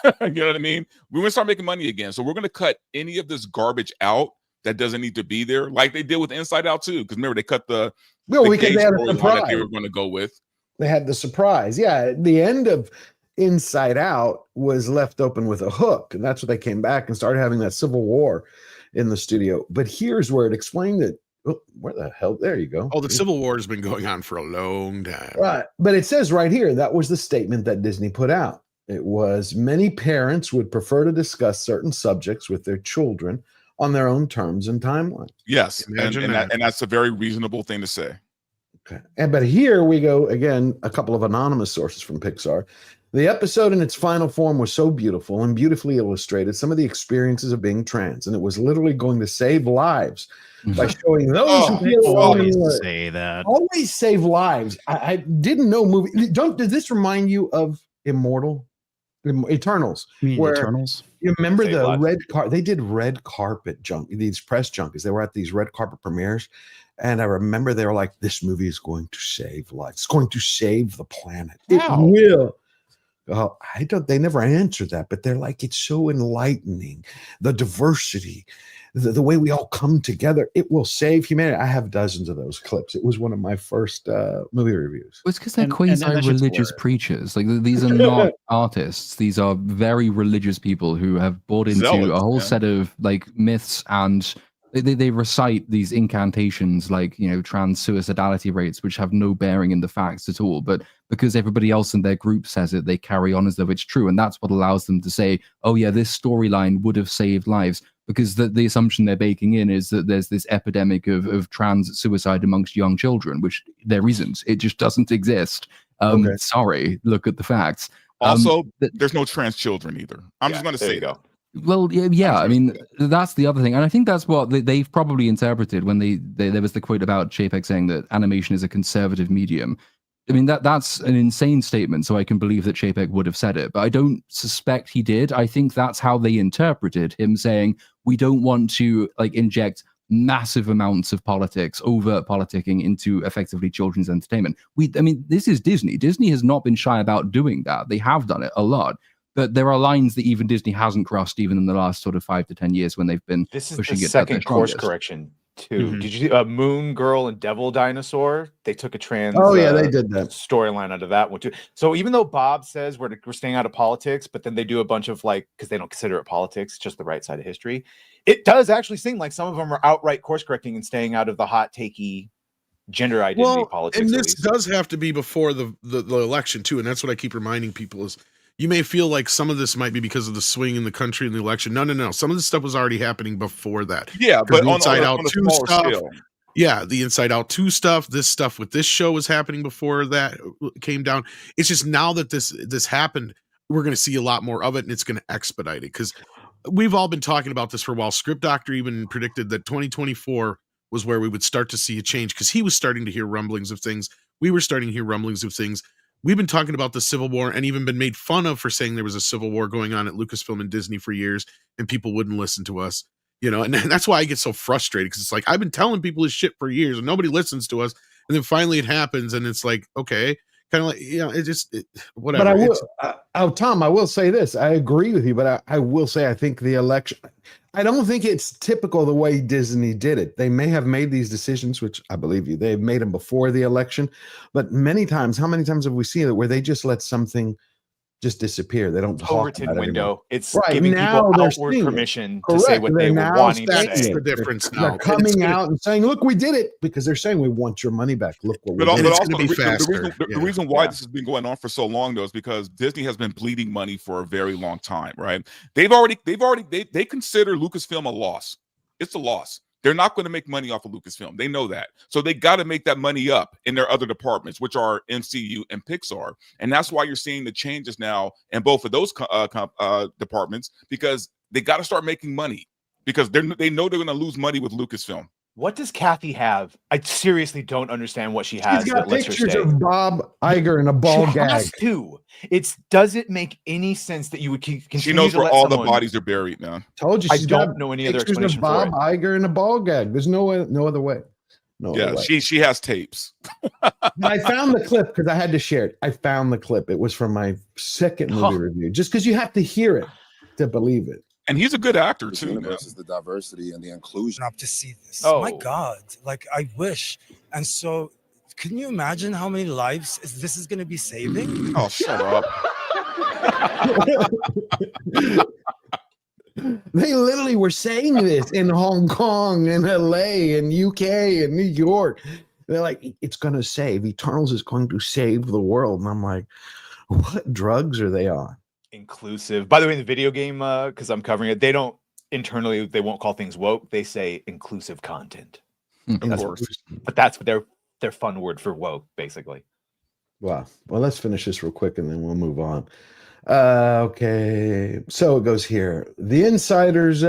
You know what I mean? We're gonna start making money again. So we're gonna cut any of this garbage out that doesn't need to be there, like they did with Inside Out too. Because remember, they cut the because gay they had a storyline that surprise. they were going to go with. They had the surprise. Yeah, the end of Inside Out was left open with a hook, and that's what they came back and started having that civil war in the studio. But here's where it explained it. Oh, where the hell? There you go. Oh, the Civil War has been going on for a long time. Right. But it says right here, that was the statement that Disney put out. It was many parents would prefer to discuss certain subjects with their children on their own terms and timeline. Yes. And that's a very reasonable thing to say. Okay. But here we go again, a couple of anonymous sources from Pixar. The episode in its final form was so beautiful and beautifully illustrated some of the experiences of being trans, and it was literally going to save lives by showing those who feel always say that. Always save lives. I didn't know movie. Does this remind you of Eternals? Where Eternals? You remember the red carpet? They did red carpet these press junkies. They were at these red carpet premieres. And I remember they were like, this movie is going to save lives. It's going to save the planet. It will. Oh, they never answered that, but they're like, it's so enlightening. The diversity, the way we all come together, it will save humanity. I have dozens of those clips. It was one of my first movie reviews. It's because they're quasi-religious preachers. Like, these are not artists. These are very religious people who have bought into a whole set of like myths, and they recite these incantations like, you know, trans suicidality rates, which have no bearing in the facts at all. But because everybody else in their group says it, they carry on as though it's true. And that's what allows them to say, oh yeah, this storyline would have saved lives. Because the assumption they're baking in is that there's this epidemic of trans suicide amongst young children, which there isn't. It just doesn't exist. Sorry, look at the facts. Also, there's no trans children either. I'm just going to say that. Well, yeah. I mean, that's the other thing, and I think that's what they've probably interpreted when there was the quote about Chapek saying that animation is a conservative medium. I mean, that's an insane statement, so I can believe that Chapek would have said it, but I don't suspect he did. I think that's how they interpreted him saying, we don't want to like inject massive amounts of politics, overt politicking into effectively children's entertainment. I mean, this is Disney. Disney has not been shy about doing that. They have done it a lot. But there are lines that even Disney hasn't crossed, even in the last sort of 5 to 10 years when they've been pushing it. This is the second course correction too. Did you see Moon Girl and Devil Dinosaur? They took a trans they did that storyline out of that one too. So even though Bob says we're staying out of politics, but then they do a bunch of like, because they don't consider it politics, just the right side of history. It does actually seem like some of them are outright course correcting and staying out of the hot takey gender identity politics. And this does have to be before the election too, and that's what I keep reminding people is. You may feel like some of this might be because of the swing in the country in the election. No. Some of this stuff was already happening before that. Yeah, but the Inside Out 2 stuff. Scale. Yeah, the Inside Out 2 stuff. This stuff with this show was happening before that came down. It's just now that this happened, we're going to see a lot more of it, and it's going to expedite it because we've all been talking about this for a while. Script Doctor even predicted that 2024 was where we would start to see a change because he was starting to hear rumblings of things. We were starting to hear rumblings of things. We've been talking about the Civil War and even been made fun of for saying there was a civil war going on at Lucasfilm and Disney for years, and people wouldn't listen to us, you know, and that's why I get so frustrated because it's like, I've been telling people this shit for years and nobody listens to us. And then finally it happens and it's like, okay, kind of like, you know, whatever. But Tom, I will say this. I agree with you, but I will say, I think the election, I don't think it's typical the way Disney did it. They may have made these decisions, which I believe you, they've made them before the election, but many times, how many times have we seen it where they just let something just disappear? They don't talk about it window. Anymore. It's giving people outward permission to say what they were wanting to say. That's the difference now. They're coming out and saying, look, we did it, because they're saying we want your money back. Look what we did. It's going to be faster. The reason why this has been going on for so long, though, is because Disney has been bleeding money for a very long time, right? They consider Lucasfilm a loss. It's a loss. They're not going to make money off of Lucasfilm. They know that. So they got to make that money up in their other departments, which are MCU and Pixar. And that's why you're seeing the changes now in both of those departments, because they got to start making money because they know they're going to lose money with Lucasfilm. What does Kathy have? I seriously don't understand what she has. She's got pictures of Bob Iger in a ball gag. Has to. Does it make any sense that you would continue She knows to where let all the someone... bodies are buried now. Told you. I don't know any other explanation of Bob for it. Iger in a ball gag. There's no other way. No Yeah, other way. she has tapes. But I found the clip because I had to share it. I found the clip. It was from my second movie review. Just because you have to hear it to believe it. And he's a good actor This too. universe is the diversity and the inclusion. Up to see this. Oh. My God, like I wish. And so, can you imagine how many lives this is going to be saving? Oh, shut up. They literally were saying this in Hong Kong and LA and UK and New York. They're like, it's going to save. Eternals is going to save the world. And I'm like, what drugs are they on? Inclusive. By the way, in the video game, because I'm covering it, they don't internally, they won't call things woke. They say inclusive content. Of course. But that's their fun word for woke, basically. Wow. Well, let's finish this real quick and then we'll move on. Okay. So it goes here. The Insiders,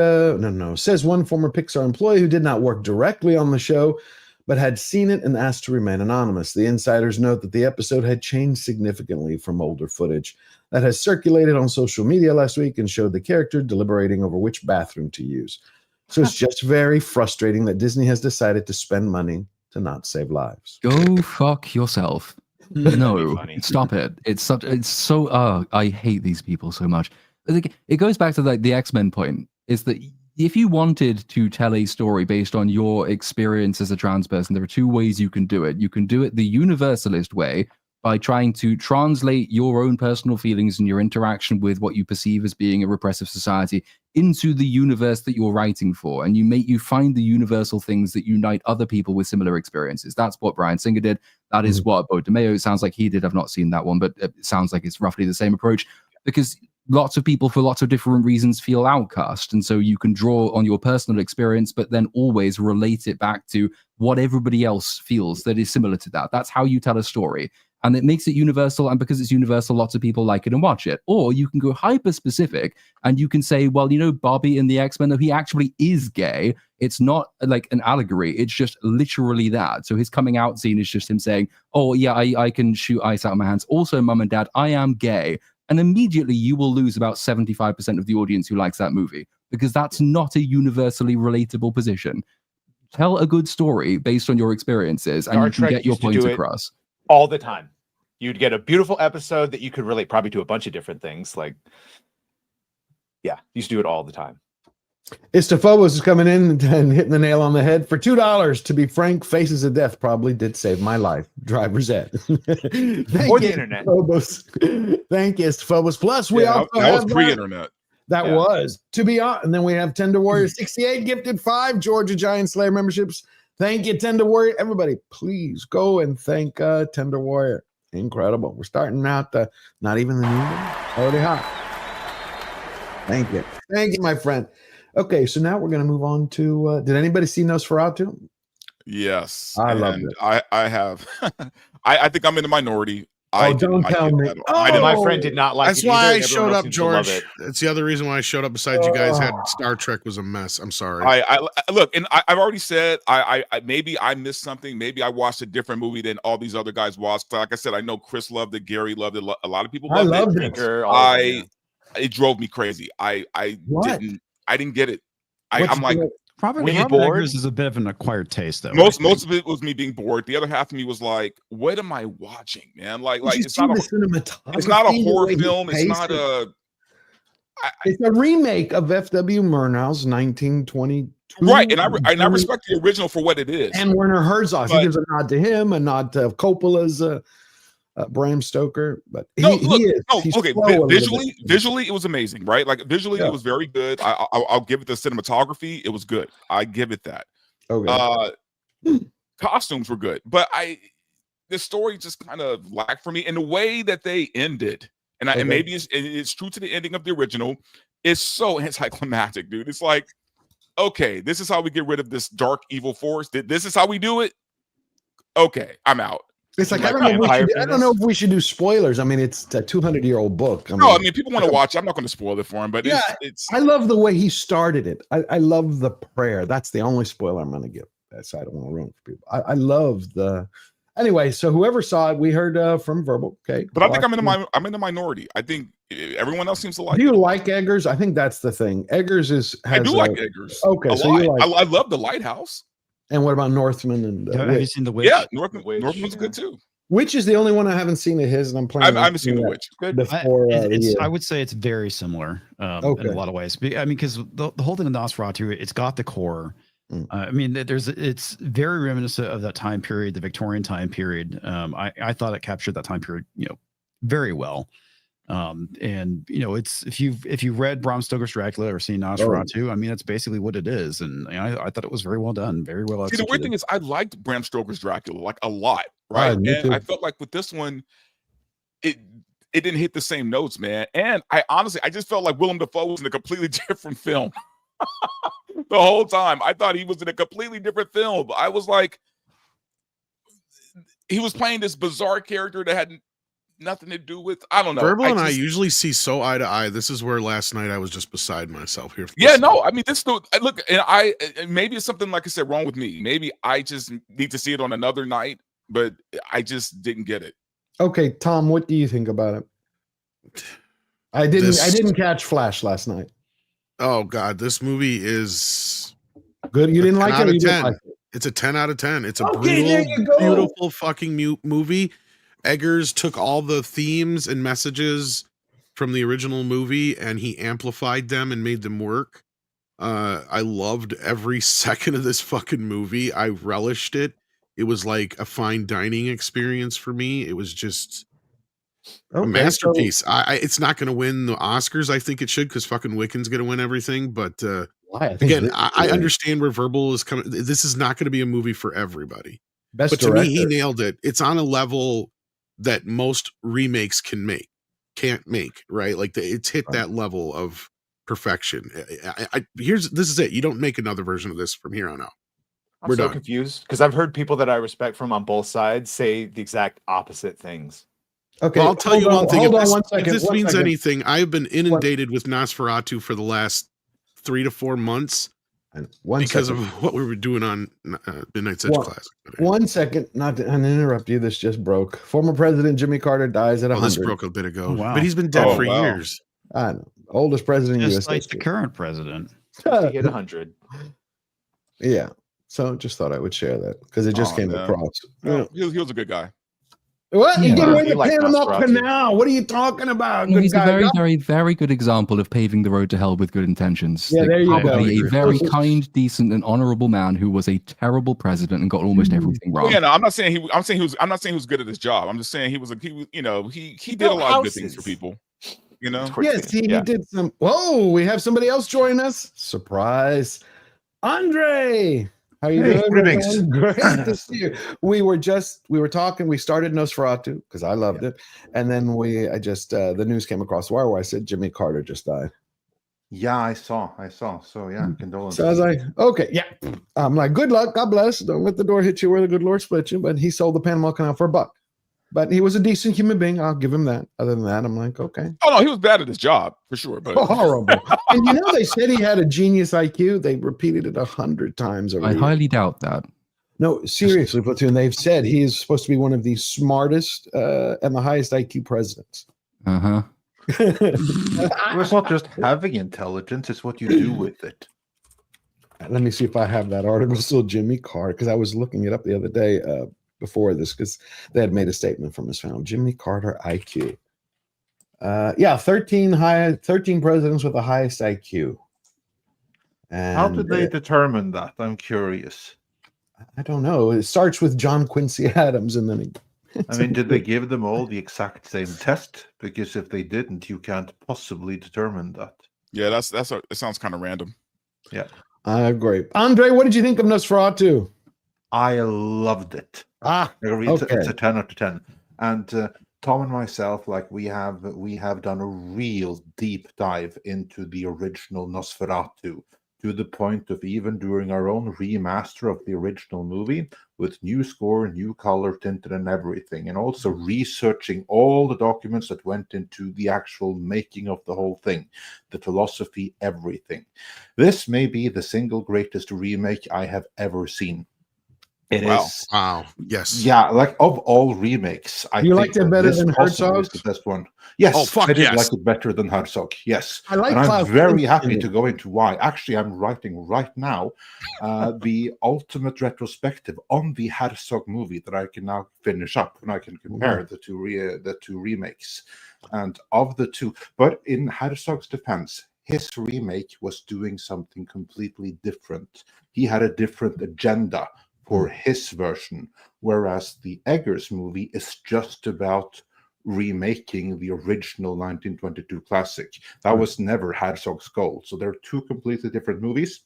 says one former Pixar employee who did not work directly on the show, but had seen it and asked to remain anonymous. The Insiders note that the episode had changed significantly from older footage that has circulated on social media last week and showed the character deliberating over which bathroom to use. So it's just very frustrating that Disney has decided to spend money to not save lives. Go fuck yourself. No, stop it. It's so I hate these people so much. It goes back to like the X-Men point, is that if you wanted to tell a story based on your experience as a trans person, there are two ways you can do it. You can do it the universalist way, by trying to translate your own personal feelings and your interaction with what you perceive as being a repressive society into the universe that you're writing for. And you find the universal things that unite other people with similar experiences. That's what Bryan Singer did. That is what Bo DeMeo sounds like he did. I've not seen that one, but it sounds like it's roughly the same approach, because lots of people, for lots of different reasons, feel outcast. And so you can draw on your personal experience, but then always relate it back to what everybody else feels that is similar to that. That's how you tell a story. And it makes it universal. And because it's universal, lots of people like it and watch it. Or you can go hyper specific and you can say, well, Bobby in the X-Men, though he actually is gay. It's not like an allegory. It's just literally that. So his coming out scene is just him saying, oh, yeah, I can shoot ice out of my hands. Also, mum and dad, I am gay. And immediately you will lose about 75% of the audience who likes that movie, because that's not a universally relatable position. Tell a good story based on your experiences and you can get your points across. All the time. You'd get a beautiful episode that you could relate probably to a bunch of different things. Like, yeah, you used to do it all the time. Istophobos is coming in and hitting the nail on the head. For $2, to be frank, Faces of Death probably did save my life. Driver's ed. Or the internet. Thank you, Istophobos. Plus, we also that was have pre-internet. That was to be on. And then we have Tender Warrior 68 gifted 5 Georgia Giant Slayer memberships. Thank you, Tender Warrior. Everybody, please go and thank Tender Warrior. Incredible. We're starting out not even the new one. Already hot. Thank you. Thank you, my friend. Okay, so now we're going to move on to did anybody see Nosferatu? Yes. I love it. I have. I think I'm in the minority. Don't tell me. My friend did not like That's it. why either. I Everyone showed else up, seemed to love George. it. That's the other reason why I showed up. Besides, you guys had Star Trek was a mess. I'm sorry. I look, and I've already said I maybe I missed something. Maybe I watched a different movie than all these other guys watched. Like I said, I know Chris loved it, Gary loved it, a lot of people loved it. It drove me crazy. I didn't get it. I'm like, Robert Eggers is a bit of an acquired taste, though. Most of it was me being bored. The other half of me was like, "What am I watching, man?" Like it's not a horror film. It's not a. It's a remake of F.W. Murnau's 1922. Right, and I respect the original for what it is. And Werner Herzog, he gives a nod to him, a nod to Coppola's Bram Stoker. But visually, it was amazing, right? Like visually, it was very good. I'll give it the cinematography; it was good. I give it that. Okay. Costumes were good, but the story just kind of lacked for me, and the way that they ended. And maybe it's true to the ending of the original. It's so anticlimactic, dude. It's like, okay, this is how we get rid of this dark evil force. This is how we do it. Okay, I'm out. It's like I don't know if we should do spoilers. I mean, it's a 200-year-old book. I mean, people want to watch it. I'm not going to spoil it for him, but it's. I love the way he started it. I love the prayer. That's the only spoiler I'm going to give. That's I don't want to ruin it for people. I love the. Anyway, so whoever saw it, we heard from Verbal. Okay, but I think I'm in the minority. I think everyone else seems to like. Do you like Eggers? I think that's the thing. Eggers has. I do like Eggers. Okay, so I love The Lighthouse. And what about Northman and Have you Witch? seen The Witch? Yeah, Northman's good too. Witch is the only one I haven't seen of his, and I'm planning. I haven't seen The Witch. Good. Before the year. I would say it's very similar in a lot of ways. I mean, because the whole thing with Nosferatu, it's got the core. I mean, it's very reminiscent of that time period, the Victorian time period. I thought it captured that time period, very well. And it's if you've read Bram Stoker's Dracula or seen Nosferatu, I mean, that's basically what it is. And I thought it was very well done, very well executed. See, the weird thing is, I liked Bram Stoker's Dracula like a lot, right? And I felt like with this one, it didn't hit the same notes, man. And I just felt like Willem Dafoe was in a completely different film. The whole time I thought he was in a completely different film. I was like, he was playing this bizarre character that had nothing to do with, I don't know. Verbal and I usually see so eye to eye. This is where last night I was just beside myself here. Yeah, no, I mean, this look, and maybe it's something, like I said, wrong with me. Maybe I just need to see it on another night, but I just didn't get it. Okay, Tom, what do you think about it? I didn't catch Flash last night. Oh God, this movie is good. You didn't like it? Or you didn't like it? It's a 10 out of 10. It's a Okay, brutal, beautiful fucking movie. Eggers took all the themes and messages from the original movie and he amplified them and made them work. I loved every second of this fucking movie. I relished it. It was like a fine dining experience for me. It was just a masterpiece. It's not going to win the Oscars. I think it should, because fucking Wiccan's going to win everything. But again, I understand where Verbal is coming. This is not going to be a movie for everybody. But to me, he nailed it. It's on a level that most remakes can't make, right? Like it's hit that level of perfection. This is it. You don't make another version of this from here on out. I'm so confused because I've heard people that I respect from on both sides say the exact opposite things. Okay, well, I'll tell you one thing. If this means second. anything, I've been inundated with Nosferatu for the last 3 to 4 months because of what we were doing on Midnight's Edge Classic. 1 second, not to interrupt you. This just broke. Former President Jimmy Carter dies at 100. This broke a bit ago, Oh, wow. but he's been dead for years. I know. Oldest president in Just U.S. like the current president. He hit 100. Yeah. So just thought I would share that because it just came across. No, he was a good guy. What? He did away He the liked Panama Nosferatu. Canal. What are you talking about? Good He's guy. a very, very, very good example of paving the road to hell with good intentions. Yeah, there you go. Probably a very kind, decent, and honorable man who was a terrible president and got almost everything wrong. Yeah, no, I'm not saying he was good at his job. I'm just saying he did a lot of good things for people. Yes, he did some. Whoa, we have somebody else join us. Surprise. Andre. How you doing? Greetings. Great to see you. We were talking. We started Nosferatu because I loved it, and then the news came across the wire where I said Jimmy Carter just died. Yeah, I saw. So yeah, condolences. So I was like, okay, yeah. I'm like, good luck, God bless. Don't let the door hit you where the good Lord split you. But he sold the Panama Canal for $1. But he was a decent human being. I'll give him that. Other than that, I'm like, okay. Oh no, he was bad at his job for sure. But horrible. And they said he had a genius IQ. They repeated it 100 times. I highly doubt that. No, seriously, Platoon. They've said he is supposed to be one of the smartest and the highest IQ presidents. It's not just having intelligence; it's what you do with it. Let me see if I have that article still, Jimmy Carter, because I was looking it up the other day before this, because they had made a statement from his family. Jimmy Carter IQ. 13 presidents with the highest IQ. And How did they determine that? I'm curious. I don't know. It starts with John Quincy Adams, and then I mean, did they give them all the exact same test? Because if they didn't, you can't possibly determine that. Yeah, it sounds kind of random. Yeah. Great. Andre, what did you think of Nosferatu? I loved it. It's a 10 out of 10. And Tom and myself, we have done a real deep dive into the original Nosferatu, to the point of even doing our own remaster of the original movie with new score, new color tinted and everything, and also researching all the documents that went into the actual making of the whole thing, the philosophy, everything. This may be the single greatest remake I have ever seen. It is. Wow. Yes. Yeah, like of all remakes, I You think liked it that better this than possibly is Herzog's? the best one. Yes, Oh, fuck I did yes. like it better than Herzog. Yes, I like and I'm Klaus very Kinski happy in to it. go into why. Actually, I'm writing right now the ultimate retrospective on the Herzog movie that I can now finish up, and I can compare the two remakes. And of the two, but in Herzog's defense, his remake was doing something completely different. He had a different agenda for his version, whereas the Eggers movie is just about remaking the original 1922 classic. That was never Herzog's goal. So they're two completely different movies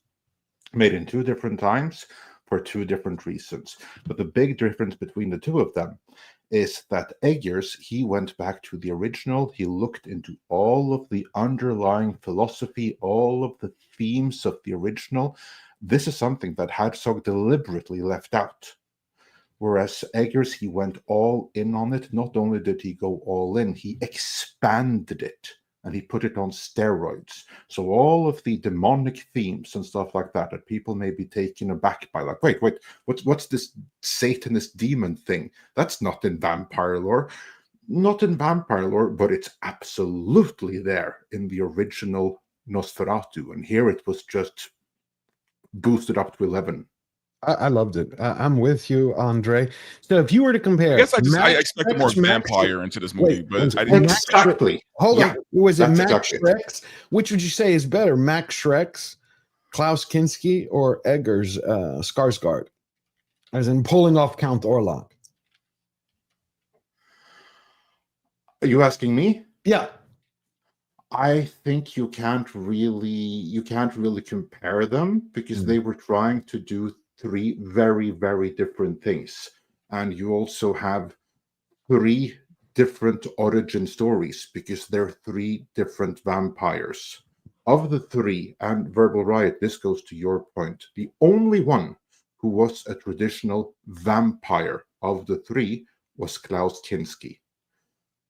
made in two different times for two different reasons. But the big difference between the two of them is that Eggers, he went back to the original. He looked into all of the underlying philosophy, all of the themes of the original. This is something that Herzog deliberately left out. Whereas Eggers, he went all in on it. Not only did he go all in, he expanded it and he put it on steroids. So all of the demonic themes and stuff like that people may be taken aback by, like, wait, what's this Satanist demon thing? That's not in vampire lore. Not in vampire lore, but it's absolutely there in the original Nosferatu. And here it was just boosted up to 11. I loved it. I'm with you, Andre. So if you were to compare, I guess I expected more vampire into this movie, but I didn't. Exactly. Hold on. Was it Max exactly. Schreck's? Which would you say is better, Max Schreck's, Klaus Kinski, or Eggers' Skarsgård? As in pulling off Count Orlok. Are you asking me? Yeah. I think you can't really compare them because they were trying to do three very, very different things. And you also have three different origin stories because they're three different vampires. Of the three, and Verbal Riot, this goes to your point, the only one who was a traditional vampire of the three was Klaus Kinski.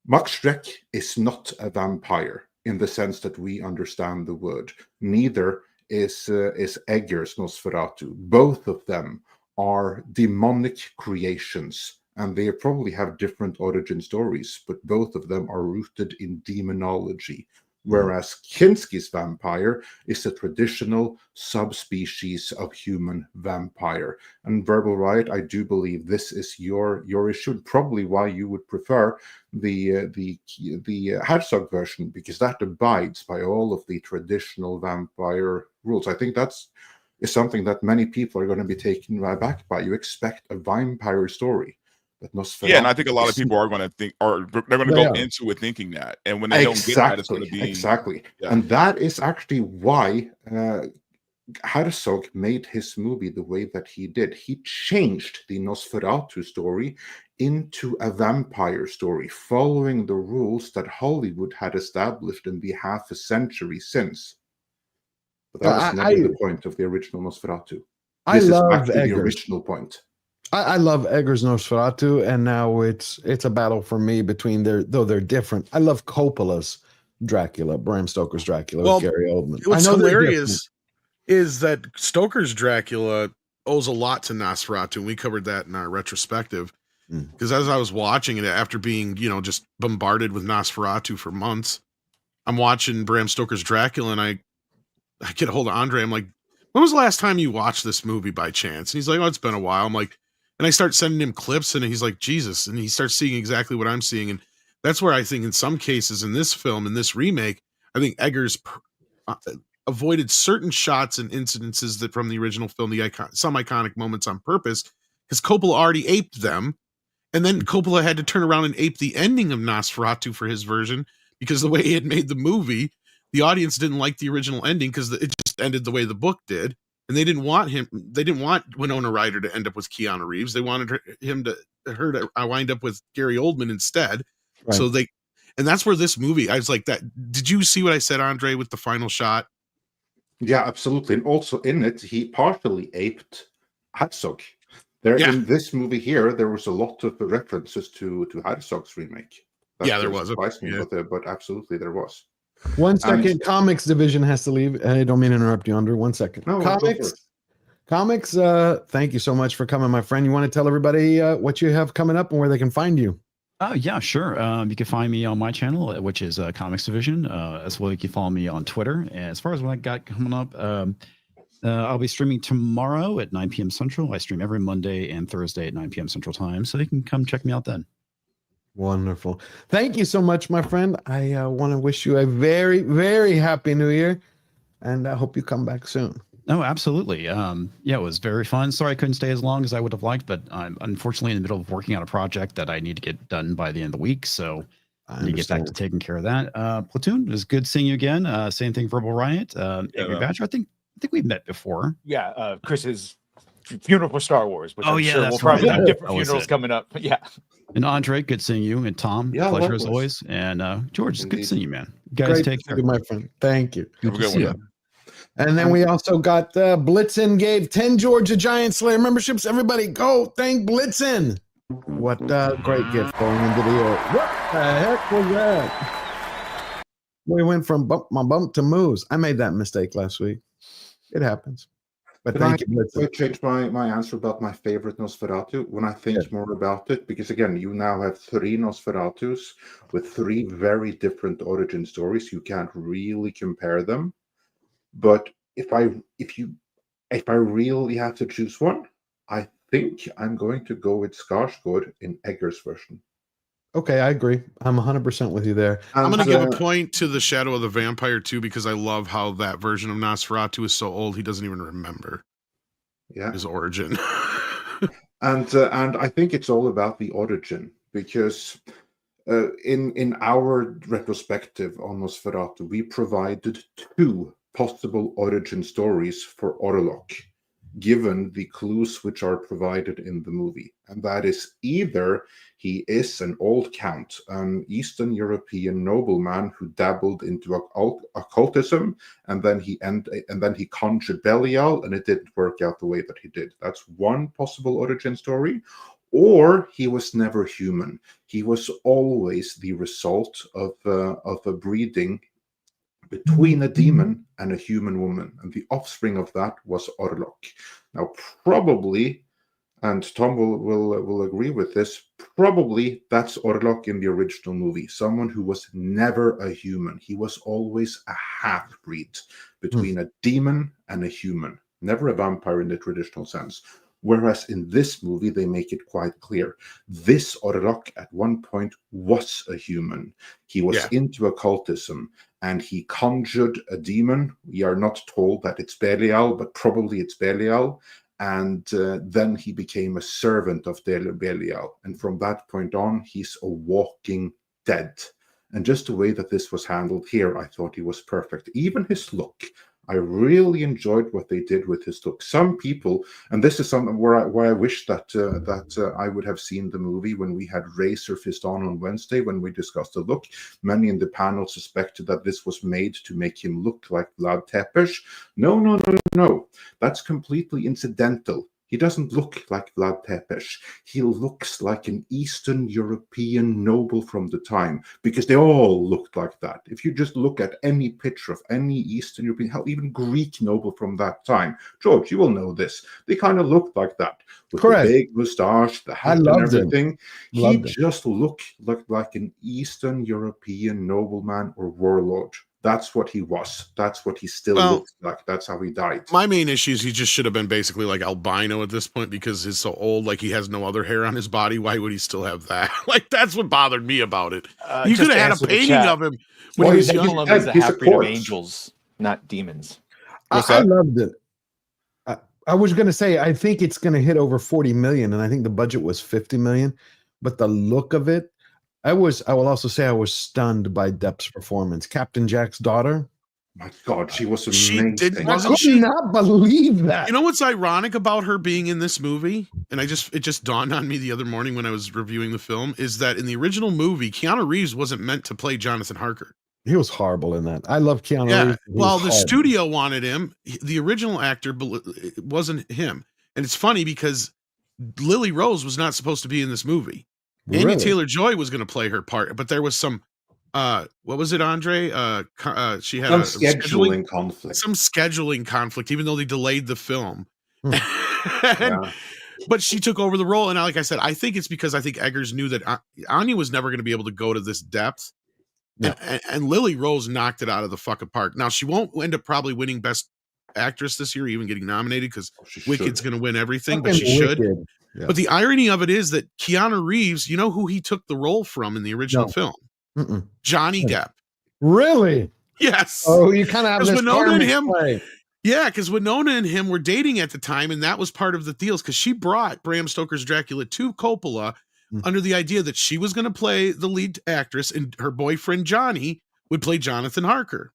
Max Schreck is not a vampire in the sense that we understand the word. Neither is Eggers' Nosferatu. Both of them are demonic creations, and they probably have different origin stories, but both of them are rooted in demonology. Whereas Kinski's vampire is a traditional subspecies of human vampire. And Verbal Riot, I do believe this is your issue, and probably why you would prefer the Herzog version, because that abides by all of the traditional vampire rules. I think that's is something that many people are going to be taken aback by. You expect a vampire story. Yeah, and I think a lot of people are going to think, or they're going to go into it thinking that, and when they don't get that, it's going to be exactly. Yeah. And that is actually why Herzog made his movie the way that he did. He changed the Nosferatu story into a vampire story, following the rules that Hollywood had established in the half a century since. But that was never the point of the original Nosferatu. This is back to the original point. I love Eggers' Nosferatu, and now it's a battle for me between though they're different. I love Coppola's Dracula, Bram Stoker's Dracula with Gary Oldman. What's hilarious is that Stoker's Dracula owes a lot to Nosferatu, and we covered that in our retrospective. Because as I was watching it, after being just bombarded with Nosferatu for months, I'm watching Bram Stoker's Dracula, and I get a hold of Andre. I'm like, when was the last time you watched this movie by chance? And he's like, oh, it's been a while. I'm like, and I start sending him clips, and he's like, Jesus. And he starts seeing exactly what I'm seeing. And that's where I think in some cases in this film, in this remake, I think Eggers avoided certain shots and incidences that from the original film, some iconic moments on purpose, because Coppola already aped them. And then Coppola had to turn around and ape the ending of Nosferatu for his version, because the way he had made the movie, the audience didn't like the original ending because it just ended the way the book did. And they didn't want Winona Ryder to end up with Keanu Reeves. They wanted her to wind up with Gary Oldman instead. Right. So and that's where this movie, I was like that. Did you see what I said, Andre, with the final shot? Yeah, absolutely. And also in it, he partially aped Herzog. In this movie here, there was a lot of references to Herzog's remake. There was. But absolutely there was. 1 second, Comix Division has to leave. I don't mean to interrupt you, Andre. 1 second. No, Comix Comics, thank you so much for coming, my friend. You want to tell everybody what you have coming up and where they can find you? Oh, yeah, sure. You can find me on my channel, which is Comix Division. As well, you can follow me on Twitter. And as far as what I got coming up, I'll be streaming tomorrow at 9 p.m. Central. I stream every Monday and Thursday at 9 p.m. Central Time, so you can come check me out then. Wonderful. Thank you so much, my friend. I want to wish you a very, very happy New Year, and I hope you come back soon. Oh, absolutely. Yeah, it was very fun. Sorry I couldn't stay as long as I would have liked, but I'm unfortunately in the middle of working on a project that I need to get done by the end of the week. So I need to get back to taking care of that. Platoon, it was good seeing you again. Same thing, Verbal Riot. Angry Badger, I think we've met before. Yeah, Chris's funeral for Star Wars, which I'm sure that's we'll probably right. have different That was funerals it. coming up. Yeah. And Andre, good seeing you. And Tom, Yeah, pleasure likewise. as always. And George, it's good seeing you, man. You guys Great take to care. see you, my friend. Thank you. Have a good one. Man. And then we also got Blitzen gave 10 Georgia Giant Slayer memberships. Everybody go thank Blitzen. What a great gift going into the year. What the heck was that? We went from bump to moves. I made that mistake last week. It happens. But Can thank you, I Blitzen. change my answer about my favorite Nosferatu when I think more about it? Because again, you now have 3 Nosferatus with 3 very different origin stories. You can't really compare them. But if I really have to choose one, I think I'm going to go with Skarsgård in Egger's version. Okay, I agree. I'm 100% with you there. I'm going to give a point to the Shadow of the Vampire too, because I love how that version of Nosferatu is so old he doesn't even remember his origin. And I think it's all about the origin, because in our retrospective on Nosferatu, we provided 2 possible origin stories for Orlok, given the clues which are provided in the movie. And that is either he is an old count, an Eastern European nobleman who dabbled into occultism, and then he conjured Belial, and it didn't work out the way that he did. That's one possible origin story. Or he was never human. He was always the result of a breeding between a demon and a human woman, and the offspring of that was Orlok. Now, probably, and Tom will agree with this, probably that's Orlok in the original movie, someone who was never a human. He was always a half-breed between a demon and a human, never a vampire in the traditional sense. Whereas in this movie, they make it quite clear. This Orlok at one point was a human. He was into occultism, and he conjured a demon. We are not told that it's Belial, but probably it's Belial. And then he became a servant of Belial. And from that point on, he's a walking dead. And just the way that this was handled here, I thought he was perfect. Even his look. I really enjoyed what they did with his look. Some people, and this is something where I wish that I would have seen the movie when we had Razor Fist on Wednesday when we discussed the look. Many in the panel suspected that this was made to make him look like Vlad Tepes. No. That's completely incidental. He doesn't look like Vlad Tepes. He looks like an Eastern European noble from the time, because they all looked like that. If you just look at any picture of any Eastern European, hell, even Greek noble from that time, George, you will know this. They kind of looked like that, with the big moustache, the hat, and everything. He just looked like an Eastern European nobleman or warlord. That's what he was. That's what he still looks like. That's how he died. My main issue is he just should have been basically like albino at this point, because he's so old. Like, he has no other hair on his body. Why would he still have that? Like, that's what bothered me about it. You could have had a painting of him when he was young. He's a half-breed of angels, not demons. I loved it. I was going to say, I think it's going to hit over 40 million, and I think the budget was 50 million. But the look of it, I will also say I was stunned by Depp's performance. Captain Jack's daughter. My God, she was amazing. I could not believe that. You know what's ironic about her being in this movie? And it just dawned on me the other morning when I was reviewing the film, is that in the original movie, Keanu Reeves wasn't meant to play Jonathan Harker. He was horrible in that. I love Keanu Reeves. Well, the studio wanted him. The original actor, it wasn't him. And it's funny because Lily Rose was not supposed to be in this movie. Really? Anya Taylor-Joy was going to play her part, but there was some, what was it, Andre? She had some scheduling conflict. Some scheduling conflict, even though they delayed the film. But she took over the role, and like I said, I think it's because I think Eggers knew that Anya was never going to be able to go to this depth, and Lily Rose knocked it out of the fucking park. Now she won't end up probably winning Best Actress this year, even getting nominated, because Wicked's going to win everything, but she should. Yeah. But the irony of it is that Keanu Reeves, you know who he took the role from in the original film? Johnny Depp. Really? Yes. Oh, you kind of have this Winona and karmic him. play. Yeah, because Winona and him were dating at the time, and that was part of the deals, because she brought Bram Stoker's Dracula to Coppola under the idea that she was going to play the lead actress, and her boyfriend Johnny would play Jonathan Harker.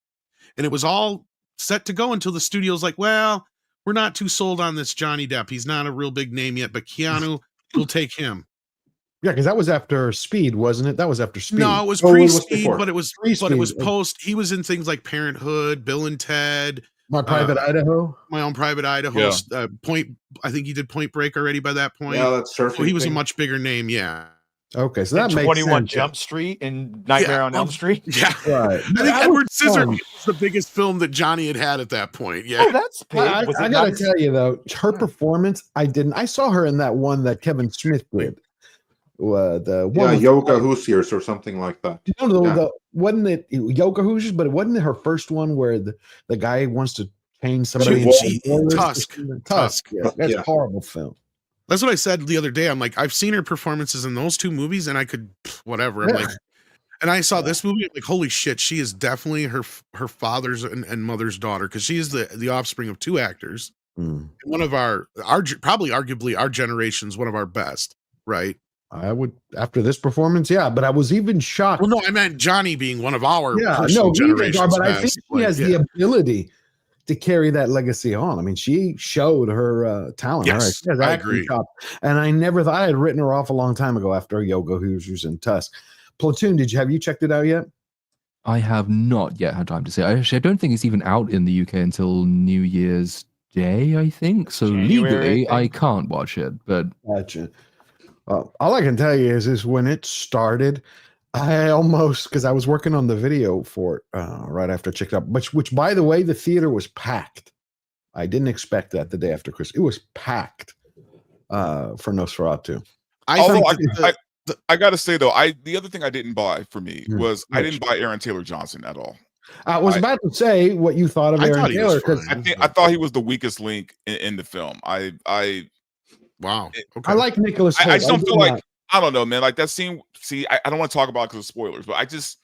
And it was all set to go until the studio's like, well, we're not too sold on this Johnny Depp. He's not a real big name yet, but Keanu will take him. Yeah, because that was after Speed, wasn't it? That was after Speed. No, it was pre-Speed, but it was post. He was in things like Parenthood, Bill and Ted, My Private Idaho, My Own Private Idaho, Point. I think he did Point Break already by that point. Yeah, that's surfing. So he was a much bigger name. Yeah. Okay, so that makes 21 sense. Jump Street and Nightmare on Elm Street. Yeah, right. I think Edward Scissorhands was the biggest film that Johnny had at that point. Yeah, Oh, that's big. I Was it gotta not- tell you though, her performance, I saw her in that one that Kevin Smith did. The one with- Yoga Hoosiers or something like that. wasn't it Yoga Hoosiers, but it wasn't her first one where the guy wants to change somebody. Tusk. Yeah, that's a horrible film. That's what I said the other day. I'm like, I've seen her performances in those two movies, and I could whatever. I'm like, and I saw this movie. I'm like, holy shit, she is definitely her father's and mother's daughter, because she is the offspring of two actors. One of our probably arguably our generation's one of our best, right? I would after this performance, yeah. But I was even shocked. Well, no, I meant Johnny being one of our generations. But I think she has the best. ability to carry that legacy on. I mean, she showed her talent. Yes, All right. I agree. And I never thought I had written her off a long time ago after Yoga Hoosiers and Tusk. Platoon, have you checked it out yet? I have not yet had time to see it. Actually, I don't think it's even out in the UK until New Year's Day, I think. So legally, I can't watch it. But gotcha. All I can tell you is when it started, I almost, because I was working on the video for it right after I checked out, which by the way, the theater was packed. I didn't expect that the day after Christmas. It was packed for Nosferatu. I got to say though, the other thing I didn't buy for me was I didn't buy Aaron Taylor Johnson at all. I was about to say what you thought of Aaron Taylor, because I thought he was the weakest link in the film. Wow. I like Nicholas Hoult. I just don't feel like, I don't know, man. Like that scene. See, I don't want to talk about it because of spoilers, but I just.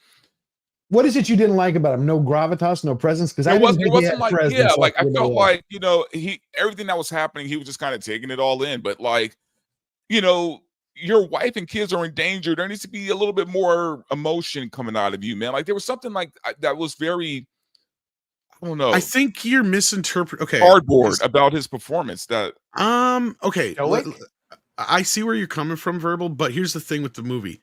What is it you didn't like about him? No gravitas, no presence. Because it wasn't like I felt like everything that was happening, he was just kind of taking it all in. But like, your wife and kids are in danger. There needs to be a little bit more emotion coming out of you, man. Like there was something like that was very. I don't know. I think you're misinterpreting. Okay, cardboard about his performance. That okay. I see where you're coming from, Verbal. But here's the thing with the movie: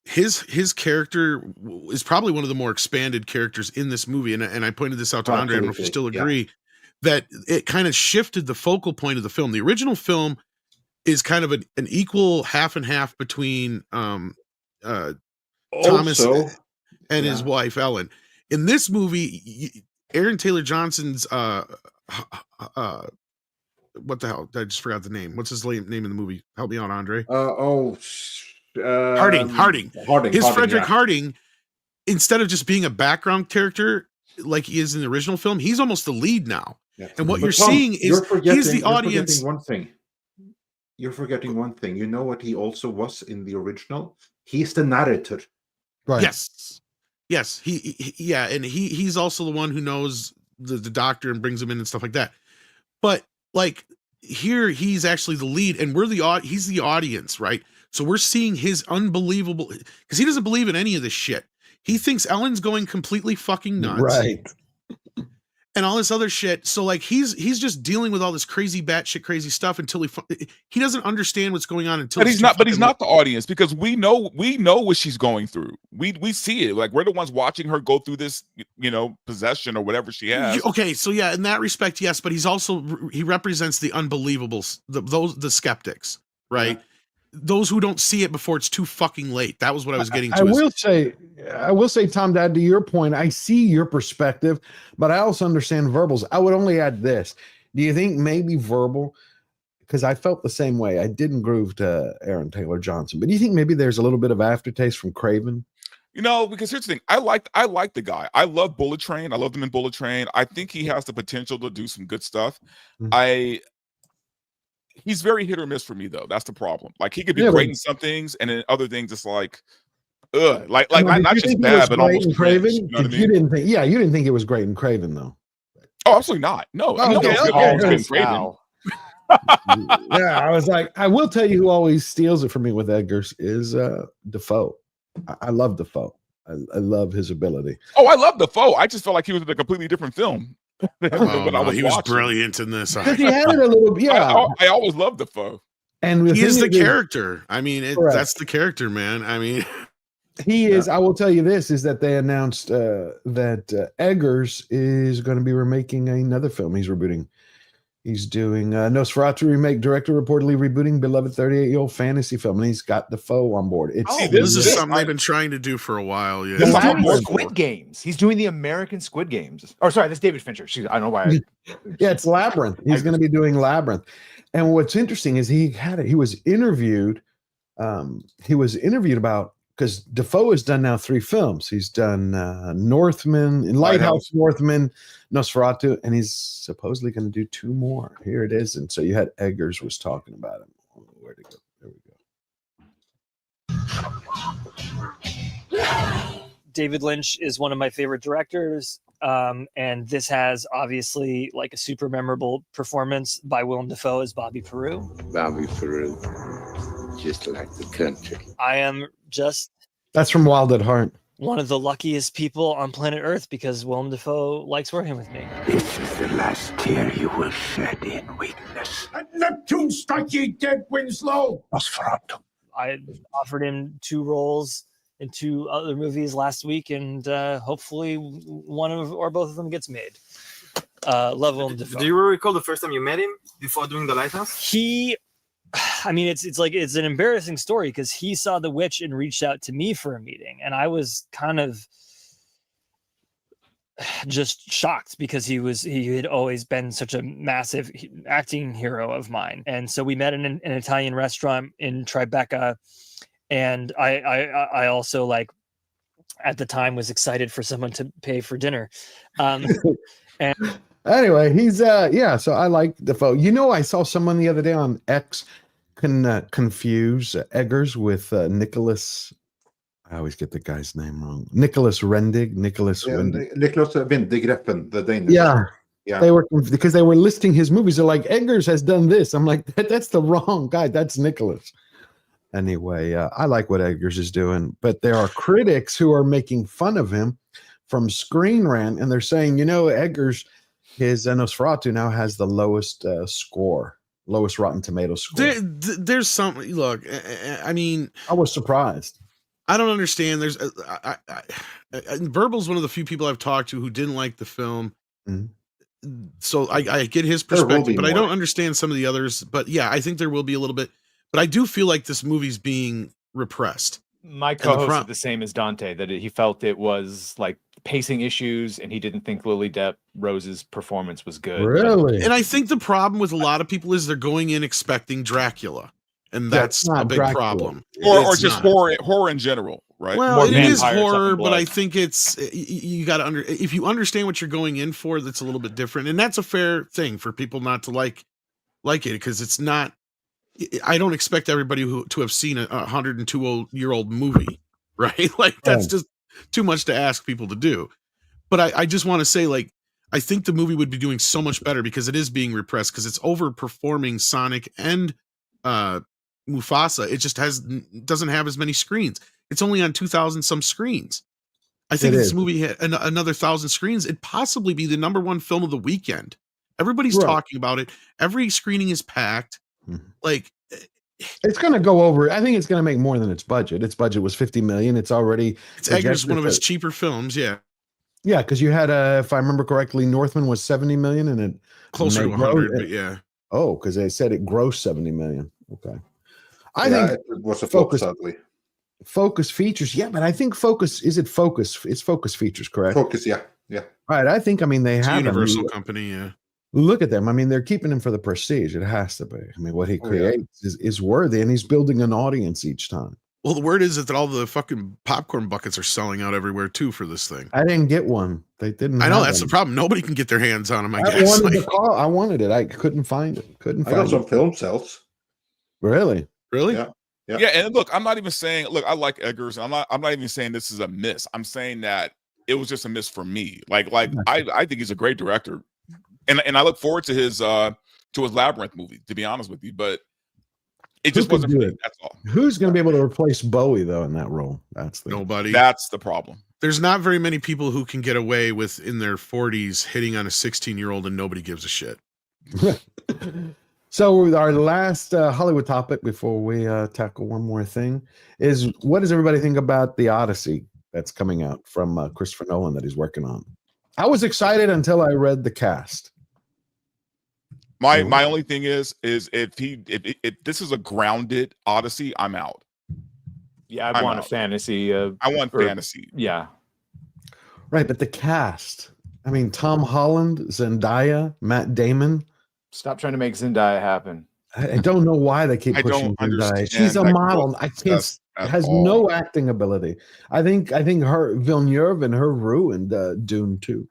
his character is probably one of the more expanded characters in this movie, and I pointed this out to Andre. I don't know if you still agree that it kind of shifted the focal point of the film. The original film is kind of an equal half and half between Thomas and his wife Ellen. In this movie, Aaron Taylor Johnson's what the hell? I just forgot the name. What's his name in the movie? Help me out, Andre. Harding. Frederick Harding, instead of just being a background character like he is in the original film, he's almost the lead now. Yeah. And what you're seeing is he's the audience. You're forgetting one thing. You know what he also was in the original? He's the narrator. Right. Yes. He's also the one who knows the doctor and brings him in and stuff like that. But like here, he's actually the lead, and he's the audience, right? So we're seeing his unbelievable, because he doesn't believe in any of this shit. He thinks Ellen's going completely fucking nuts, right? And all this other shit. So like he's just dealing with all this crazy batshit crazy stuff until he doesn't understand what's going on until. But he's not the audience, because we know what she's going through. We see it. Like we're the ones watching her go through this, possession or whatever she has. Okay, so yeah, in that respect, yes, but he represents the unbelievables, the skeptics, right? Yeah. Those who don't see it before it's too fucking late. That was what I was getting to. I will say, Tom, to your point, I see your perspective, but I also understand Verbal's. I would only add this. Do you think maybe verbal? Because I felt the same way. I didn't groove to Aaron Taylor Johnson, but do you think maybe there's a little bit of aftertaste from Craven? You know, because here's the thing. I like the guy. I love Bullet Train. I loved him in Bullet Train. I think he has the potential to do some good stuff. He's very hit or miss for me, though. That's the problem. Like, he could be great in some things, and in other things, it's like, like not just bad, but almost Craven. You know what I mean? You didn't think, you didn't think it was great in Craven, though. Oh, absolutely not. No, Craven. Yeah, I was like, I will tell you who always steals it for me with Eggers is Defoe. I love Defoe. I love his ability. Oh, I love Defoe. I just felt like he was in a completely different film. He was brilliant in this. He had it a little. Yeah, I always loved Defoe. And he is the character. I mean, that's the character, man. I mean, he is. I will tell you this: is that they announced that Eggers is going to be remaking another film. He's rebooting. He's doing Nosferatu remake. Director reportedly rebooting beloved 38-year-old fantasy film, and he's got Defoe on board. This is something they've been trying to do for a while. Yeah, He's doing more Squid Games. He's doing the American Squid Games. Oh, sorry, that's David Fincher. I don't know why. Yeah, it's Labyrinth. He's going to be doing Labyrinth. And what's interesting is he was interviewed. He was interviewed about, because Defoe has done now 3 films. He's done Northman, in Lighthouse, Northman, Nosferatu, and he's supposedly going to do 2 more. Here it is. And so you had Eggers was talking about him. Where'd it go? There we go. David Lynch is one of my favorite directors. And this has obviously like a super memorable performance by Willem Dafoe as Bobby Peru. Bobby Peru, just like the country. I am just... That's from Wild at Heart. One of the luckiest people on planet Earth because Willem Dafoe likes working with me. This is the last tear you will shed in weakness. Neptune strike ye dead, Winslow! Nosferatu. I offered him 2 roles in 2 other movies last week, and hopefully one of or both of them gets made. Love Willem Dafoe. Do you recall the first time you met him before doing The Lighthouse? I mean, it's an embarrassing story because he saw The Witch and reached out to me for a meeting, and I was kind of just shocked because he had always been such a massive acting hero of mine. And so we met in an Italian restaurant in Tribeca, and I also, like, at the time was excited for someone to pay for dinner. And anyway, he's so I like Defoe. You know, I saw someone the other day on X confuse Eggers with Nicholas. I always get the guy's name wrong. Nicholas Rendig. Nicholas Windigreppen, the Danish. Yeah. They were, because they were listing his movies. They're like, Eggers has done this. I'm like, that's the wrong guy. That's Nicholas. Anyway, I like what Eggers is doing, but there are critics who are making fun of him from Screen Rant, and they're saying, you know, Eggers, his Nosferatu now has the lowest lowest Rotten Tomatoes score. There's some, look, I mean, I was surprised. I don't understand. There's Verbal's one of the few people I've talked to who didn't like the film. Mm-hmm. So I get his perspective, but I don't understand some of the others. But yeah, I think there will be a little bit. But I do feel like this movie's being repressed. My co-host said the same as Dante, that he felt it was like pacing issues, and he didn't think Lily Depp Rose's performance was good. Really? And I think the problem with a lot of people is they're going in expecting Dracula, and that's a big problem. Or just horror in general, right? Well, it is horror, but I think it's you got to if you understand what you're going in for, that's a little bit different, and that's a fair thing for people not to like it, because it's not. I don't expect everybody to have seen a 102-year-old movie, right? Like that's just too much to ask people to do. But I just want to say, like, I think the movie would be doing so much better because it is being repressed, because it's overperforming Sonic and Mufasa. It just doesn't have as many screens. It's only on 2,000 some screens. I think if this movie had another 1,000 screens, it'd possibly be the #1 film of the weekend. Everybody's talking about it. Every screening is packed. Like, it's going to go over. I think it's going to make more than its budget. Its budget was $50 million. It's already. It's Eggers, one of his cheaper films. Yeah. Yeah, because you had if I remember correctly, Northman was $70 million, and it closer to 100. But yeah. Oh, because they said it grossed $70 million. Okay. I think it was a focus. Focus features. Yeah, but I think Focus. Is it Focus? It's Focus Features, correct? Focus. Yeah. Right. I think. I mean, they have Universal company. Yeah. Look at them. I mean, they're keeping him for the prestige. It has to be. I mean, what he creates is worthy, and he's building an audience each time. Well, the word is that all the fucking popcorn buckets are selling out everywhere too for this thing. I didn't get one. They didn't. I know have that's them. the problem. Nobody can get their hands on them. I I guess. wanted the car. I wanted it. I couldn't find it. I got some film sales. Really? Really? Yeah. Yeah, and look, I'm not even saying. Look, I like Eggers. I'm not even saying this is a miss. I'm saying that it was just a miss for me. Like I think he's a great director, and I look forward to his Labyrinth movie. To be honest with you, but it just wasn't for me. That's all. Who's going to be able to replace Bowie though in that role? That's the Nobody. That's the problem. There's not very many people who can get away with in their 40s hitting on a 16-year-old and nobody gives a shit. So our last Hollywood topic before we tackle one more thing is, what does everybody think about the Odyssey that's coming out from Christopher Nolan that he's working on? I was excited until I read the cast. My only thing is if this is a grounded Odyssey, I'm out. Yeah, I want a fantasy. I want fantasy. Yeah. Right, but the cast. I mean, Tom Holland, Zendaya, Matt Damon. Stop trying to make Zendaya happen. I don't know why they keep pushing Zendaya. She's a model. I can't. Has no acting ability. I think her Villeneuve and her ruined Dune 2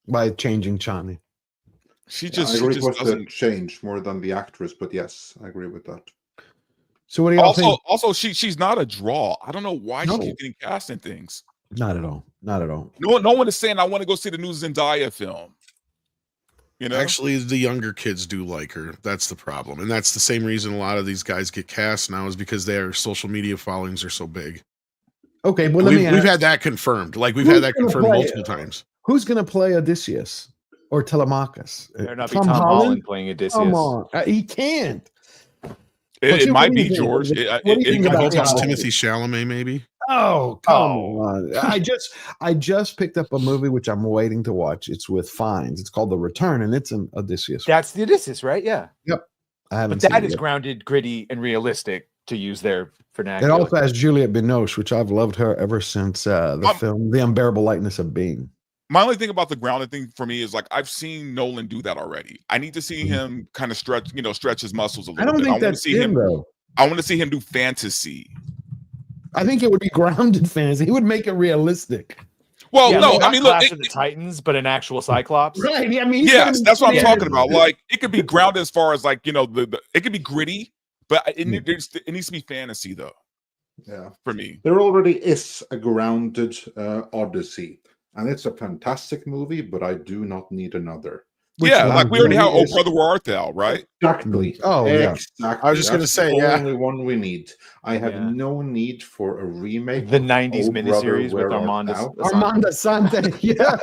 by changing Chani. I agree with the change more than the actress, but yes, I agree with that. So what do y'all think? Also, she's not a draw. I don't know why she keeps getting cast in things. Not at all. Not at all. No one is saying I want to go see the new Zendaya film. You know, actually, the younger kids do like her. That's the problem, and that's the same reason a lot of these guys get cast now is because their social media followings are so big. Okay, well, we've had that confirmed. Like we've had that confirmed multiple times. Who's going to play Odysseus or Telemachus? Better not be Tom Holland playing Odysseus. Come on, he can't. It might be George. I hope it's Timothy Chalamet, maybe. Oh, come on. I just picked up a movie which I'm waiting to watch. It's with Fiennes. It's called The Return, and it's an Odysseus. That's the Odysseus, right? Yeah. Yep. I haven't But seen that it is yet. grounded, gritty, and realistic, to use their It vernacular. also has Juliette Binoche, which I've loved her ever since the film The Unbearable Lightness of Being. My only thing about the grounded thing for me is like I've seen Nolan do that already. I need to see him kind of stretch his muscles a little I don't bit. think want to that's see him, though. I want to see him do fantasy. I think it would be grounded fantasy. He would make it realistic. Well, Yeah, no, not I mean, look, Clash of the Titans, but an actual Cyclops. Right. I mean, yes, that's what I'm talking about. Like, it could be grounded as far as like it could be gritty, but it needs to be fantasy though. Yeah, for me, there already is a grounded Odyssey, and it's a fantastic movie. But I do not need another. Yeah, like we already have "Oh Brother, Where Art Thou," right? Exactly. Oh, yeah. Exactly. I was just going to say, the yeah. only one we need. I have no need for a remake. The 90s Oh, miniseries Brother, with Where Armando. Art Thou? Armando Sante. Yeah.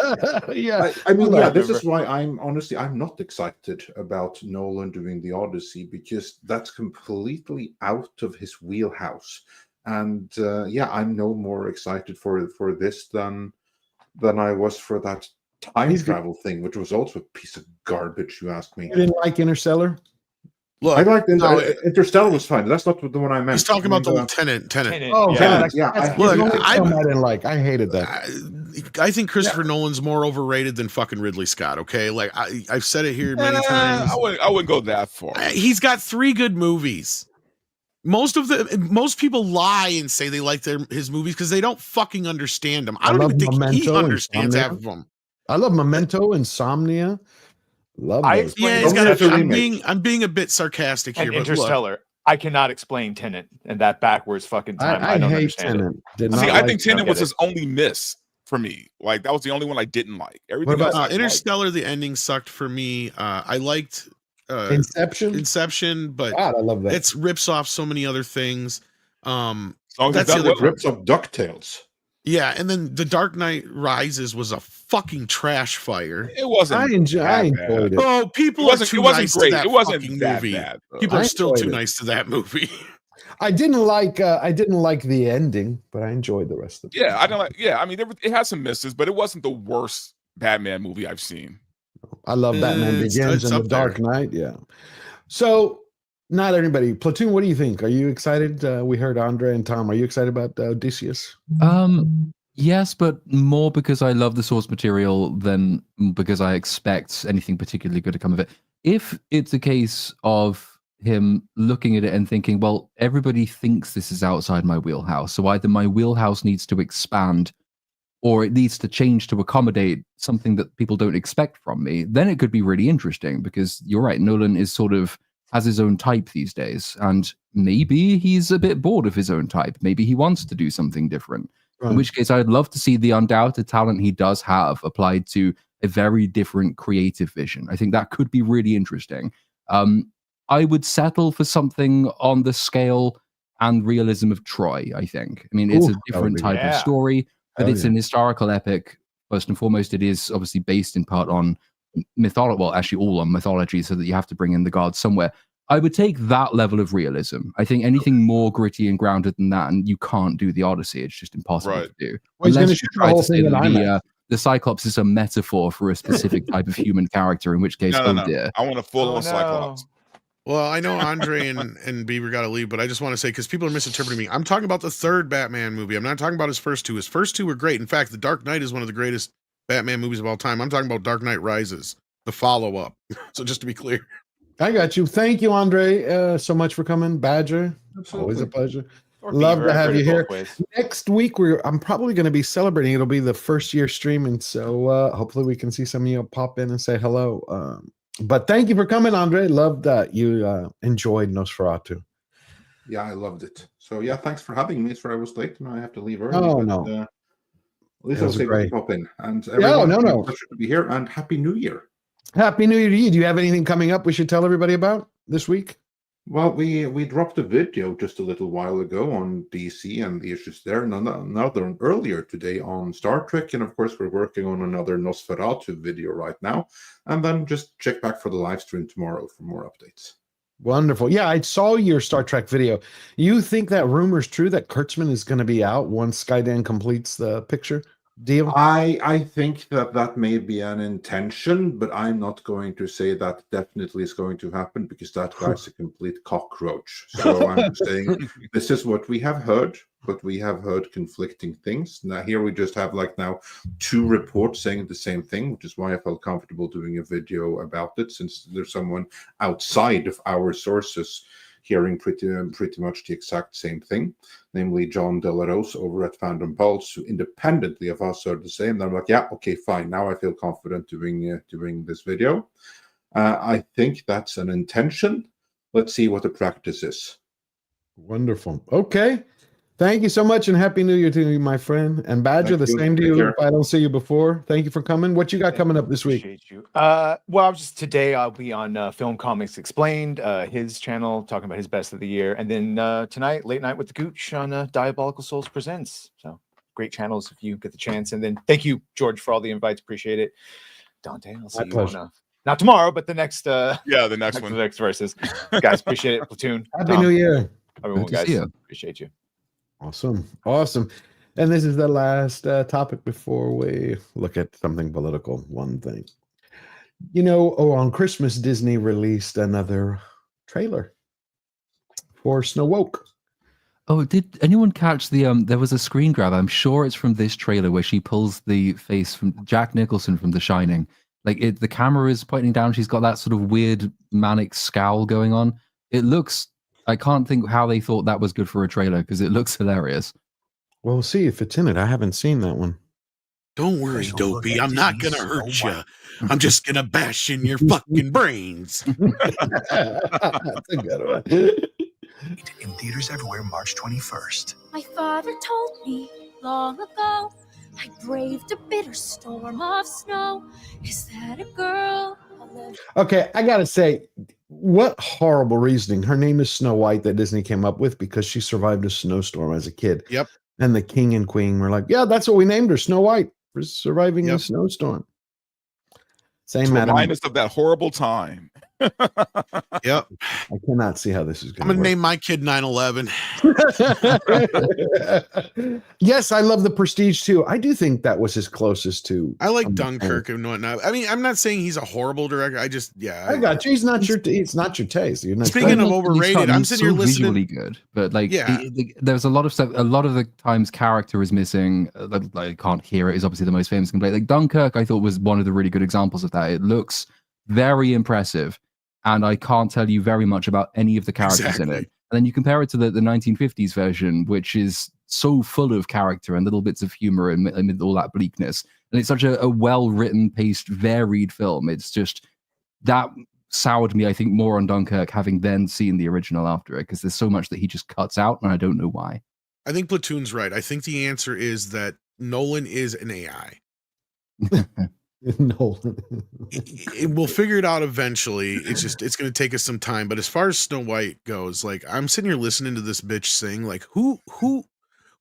Yeah. I mean, I this remember. is why I'm not excited about Nolan doing the Odyssey, because that's completely out of his wheelhouse. And I'm no more excited for this than I was for that time travel thing, which was also a piece of garbage. You ask me. You didn't like Interstellar? Look, I liked Interstellar was fine. That's not the one I meant. He's talking about the Tenet. Oh, yeah, God. I didn't like. I hated that. I think Christopher Nolan's more overrated than fucking Ridley Scott. Okay, like I've said it here many times. I wouldn't go that far. He's got 3 good movies. Most people lie and say they like his movies because they don't fucking understand them. I don't even think he understands half of them. I love Memento, Insomnia. Love those. I'm being a bit sarcastic here. And but Interstellar. I cannot explain Tenet and that backwards fucking time. I don't hate understand Tenet. it. See, I think Tenet was his only miss for me. Like that was the only one I didn't like. Everything What else about I Interstellar? The ending sucked for me. I liked Inception, but God, I love that. It rips off so many other things. That's the other rips of DuckTales. Yeah, and then The Dark Knight Rises was a fucking trash fire. It wasn't. I enjoyed it. Oh, people It are too wasn't nice great. to that It wasn't fucking that movie. bad, though. People I are still too enjoyed it. nice to that movie. I didn't like the ending, but I enjoyed the rest of it. Yeah, I don't like. Yeah, I mean, it has some misses, but it wasn't the worst Batman movie I've seen. I love Batman It's Begins and up The Dark Knight. Yeah. So, not everybody. Platoon, what do you think? Are you excited? We heard Andre and Tom. Are you excited about Odysseus? Yes, but more because I love the source material than because I expect anything particularly good to come of it. If it's a case of him looking at it and thinking, well, everybody thinks this is outside my wheelhouse, so either my wheelhouse needs to expand or it needs to change to accommodate something that people don't expect from me, then it could be really interesting, because you're right, Nolan is sort of has his own type these days, and maybe he's a bit bored of his own type. Maybe he wants to do something different. In which case, I'd love to see the undoubted talent he does have applied to a very different creative vision. I think that could be really interesting. I would settle for something on the scale and realism of Troy, I think. I mean, it's a different type of story, but it's an historical epic. First and foremost, it is obviously based in part on mythology, well, actually all on mythology, so that you have to bring in the gods somewhere. I would take that level of realism. I think anything more gritty and grounded than that, and you can't do the Odyssey. It's just impossible to do. Well, he's Unless gonna you shoot the try whole to say thing that in IMAX. the Cyclops is a metaphor for a specific type of human character, in which case, No. dear. I want a full-on Cyclops. Well, I know Andre and Beaver got to leave, but I just want to say, because people are misinterpreting me, I'm talking about the third Batman movie. I'm not talking about his first two. His first two were great. In fact, The Dark Knight is one of the greatest Batman movies of all time. I'm talking about Dark Knight Rises, the follow-up. So just to be clear. I got you. Thank you, Andre, so much for coming. Badger, always a pleasure. Love to have you here. Next week, I'm probably going to be celebrating. It'll be the first year streaming, so hopefully we can see some of you pop in and say hello. But thank you for coming, Andre. Love that you enjoyed Nosferatu. Yeah, I loved it. So yeah, thanks for having me. Sorry I was late and I have to leave early. Oh, but, no. At least I'll say pop in. And Yeah, everyone, no. pleasure to be here, and Happy New Year. Happy New Year to you. Do you have anything coming up we should tell everybody about this week? Well, we dropped a video just a little while ago on DC and the issues there, and another one earlier today on Star Trek, and of course we're working on another Nosferatu video right now, and then just check back for the live stream tomorrow for more updates. Wonderful. Yeah, I saw your Star Trek video. You think that rumor's true that Kurtzman is going to be out once Skydan completes the picture deal? I think that may be an intention, but I'm not going to say that definitely is going to happen, because that guy's a complete cockroach. So I'm saying this is what we have heard, but we have heard conflicting things. Now here we just have now 2 reports saying the same thing, which is why I felt comfortable doing a video about it, since there's someone outside of our sources hearing pretty much the exact same thing, namely John De La Rose over at Fandom Pulse, who independently of us heard the same. And I'm like, yeah, okay, fine. Now I feel confident doing this video. I think that's an intention. Let's see what the practice is. Wonderful. Okay. Thank you so much, and Happy New Year to you, my friend. And Badger, the same to you. If I don't see you before, thank you for coming. What you got coming up this week? You. Well, today I'll be on Film Comics Explained, his channel, talking about his best of the year, and then tonight, Late Night with the Gooch on Diabolical Souls Presents. So great channels if you get the chance. And then thank you, George, for all the invites. Appreciate it. Dante, I'll see you on not tomorrow, but the next the next one, the next verses. Guys, appreciate it. Platoon. Happy New Year, everyone, guys. Appreciate you. Awesome. And this is the last topic before we look at something political. One thing, on Christmas, Disney released another trailer for Snow Woke. Oh, did anyone catch there was a screen grab? I'm sure it's from this trailer where she pulls the face from Jack Nicholson from The Shining. The camera is pointing down. She's got that sort of weird manic scowl going on. It looks, I can't think how they thought that was good for a trailer, because it looks hilarious. Well, we'll see if it's in it. I haven't seen that one. Don't worry, Dopey. I'm not going to hurt you. I'm just going to bash in your fucking brains. That's a good one. In theaters everywhere, March 21st. My father told me long ago I braved a bitter storm of snow. Is that a girl? Okay, I gotta say, what horrible reasoning. Her name is Snow White that Disney came up with because she survived a snowstorm as a kid. Yep. And the king and queen were like, yeah, that's what we named her, Snow White, for surviving a snowstorm. Same to Madam. remind us of that horrible time. Yep. I cannot see how this is I'm going gonna to name my kid 9/11. Yes, I love The Prestige too. I do think that was his closest to. I like Dunkirk and whatnot. I mean, I'm not saying he's a horrible director. I just, I got you. It's not your taste. You're not Speaking of overrated, I'm sitting here listening. Visually good, but like, Yeah. there's a lot of stuff. A lot of the times, character is missing. Like, I can't hear it. Is obviously the most famous complaint. Like Dunkirk, I thought was one of the really good examples of that. It looks very impressive, and I can't tell you very much about any of the characters in it. And then you compare it to the 1950s version, which is so full of character and little bits of humor and all that bleakness. And it's such a well-written, paced, varied film. It's just that soured me, I think, more on Dunkirk, having then seen the original after it, because there's so much that he just cuts out, and I don't know why. I think Platoon's right. I think the answer is that Nolan is an AI. Nolan. We'll figure it out eventually. It's going to take us some time. But as far as Snow White goes, like, I'm sitting here listening to this bitch sing. Like,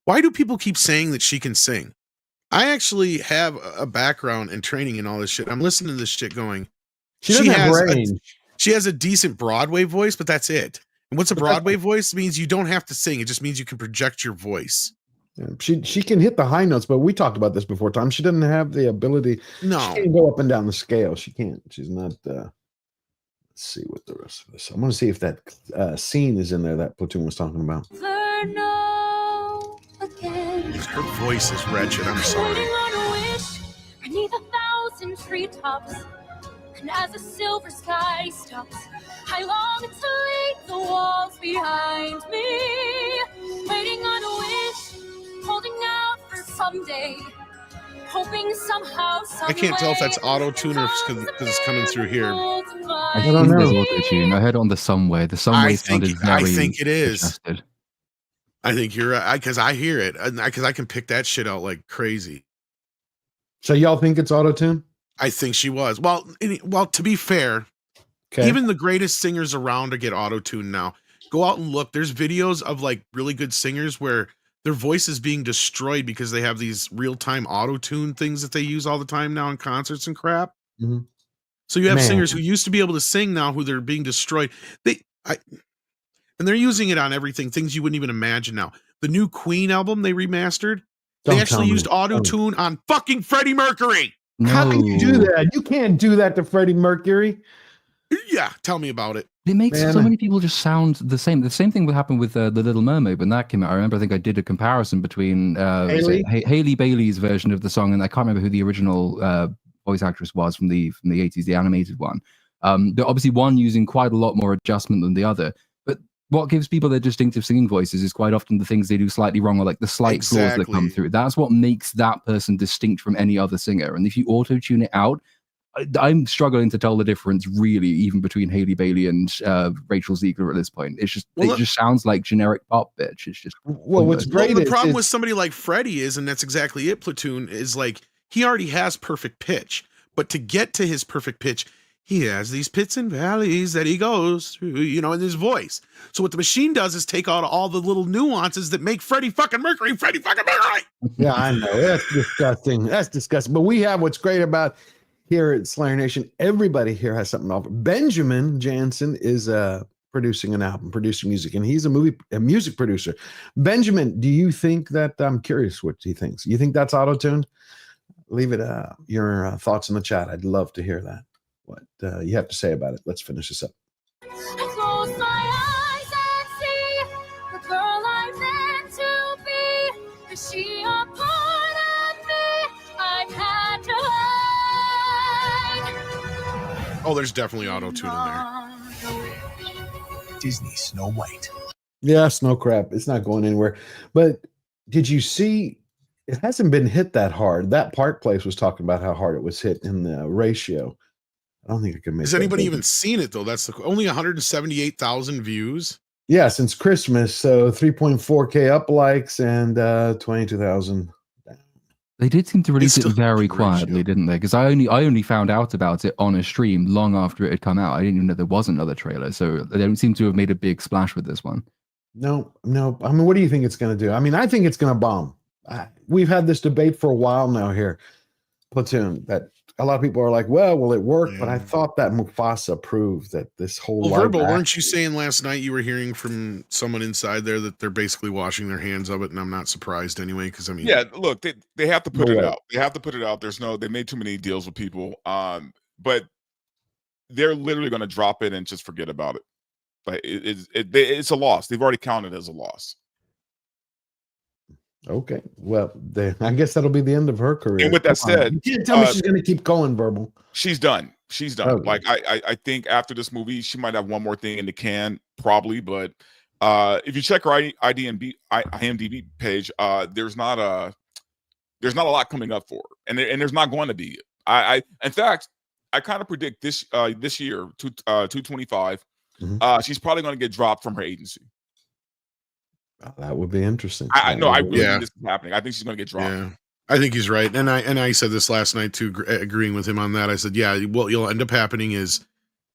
why do people keep saying that she can sing? I actually have a background and training in all this shit. I'm listening to this shit going, she doesn't have range. She has a decent Broadway voice, but that's it. And what's a Broadway voice? It means you don't have to sing. It just means you can project your voice. Yeah, she can hit the high notes, but we talked about this before, Tom. She doesn't have the ability. No. She can't go up and down the scale. She can't. She's not. Let's see what the rest of this. I want to see if that scene is in there that Platoon was talking about. Her voice is wretched. I'm sorry. Beneath 1,000 treetops, and as the silver sky stops, I long to leave the walls behind me, waiting on a wish, holding out for someday, hoping somehow, I can't tell if that's auto-tune or because it's coming through here. I don't know. There's auto-tune. I heard it on the Someway. The Someway sounded very. I think it is. Adjusted. I think you're right, because I hear it, because I can pick that shit out like crazy. So y'all think it's auto-tune? I think she was. Well, to be fair, even the greatest singers around to get auto-tune now. Go out and look. There's videos of like really good singers where their voice is being destroyed because they have these real-time auto-tune things that they use all the time now in concerts and crap. Mm-hmm. So you have singers who used to be able to sing now who they're being destroyed. And they're using it on everything, things you wouldn't even imagine now. The new Queen album they remastered, they actually used auto-tune on fucking Freddie Mercury. No. How can you do that? You can't do that to Freddie Mercury. Yeah, tell me about it. It makes so many people just sound the same. The same thing would happen with The Little Mermaid when that came out. I remember, I think I did a comparison between Hailey Bailey's version of the song, and I can't remember who the original voice actress was from the 80s, the animated one. But obviously one using quite a lot more adjustment than the other. But what gives people their distinctive singing voices is quite often the things they do slightly wrong, or like the slight flaws that come through. That's what makes that person distinct from any other singer. And if you auto-tune it out, I'm struggling to tell the difference, really, even between Hailey Bailey and Rachel Ziegler at this point. It's just it just sounds like generic pop bitch. It's just what's great. The problem with somebody like Freddie is, and that's exactly it. Platoon is like he already has perfect pitch, but to get to his perfect pitch, he has these pits and valleys that he goes through, in his voice. So what the machine does is take out all the little nuances that make Freddie fucking Mercury. Yeah, I know. That's disgusting. That's disgusting. But we have what's great about here at Slayer Nation. Everybody here has something to offer. Benjamin Jansen is producing an album, producing music, and he's a music producer. Benjamin, do you think that, I'm curious what he thinks. You think that's auto-tuned? Leave it your thoughts in the chat. I'd love to hear that. What you have to say about it. Let's finish this up. I close my eyes and see the girl I meant to be. Is she a part of me? I've had to hide. Oh, there's definitely auto-tune in there. Disney Snow White. Yeah, snow crap. It's not going anywhere. But did you see? It hasn't been hit that hard. That Park Place was talking about how hard it was hit in the ratio. I don't think I can make. Has anybody even seen it though? That's only 178,000 views. Yeah, since Christmas. So 3.4K up likes and 22,000. They did seem to release it very quietly, didn't they? Because I only found out about it on a stream long after it had come out. I didn't even know there was another trailer. So they don't seem to have made a big splash with this one. No. I mean, what do you think it's going to do? I mean, I think it's going to bomb. We've had this debate for a while now here, Platoon, that a lot of people are like, well, will it work? But I thought that Mufasa proved that this whole Verbal, weren't you saying last night you were hearing from someone inside there that they're basically washing their hands of it? And I'm not surprised anyway, because I mean, yeah, look, they have to put it out. They have to put it out. They made too many deals with people. But they're literally going to drop it and just forget about it. Like it's a loss. They've already counted as a loss. Okay, well, I guess that'll be the end of her career. And with that said, you can't tell me she's going to keep going, Verbal. She's done. She's done. Okay. Like I think after this movie, she might have one more thing in the can, probably. But if you check her IMDb page, there's not a lot coming up for her, and there's not going to be. In fact, I kind of predict this year, 225, she's probably going to get dropped from her agency. That would be interesting. I really think this is happening. I think she's going to get dropped. Yeah, I think he's right. And I said this last night too, agreeing with him on that. I said, yeah, what you'll end up happening is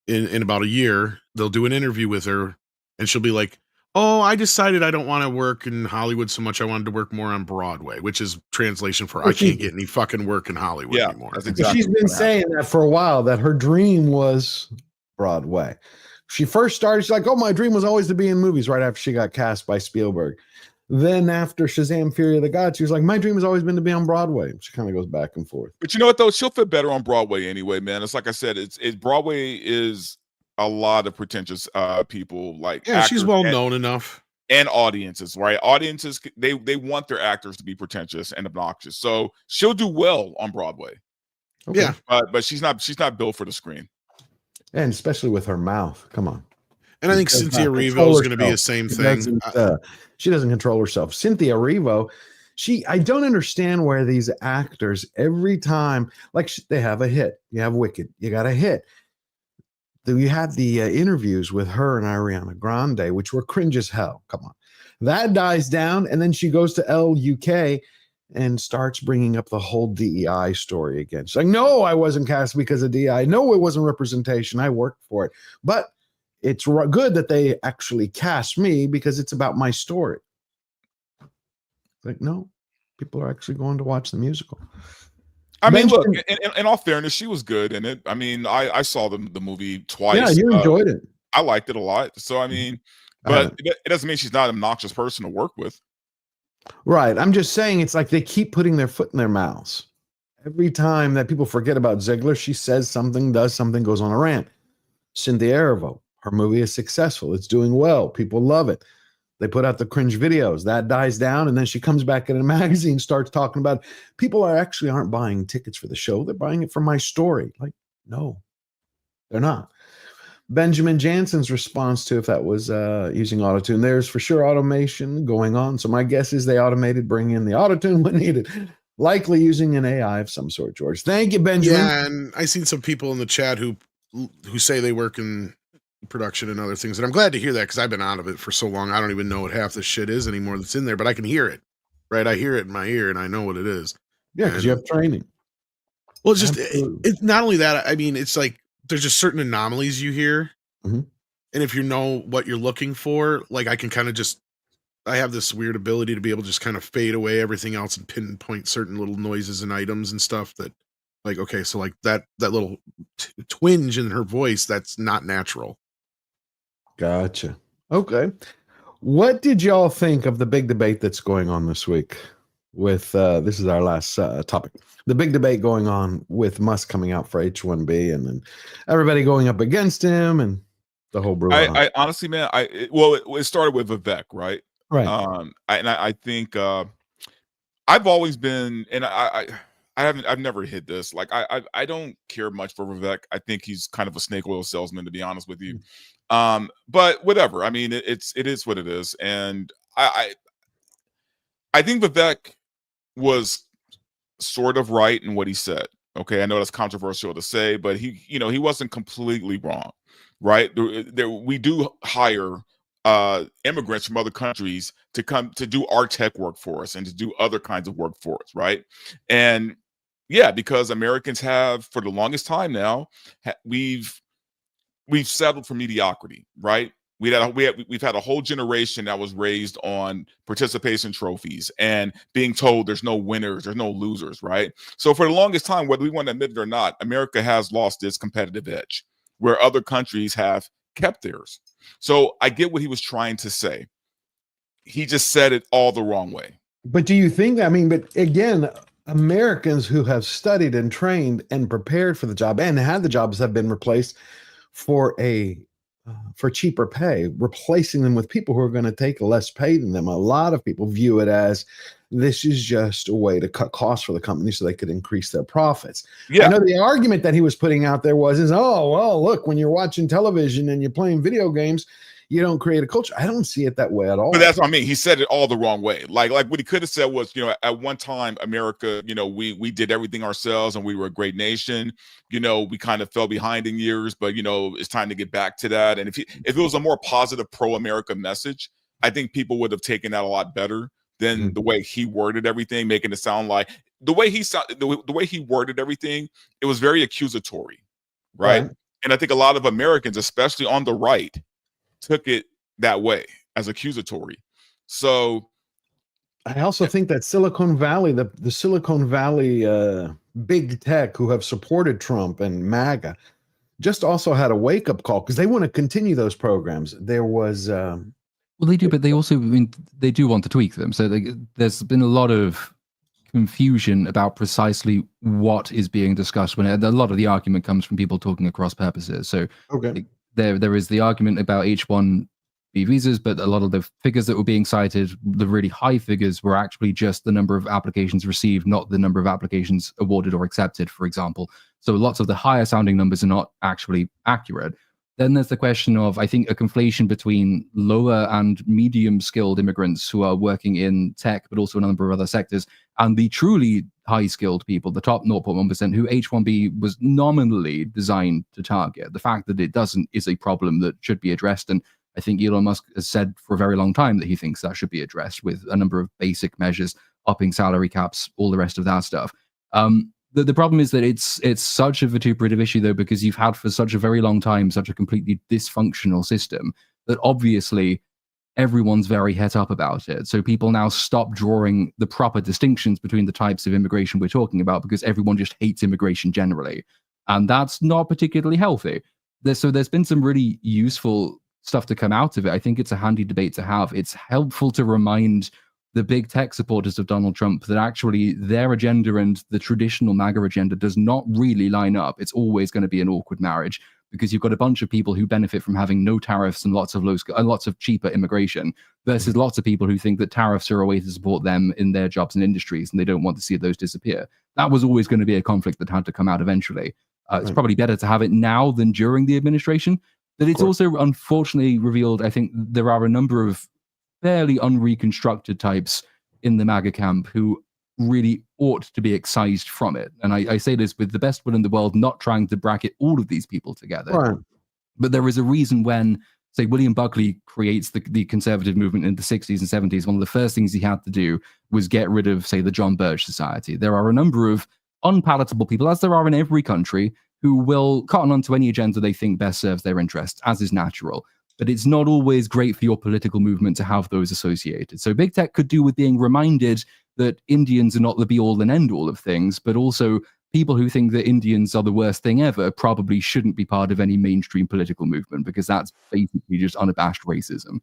in about a year, they'll do an interview with her and she'll be like, oh, I decided I don't want to work in Hollywood so much. I wanted to work more on Broadway, which is translation for I can't get any fucking work in Hollywood anymore. That's exactly she's been saying that for a while, that her dream was Broadway. She first started, she's like, oh, my dream was always to be in movies right after she got cast by Spielberg. Then after Shazam! Fury of the Gods, she was like, my dream has always been to be on Broadway. She kind of goes back and forth. But you know what, though? She'll fit better on Broadway anyway, man. It's like I said, it's Broadway is a lot of pretentious people. Like, yeah, she's well known enough. And audiences, right? Audiences, they want their actors to be pretentious and obnoxious. So she'll do well on Broadway. Okay. Yeah. But she's not built for the screen. And especially with her mouth. Come on. And I think Cynthia Erivo is going to be the same thing. She doesn't control herself. Cynthia Erivo, I don't understand where these actors, every time, like they have a hit, you have Wicked, you got a hit. You had the interviews with her and Ariana Grande, which were cringe as hell. Come on. That dies down, and then she goes to LUK and starts bringing up the whole DEI story again. She's like, no, I wasn't cast because of DEI. No, it wasn't representation. I worked for it. But it's good that they actually cast me because it's about my story. Like, no, people are actually going to watch the musical. I mean, look, in all fairness, she was good in it. I mean, I saw the movie twice. Yeah, you enjoyed it. I liked it a lot. So, I mean, but it doesn't mean she's not an obnoxious person to work with. Right. I'm just saying it's like they keep putting their foot in their mouths. Every time that people forget about Ziegler, she says something, does something, goes on a rant. Cynthia Erivo, her movie is successful. It's doing well. People love it. They put out the cringe videos. That dies down, and then she comes back in a magazine, starts talking about people aren't buying tickets for the show. They're buying it for my story. Like, no, they're not. Benjamin Jansen's response to if that was using autotune, there's for sure automation going on. So my guess is they automated bring in the autotune when needed. Likely using an AI of some sort, George. Thank you, Benjamin. Yeah, and I seen some people in the chat who say they work in production and other things, and I'm glad to hear that because I've been out of it for so long. I don't even know what half this shit is anymore that's in there, but I can hear it, right? I hear it in my ear, and I know what it is. Yeah, because you have training. Well, it's just it's not only that. I mean, it's like there's just certain anomalies you hear, and if you know what you're looking for, like I can kind of just. I have this weird ability to be able to just kind of fade away everything else and pinpoint certain little noises and items and stuff that, like, okay, so like that little twinge in her voice, that's not natural. Gotcha. Okay. What did y'all think of the big debate that's going on this week with, this is our last topic, the big debate going on with Musk coming out for H1B and then everybody going up against him and the whole brew. I honestly, man, it started with Vivek, right? Right. I think I've always been, and I've never hit this. Like I don't care much for Vivek. I think he's kind of a snake oil salesman, to be honest with you. But whatever. I mean, it is what it is, and I think Vivek was sort of right in what he said. Okay, I know that's controversial to say, but he wasn't completely wrong, right? We do hire immigrants from other countries to come to do our tech work for us and to do other kinds of work for us, right? And yeah, because Americans have for the longest time now, we've settled for mediocrity, right? We've had a whole generation that was raised on participation trophies and being told there's no winners, there's no losers, right? So for the longest time, whether we want to admit it or not, America has lost its competitive edge, where other countries have kept theirs. So I get what he was trying to say. He just said it all the wrong way. But do you think, I mean, but again, Americans who have studied and trained and prepared for the job and had the jobs have been replaced for cheaper pay, replacing them with people who are going to take less pay than them. A lot of people view it as this is just a way to cut costs for the company so they could increase their profits. Yeah. I know the argument that he was putting out there was, oh, well, look, when you're watching television and you're playing video games, you don't create a culture. I don't see it that way at all. But that's what I mean. He said it all the wrong way. Like what he could have said was, at one time, America, we did everything ourselves and we were a great nation. We kind of fell behind in years, but it's time to get back to that. And if it was a more positive pro-America message, I think people would have taken that a lot better than the way he worded everything, making it sound like the way he worded everything, it was very accusatory, right? And I think a lot of Americans, especially on the right, took it that way as accusatory. So I also think that Silicon Valley, the Silicon Valley big tech who have supported Trump and MAGA, just also had a wake-up call because they want to continue those programs. There was well, they do, but they also, they do want to tweak them. So there's been a lot of confusion about precisely what is being discussed when a lot of the argument comes from people talking across purposes. So there is the argument about H1B visas, but a lot of the figures that were being cited, the really high figures, were actually just the number of applications received, not the number of applications awarded or accepted, for example. So lots of the higher sounding numbers are not actually accurate. Then there's the question of, I think, a conflation between lower and medium skilled immigrants who are working in tech, but also in a number of other sectors, and the truly high skilled people, the top 0.1%, who H1B was nominally designed to target. The fact that it doesn't is a problem that should be addressed. And I think Elon Musk has said for a very long time that he thinks that should be addressed with a number of basic measures, upping salary caps, all the rest of that stuff. The problem is that it's such a vituperative issue, though, because you've had for such a very long time such a completely dysfunctional system that obviously everyone's very het up about it. So people now stop drawing the proper distinctions between the types of immigration we're talking about because everyone just hates immigration generally. And that's not particularly healthy. There's been some really useful stuff to come out of it. I think it's a handy debate to have. It's helpful to remind the big tech supporters of Donald Trump that actually their agenda and the traditional MAGA agenda does not really line up. It's always going to be an awkward marriage because you've got a bunch of people who benefit from having no tariffs and lots of cheaper immigration versus lots of people who think that tariffs are a way to support them in their jobs and industries and they don't want to see those disappear. That was always going to be a conflict that had to come out eventually. It's probably better to have it now than during the administration. But it's also unfortunately revealed, I think, there are a number of fairly unreconstructed types in the MAGA camp who really ought to be excised from it. And I say this with the best will in the world, not trying to bracket all of these people together. Right. But there is a reason when, say, William Buckley creates the conservative movement in the 60s and 70s, one of the first things he had to do was get rid of, say, the John Birch Society. There are a number of unpalatable people, as there are in every country, who will cotton onto any agenda they think best serves their interests, as is natural. But it's not always great for your political movement to have those associated. So big tech could do with being reminded that Indians are not the be-all and end-all of things, but also people who think that Indians are the worst thing ever probably shouldn't be part of any mainstream political movement because that's basically just unabashed racism.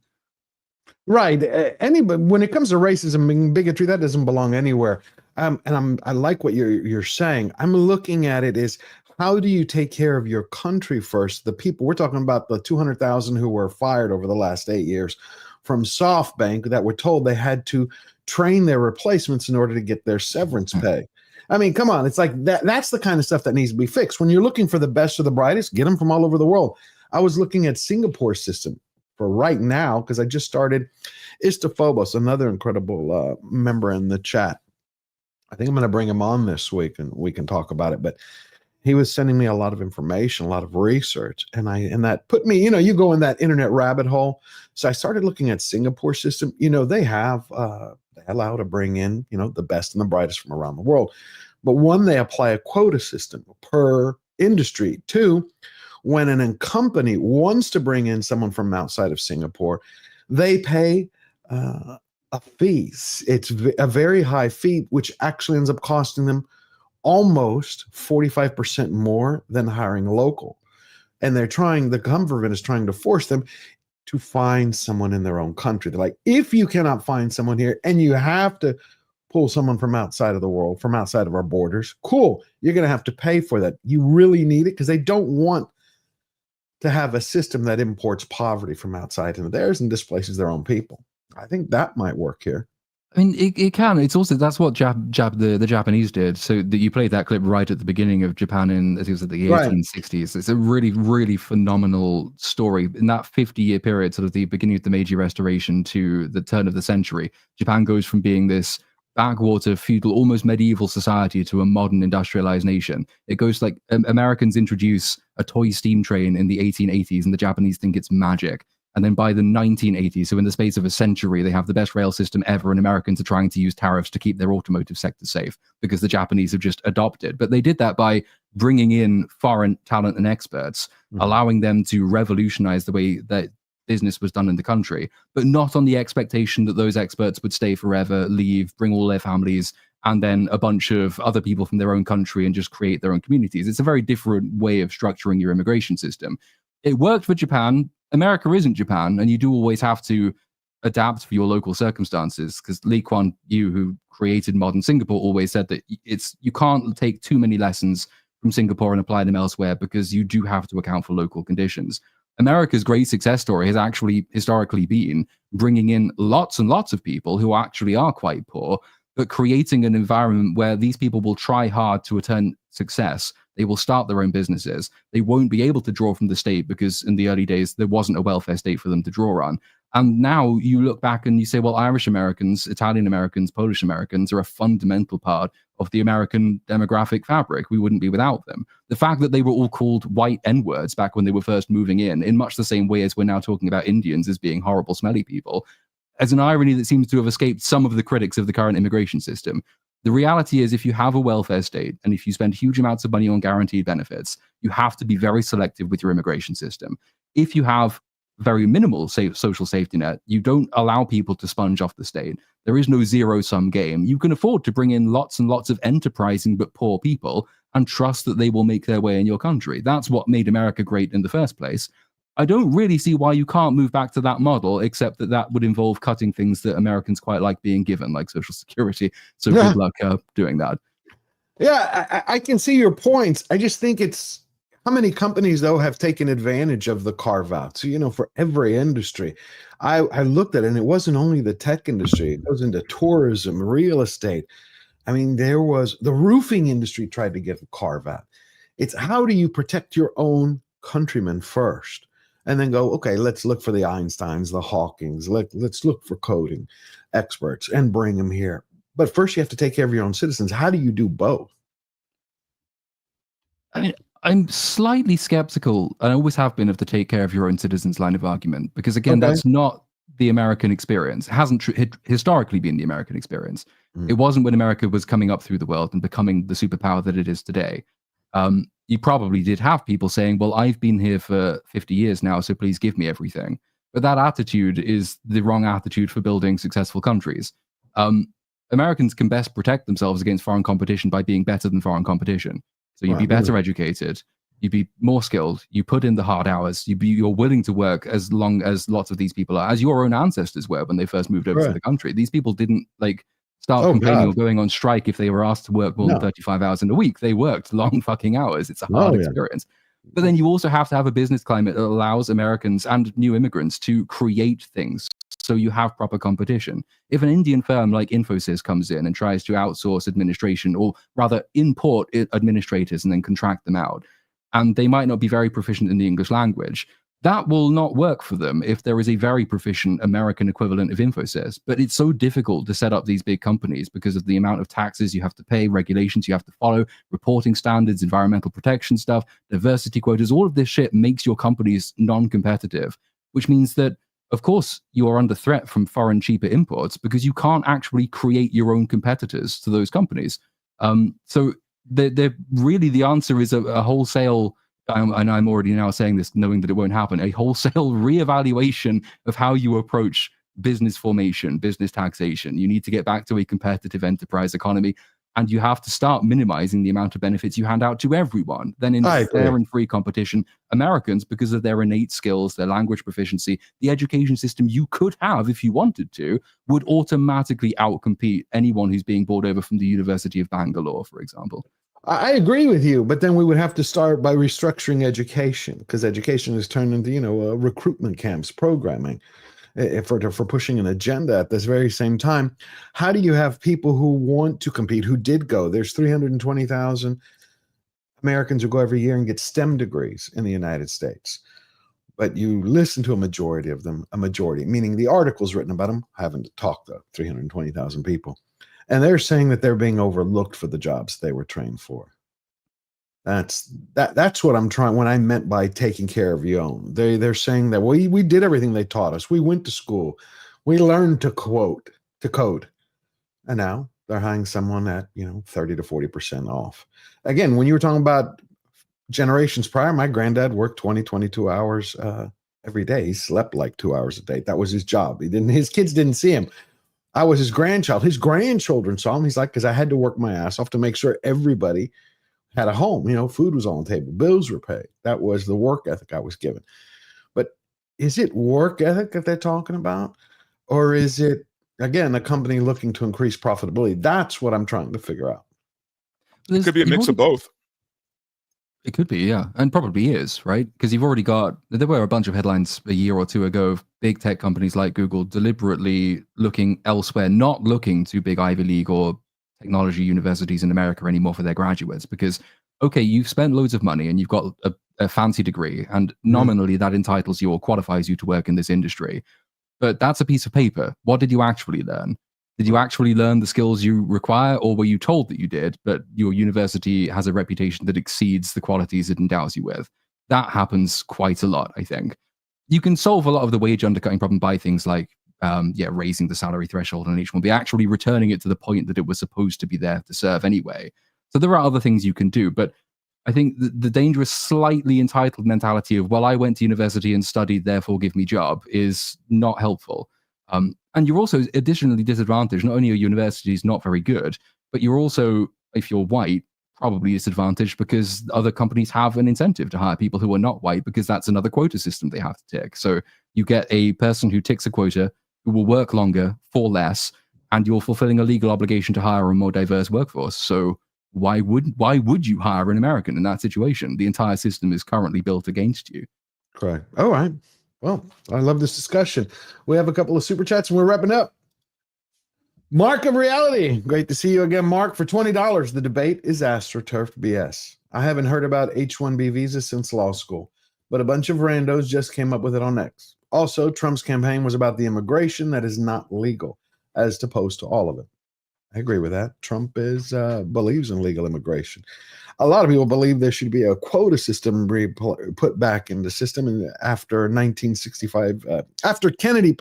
Right. When it comes to racism and bigotry, that doesn't belong anywhere. I like what you're saying. I'm looking at it as, how do you take care of your country first? The people, we're talking about the 200,000 who were fired over the last 8 years from SoftBank that were told they had to train their replacements in order to get their severance pay. I mean, come on. It's like that's the kind of stuff that needs to be fixed. When you're looking for the best or the brightest, get them from all over the world. I was looking at Singapore's system for right now because I just started Istophobos, another incredible member in the chat. I think I'm going to bring him on this week and we can talk about it. But he was sending me a lot of information, a lot of research, and that put me, you go in that internet rabbit hole. So I started looking at Singapore system. They have they allow to bring in, the best and the brightest from around the world. But one, they apply a quota system per industry. Two, when a company wants to bring in someone from outside of Singapore, they pay a fee. It's a very high fee, which actually ends up costing them almost 45% more than hiring local. And the government is trying to force them to find someone in their own country. They're like, if you cannot find someone here and you have to pull someone from outside of the world, from outside of our borders, cool, you're going to have to pay for that. You really need it because they don't want to have a system that imports poverty from outside into theirs and displaces their own people. I think that might work here. I mean, it can. It's also, that's what the Japanese did. So that you played that clip right at the beginning of Japan in, as it was at the 1860s. It's a really, really phenomenal story. In that 50-year period, sort of the beginning of the Meiji Restoration to the turn of the century, Japan goes from being this backwater, feudal, almost medieval society to a modern industrialized nation. It goes like Americans introduce a toy steam train in the 1880s and the Japanese think it's magic. And then by the 1980s, so in the space of a century, they have the best rail system ever, and Americans are trying to use tariffs to keep their automotive sector safe because the Japanese have just adopted. But they did that by bringing in foreign talent and experts, allowing them to revolutionize the way that business was done in the country, but not on the expectation that those experts would stay forever, leave, bring all their families, and then a bunch of other people from their own country and just create their own communities. It's a very different way of structuring your immigration system. It worked for Japan. America isn't Japan, and you do always have to adapt for your local circumstances, because Lee Kuan Yew, who created modern Singapore, always said that you can't take too many lessons from Singapore and apply them elsewhere, because you do have to account for local conditions. America's great success story has actually historically been bringing in lots and lots of people who actually are quite poor, but creating an environment where these people will try hard to attain success. They will start their own businesses. They won't be able to draw from the state because in the early days, there wasn't a welfare state for them to draw on. And now you look back and you say, well, Irish Americans, Italian Americans, Polish Americans are a fundamental part of the American demographic fabric. We wouldn't be without them. The fact that they were all called white N-words back when they were first moving in much the same way as we're now talking about Indians as being horrible, smelly people, as an irony that seems to have escaped some of the critics of the current immigration system. The reality is, if you have a welfare state and if you spend huge amounts of money on guaranteed benefits, you have to be very selective with your immigration system. If you have very minimal social safety net, you don't allow people to sponge off the state. There is no zero-sum game. You can afford to bring in lots and lots of enterprising but poor people and trust that they will make their way in your country. That's what made America great in the first place. I don't really see why you can't move back to that model, except that would involve cutting things that Americans quite like being given, like Social Security. So good luck doing that. Yeah, I can see your points. I just think it's how many companies, though, have taken advantage of the carve-outs, for every industry. I looked at it, and it wasn't only the tech industry. It goes into tourism, real estate. I mean, there was the roofing industry tried to get a carve-out. It's how do you protect your own countrymen first? And then go, okay, let's look for the Einsteins, the Hawkings. Let's look for coding experts and bring them here. But first, you have to take care of your own citizens. How do you do both? I mean, I'm slightly skeptical, and I always have been, of the take care of your own citizens line of argument, because again, that's not the American experience. It hasn't historically been the American experience. It wasn't when America was coming up through the world and becoming the superpower that it is today. You probably did have people saying, well, I've been here for 50 years now, so please give me everything. But that attitude is the wrong attitude for building successful countries. Americans can best protect themselves against foreign competition by being better than foreign competition. So you'd be better educated, you'd be more skilled, you put in the hard hours, you're willing to work as long as lots of these people are, as your own ancestors were when they first moved over to the country. These people didn't start complaining or going on strike if they were asked to work more than 35 hours in a week. They worked long fucking hours. It's a hard experience. But then you also have to have a business climate that allows Americans and new immigrants to create things so you have proper competition. If an Indian firm like Infosys comes in and tries to outsource administration, or rather import administrators and then contract them out, and they might not be very proficient in the English language, that will not work for them if there is a very proficient American equivalent of Infosys. But it's so difficult to set up these big companies because of the amount of taxes you have to pay, regulations you have to follow, reporting standards, environmental protection stuff, diversity quotas. All of this shit makes your companies non-competitive, which means that, of course, you are under threat from foreign cheaper imports because you can't actually create your own competitors to those companies. So really the answer is a wholesale and I'm already now saying this knowing that it won't happen, a wholesale reevaluation of how you approach business formation, business taxation. You need to get back to a competitive enterprise economy, and you have to start minimizing the amount of benefits you hand out to everyone. Then in fair and free competition, Americans, because of their innate skills, their language proficiency, the education system you could have if you wanted to, would automatically outcompete anyone who's being brought over from the University of Bangalore, for example. I agree with you, but then we would have to start by restructuring education, because education has turned into, recruitment camps, programming, for pushing an agenda at this very same time. How do you have people who want to compete, who did go? There's 320,000 Americans who go every year and get STEM degrees in the United States. But you listen to a majority of them, meaning the articles written about them, I haven't talked to 320,000 people. And they're saying that they're being overlooked for the jobs they were trained for. That's what I'm trying, when I meant by taking care of your own. They're saying that we did everything they taught us. We went to school. We learned to code. And now they're hiring someone at, 30 to 40% off. Again, when you were talking about generations prior, my granddad worked 22 hours every day. He slept like 2 hours a day. That was his job. His kids didn't see him. I was his grandchild. His grandchildren saw him. He's like, because I had to work my ass off to make sure everybody had a home. Food was on the table. Bills were paid. That was the work ethic I was given. But is it work ethic that they're talking about? Or is it, again, a company looking to increase profitability? That's what I'm trying to figure out. It could be a mix of both. It could be, yeah. And probably is, right? Because you've already got, there were a bunch of headlines a year or two ago of big tech companies like Google deliberately looking elsewhere, not looking to big Ivy League or technology universities in America anymore for their graduates. Because, okay, you've spent loads of money and you've got a fancy degree, and nominally that entitles you or qualifies you to work in this industry. But that's a piece of paper. What did you actually learn? Did you actually learn the skills you require, or were you told that you did, but your university has a reputation that exceeds the qualities it endows you with? That happens quite a lot, I think. You can solve a lot of the wage undercutting problem by things like, raising the salary threshold on H1B, actually returning it to the point that it was supposed to be there to serve anyway. So there are other things you can do, but I think the dangerous, slightly entitled mentality of, well, I went to university and studied, therefore give me job, is not helpful. And you're also additionally disadvantaged. Not only are universities not very good, but you're also, if you're white, probably disadvantaged because other companies have an incentive to hire people who are not white, because that's another quota system they have to tick. So you get a person who ticks a quota who will work longer for less, and you're fulfilling a legal obligation to hire a more diverse workforce. So why would you hire an American in that situation? The entire system is currently built against you. Correct. All right. Well, I love this discussion. We have a couple of super chats and we're wrapping up. Mark of Reality. Great to see you again, Mark. For $20, the debate is AstroTurf BS. I haven't heard about H1B visas since law school, but a bunch of randos just came up with it on X. Also, Trump's campaign was about the immigration that is not legal, as opposed to all of it. I agree with that. Trump believes in legal immigration. A lot of people believe there should be a quota system put back in the system. And after 1965, after Kennedy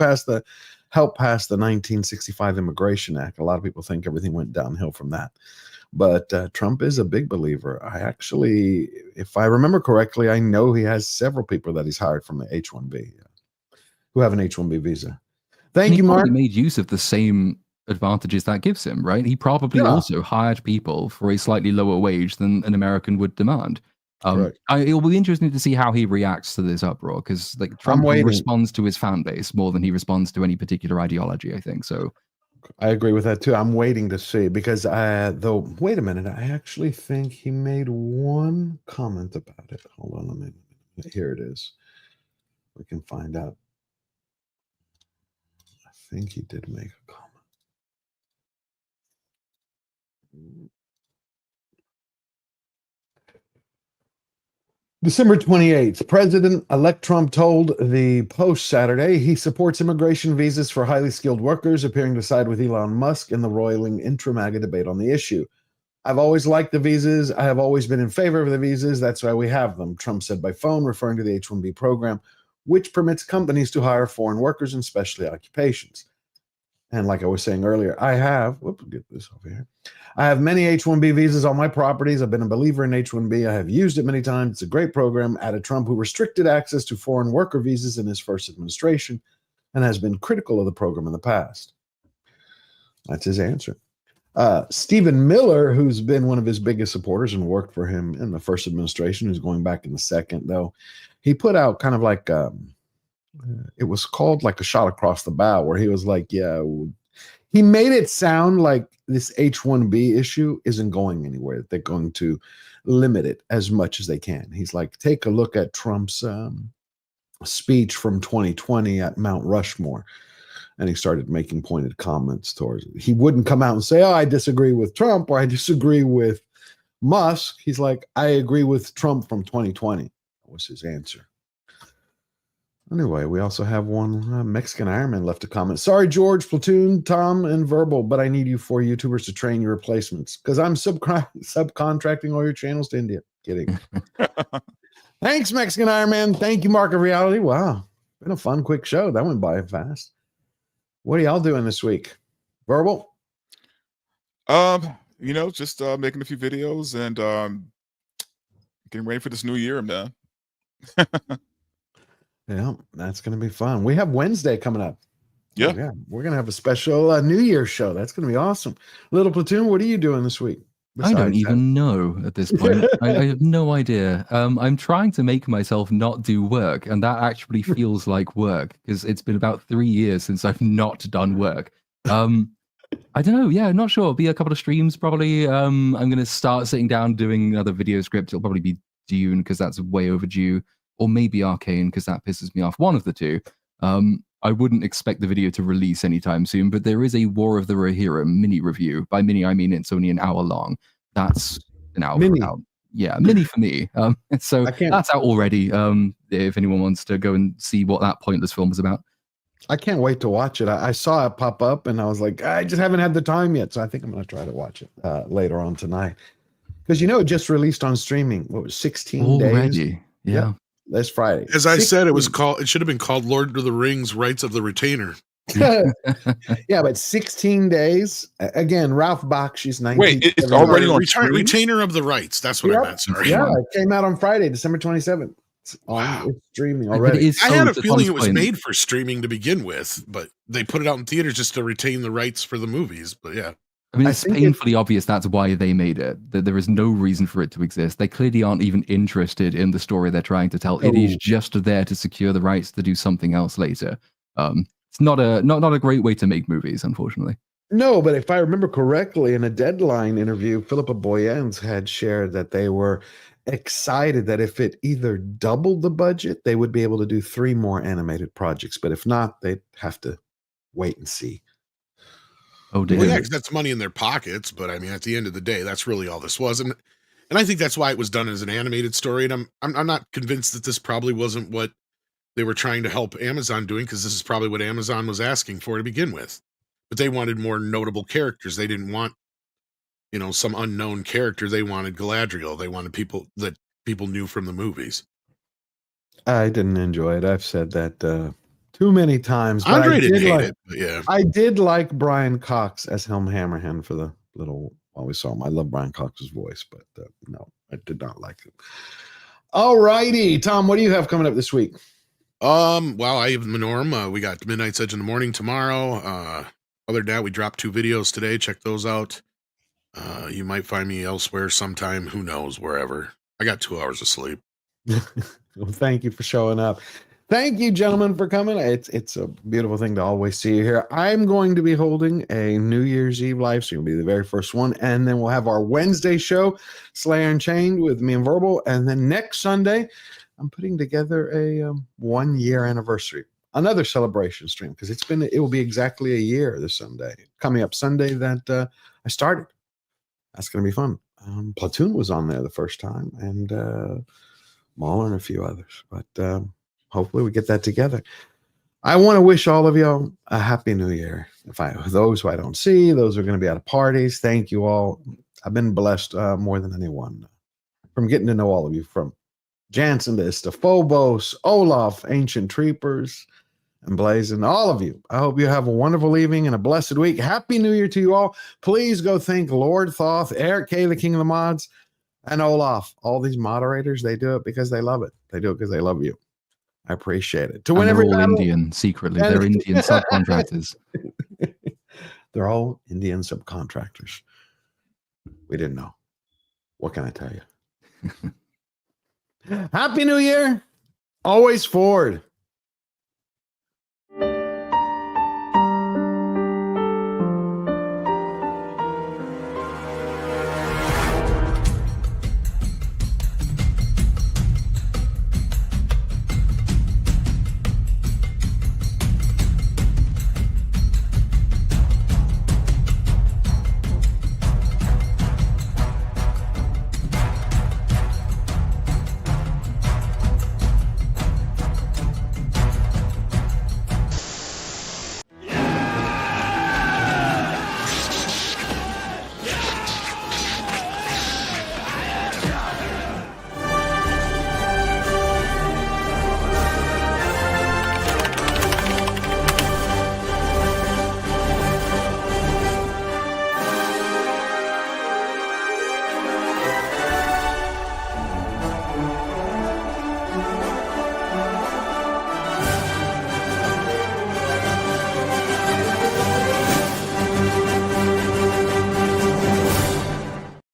helped pass the 1965 Immigration Act, a lot of people think everything went downhill from that. But Trump is a big believer. I actually, if I remember correctly, I know he has several people that he's hired from the H1B who have an H1B visa. Thank you, Mark. He made use of the same advantages that gives him, right? He probably also hired people for a slightly lower wage than an American would demand. It'll be interesting to see how he reacts to this uproar, because like Trump responds to his fan base more than he responds to any particular ideology, I think. So I agree with that too. I'm waiting to see, because wait a minute, I actually think he made one comment about it. Hold on a minute. Here it is. We can find out. I think he did make a comment. December 28th, President-elect Trump told the Post Saturday he supports immigration visas for highly skilled workers, appearing to side with Elon Musk in the roiling intra-MAGA debate on the issue. I've always liked the visas. I have always been in favor of the visas. That's why we have them, Trump said by phone, referring to the H-1B program, which permits companies to hire foreign workers in specialty occupations. And like I was saying earlier, I have, get this over here. I have many H1B visas on my properties. I've been a believer in H1B. I have used it many times. It's a great program. Added Trump, who restricted access to foreign worker visas in his first administration and has been critical of the program in the past. That's his answer. Stephen Miller, who's been one of his biggest supporters and worked for him in the first administration, who's going back in the second, though, he put out kind of like, it was called like a shot across the bow, where he was like, yeah, he made it sound like this H1B issue isn't going anywhere. They're going to limit it as much as they can. He's like, take a look at Trump's speech from 2020 at Mount Rushmore. And he started making pointed comments towards it. He wouldn't come out and say, oh, I disagree with Trump or I disagree with Musk. He's like, I agree with Trump from 2020. That was his answer. Anyway, we also have one Mexican Ironman left a comment. Sorry, George, Platoon, Tom, and Verbal, but I need you 4 YouTubers to train your replacements because I'm subcontracting all your channels to India. Kidding. Thanks, Mexican Ironman. Thank you, Mark of Reality. Wow. Been a fun, quick show. That went by fast. What are y'all doing this week? Verbal? Just making a few videos and getting ready for this new year, man. Yeah, that's going to be fun. We have Wednesday coming up. Yeah. Oh, yeah. We're going to have a special New Year's show. That's going to be awesome. Little Platoon, what are you doing this week? I don't even know at this point. I have no idea. I'm trying to make myself not do work, and that actually feels like work because it's been about 3 years since I've not done work. I don't know. Yeah, not sure. It'll be a couple of streams probably. I'm going to start sitting down doing another video script. It'll probably be Dune because that's way overdue. Or maybe Arcane, because that pisses me off. One of the two. I wouldn't expect the video to release anytime soon, but there is a War of the Rohirrim mini review. By mini, I mean it's only an hour long. That's an hour. Mini. Yeah, mini for me. So that's out already. If anyone wants to go and see what that pointless film was about. I can't wait to watch it. I saw it pop up, and I was like, I just haven't had the time yet. So I think I'm going to try to watch it later on tonight. Because, it just released on streaming. What was 16 already? days? Yeah. This Friday. As I said, it should have been called Lord of the Rings: Rights of the Retainer. Yeah, but 16 days. Again, Ralph Bakshi's 19. Wait, it's already on Retainer of the Rights. That's what I meant. Sorry. Yeah, it came out on Friday, December 27th. It's streaming already. I had a feeling it was made for streaming to begin with, but they put it out in theaters just to retain the rights for the movies. But yeah. I mean, it's painfully obvious that's why they made it. That there is no reason for it to exist. They clearly aren't even interested in the story they're trying to tell. It is just there to secure the rights to do something else later. It's not a great way to make movies, unfortunately. No, but if I remember correctly, in a Deadline interview, Philippa Boyens had shared that they were excited that if it either doubled the budget, they would be able to do 3 more animated projects. But if not, they'd have to wait and see. Oh, dear. Well, yeah, because that's money in their pockets. But I mean, at the end of the day, that's really all this was, and I think that's why it was done as an animated story. And I'm not convinced that this probably wasn't what they were trying to help Amazon doing, because this is probably what Amazon was asking for to begin with. But they wanted more notable characters. They didn't want, some unknown character. They wanted Galadriel. They wanted people that people knew from the movies. I didn't enjoy it. I've said that too many times. Andre didn't hate it, but yeah. I did like Brian Cox as Helm Hammerhand for the little while we saw him. I love Brian Cox's voice, but no, I did not like it. All righty, Tom, what do you have coming up this week? Well, I have the norm. We got Midnight's Edge in the morning tomorrow. Other than that, we dropped 2 videos today. Check those out. You might find me elsewhere sometime. Who knows? Wherever. I got 2 hours of sleep. Well, thank you for showing up. Thank you, gentlemen, for coming. It's a beautiful thing to always see you here. I'm going to be holding a New Year's Eve live stream. It'll be the very first one. And then we'll have our Wednesday show, Slayer Unchained, with me and Verbal. And then next Sunday, I'm putting together a 1-year anniversary, another celebration stream, because it will be exactly a year this Sunday. Coming up Sunday that I started. That's going to be fun. Platoon was on there the first time, and Mahler and a few others. But hopefully we get that together. I want to wish all of y'all a happy new year. Those who I don't see, those who are going to be at parties, thank you all. I've been blessed more than anyone from getting to know all of you, from Jansen to Phobos, Olaf, Ancient Troopers, and Blazing, all of you. I hope you have a wonderful evening and a blessed week. Happy New Year to you all. Please go thank Lord Thoth, Eric K, the King of the Mods, and Olaf. All these moderators, they do it because they love it. They do it because they love you. I appreciate it. To win every all battle, Indian secretly. They're Indian subcontractors. They're all Indian subcontractors. We didn't know. What can I tell you? Happy New Year. Always forward.